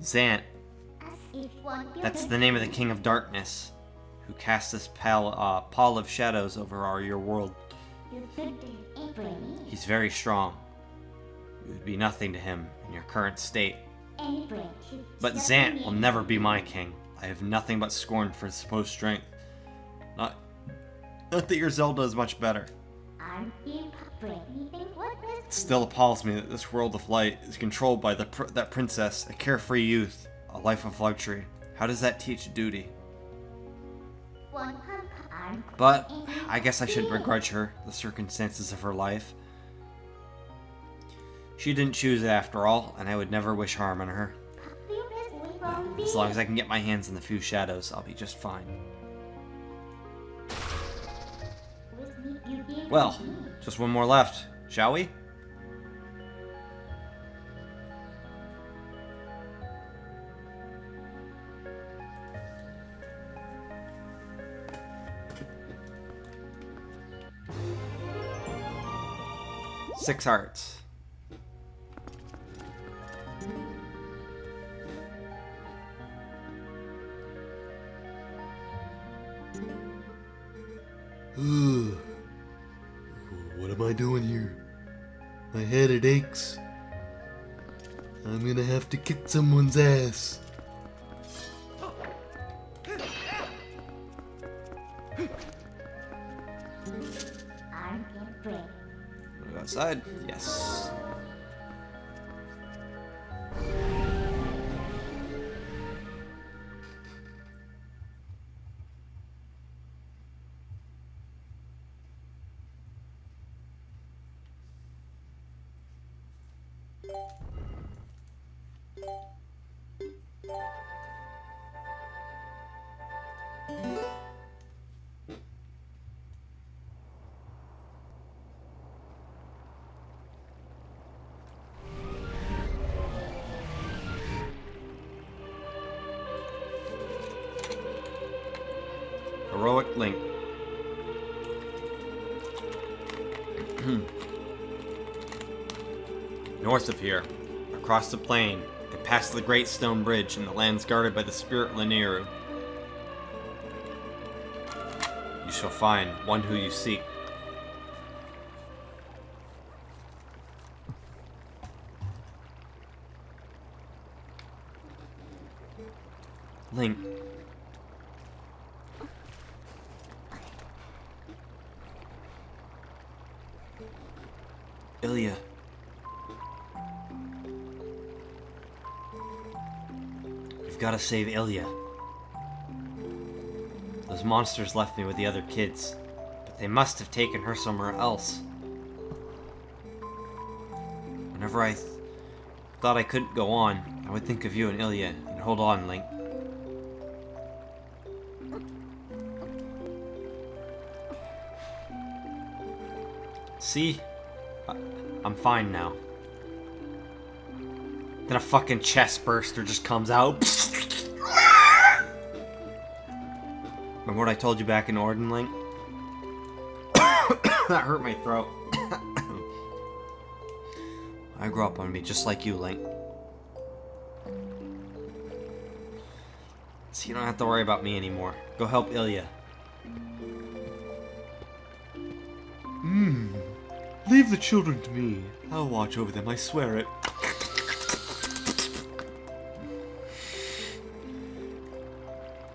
Zant. That's the name of the King of Darkness, who cast this pall of shadows over your world. He's very strong. You would be nothing to him in your current state. But Zant will never be my king. I have nothing but scorn for his supposed strength. Not that your Zelda is much better. It still appalls me that this world of light is controlled by that princess, a carefree youth, a life of luxury. How does that teach duty? But I guess I shouldn't begrudge her the circumstances of her life. She didn't choose it after all, and I would never wish harm on her. As long as I can get my hands on the few shadows, I'll be just fine. Well, just one more left, shall we? Six hearts. What am I doing here? My head, it aches. I'm gonna have to kick someone's ass. Go outside? Yes. Heroic Link. North of here, across the plain, and past the Great Stone Bridge in the lands guarded by the spirit Linearu, you shall find one who you seek. Link. Ilya. You've got to save Ilya. Those monsters left me with the other kids, but they must have taken her somewhere else. Whenever I thought I couldn't go on, I would think of you and Ilya, and hold on, Link. See? I'm fine now. Then a fucking chest burster just comes out. Remember what I told you back in Orden, Link? That hurt my throat. I grew up on me just like you, Link. So you don't have to worry about me anymore. Go help Ilya. Leave the children to me. I'll watch over them, I swear it.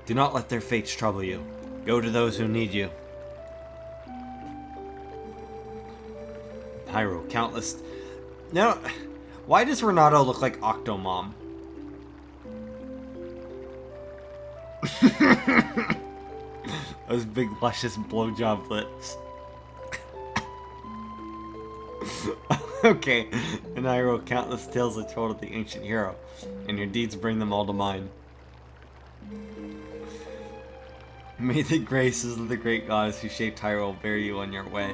Do not let their fates trouble you. Go to those who need you. Pyro, countless... No, why does Renato look like Octomom? Those big, luscious blowjob lips. Okay, and I wrote countless tales are told of the ancient hero, and your deeds bring them all to mind. May the graces of the great goddess who shaped Hyrule bear you on your way.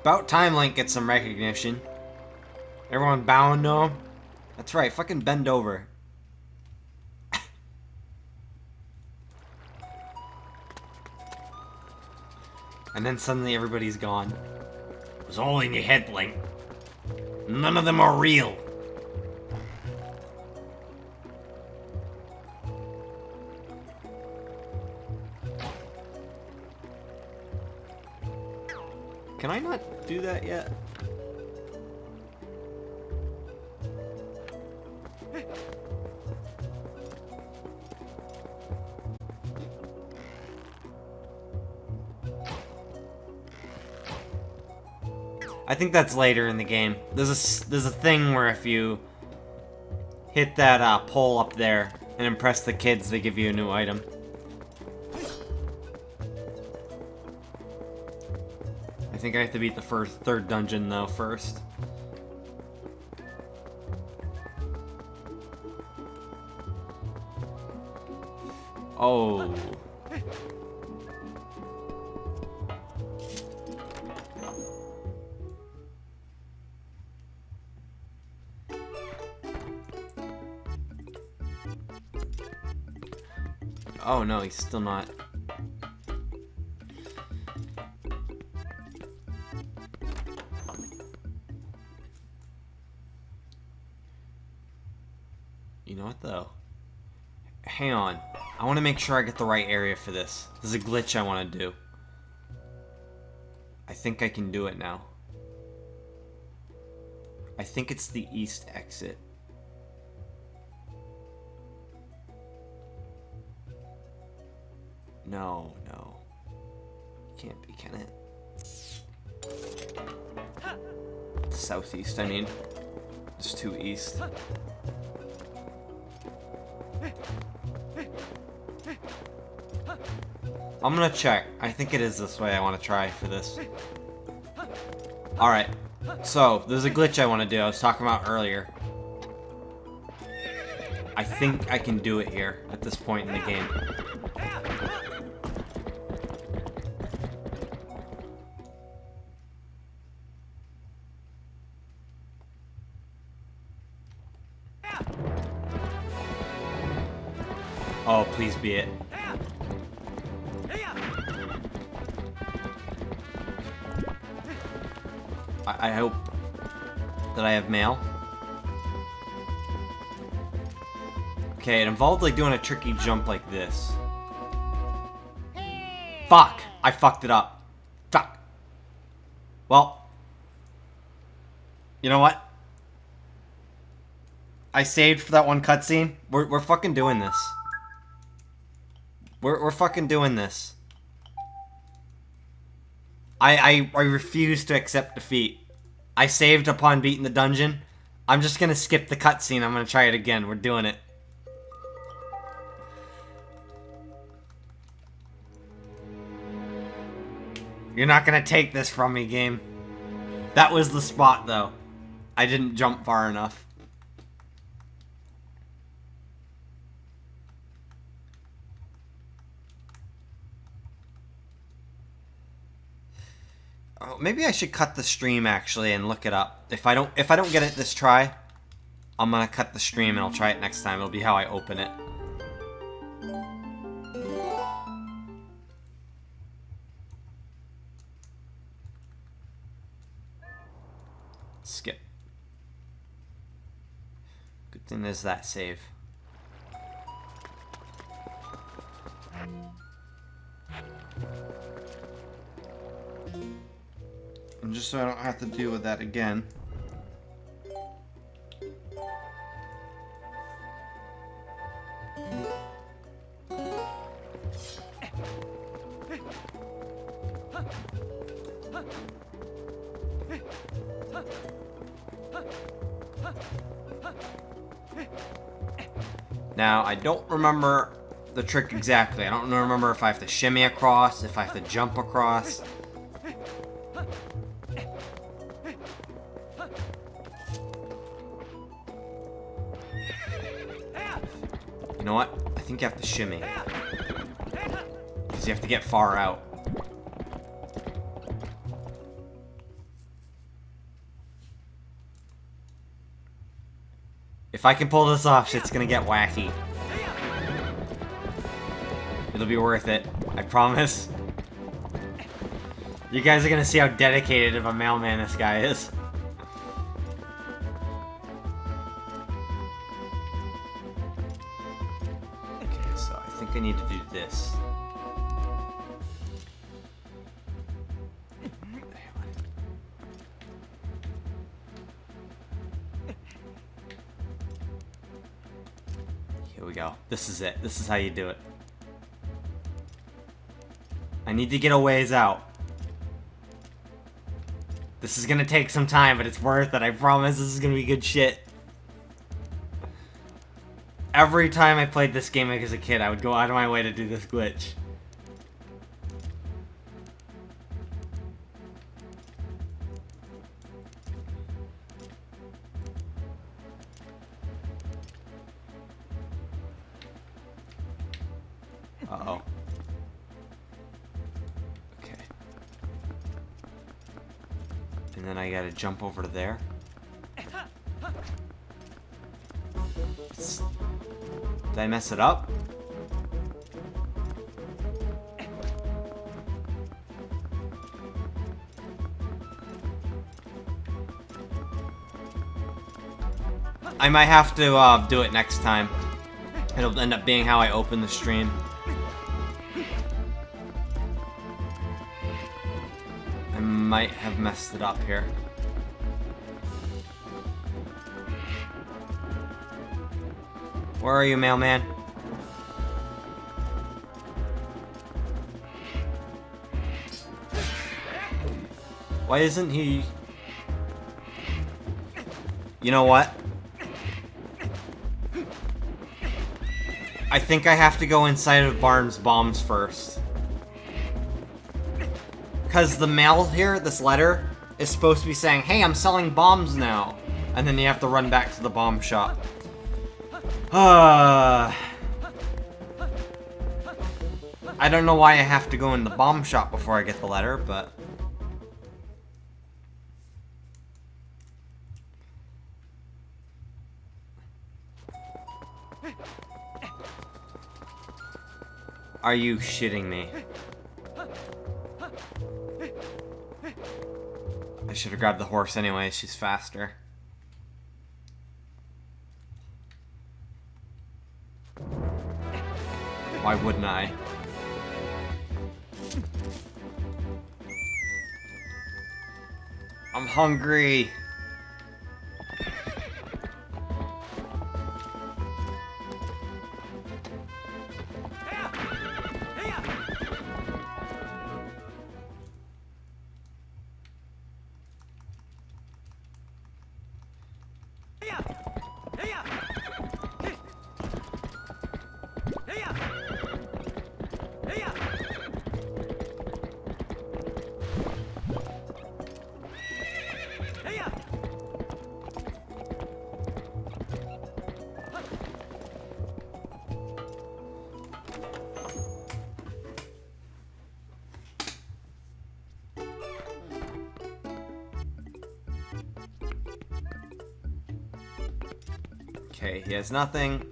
About time Link gets some recognition. Everyone bowing to him. That's right, fucking bend over. And then suddenly everybody's gone. It was all in your head, Link. None of them are real. Can I not do that yet? I think that's later in the game. There's a thing where if you hit that pole up there and impress the kids, they give you a new item. I think I have to beat the third dungeon though first. Oh. Oh no, he's still not. You know what though? Hang on. I want to make sure I get the right area for this. There's a glitch I want to do. I think I can do it now. I think it's the east exit. No, no. Can't be, can it? Southeast, I mean. It's too east. I'm gonna check. I think it is this way I want to try for this. Alright. So, there's a glitch I want to do I was talking about earlier. I think I can do it here at this point in the game. Oh, please be it. I hope that I have mail. Okay, it involved like doing a tricky jump like this. Fuck! I fucked it up. Fuck. Well. You know what? I saved for that one cutscene. We're fucking doing this. We're fucking doing this. I refuse to accept defeat. I saved upon beating the dungeon. I'm just gonna skip the cutscene. I'm gonna try it again. We're doing it. You're not gonna take this from me, game. That was the spot, though. I didn't jump far enough. Oh, maybe I should cut the stream actually and look it up. If I don't get it this try, I'm gonna cut the stream and I'll try it next time. It'll be how I open it. skip. Good thing there's that save. And just so I don't have to deal with that again. Now, I don't remember the trick exactly. I don't remember if I have to shimmy across, if I have to jump across. You know what? I think you have to shimmy. Because you have to get far out. If I can pull this off, shit's gonna get wacky. It'll be worth it. I promise. You guys are gonna see how dedicated of a mailman this guy is. Okay, so I think I need to do this. Here we go. This is it. This is how you do it. I need to get a ways out. This is gonna take some time, but it's worth it. I promise this is gonna be good shit. Every time I played this game as a kid, I would go out of my way to do this glitch. Uh-oh. Okay. And then I gotta jump over to there. Did I mess it up? I might have to do it next time. It'll end up being how I open the stream. I might have messed it up here. Where are you, mailman? Why isn't he... You know what? I think I have to go inside of Barnes Bombs first. Because the mail here, this letter, is supposed to be saying, hey, I'm selling bombs now. And then you have to run back to the bomb shop. I don't know why I have to go in the bomb shop before I get the letter, but... Are you shitting me? I should have grabbed the horse anyway, she's faster. Why wouldn't I? I'm hungry. Okay, he has nothing.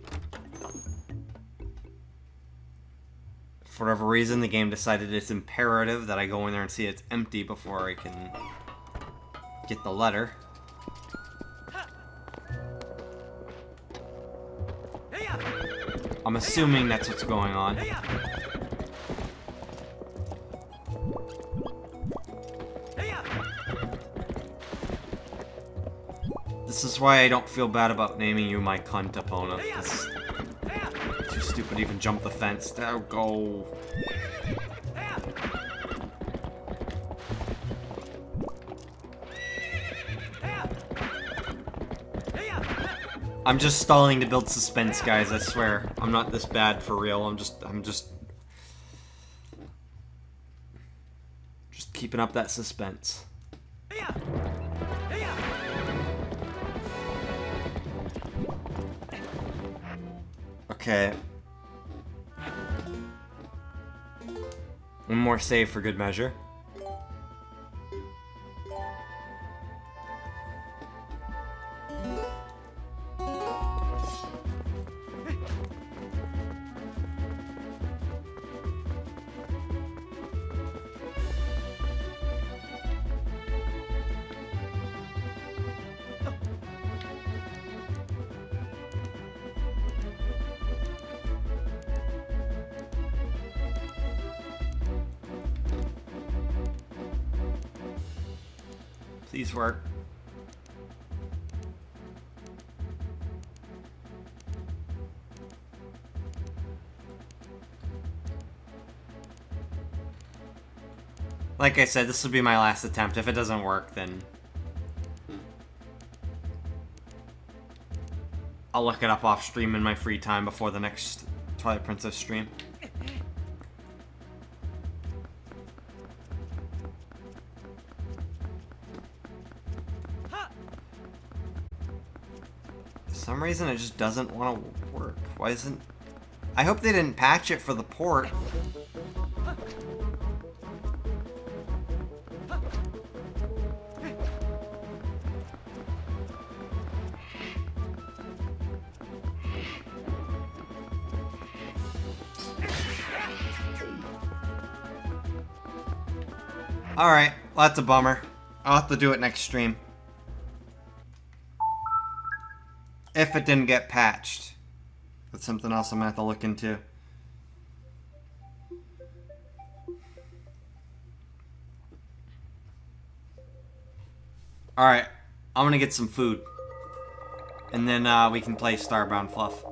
For whatever reason, the game decided it's imperative that I go in there and see it's empty before I can get the letter. I'm assuming that's what's going on. This is why I don't feel bad about naming you my cunt opponent. It's too stupid to even jump the fence. There go. I'm just stalling to build suspense, guys, I swear. I'm not this bad for real. I'm just keeping up that suspense. Okay. One more save for good measure. Please work. Like I said, this will be my last attempt. If it doesn't work, then I'll look it up off stream in my free time before the next Twilight Princess stream. For some reason it just doesn't want to work. Why isn't... I hope they didn't patch it for the port. Alright, well, that's a bummer. I'll have to do it next stream. If it didn't get patched. That's something else I'm gonna have to look into. Alright, I'm gonna get some food. And then we can play Starbound Fluff.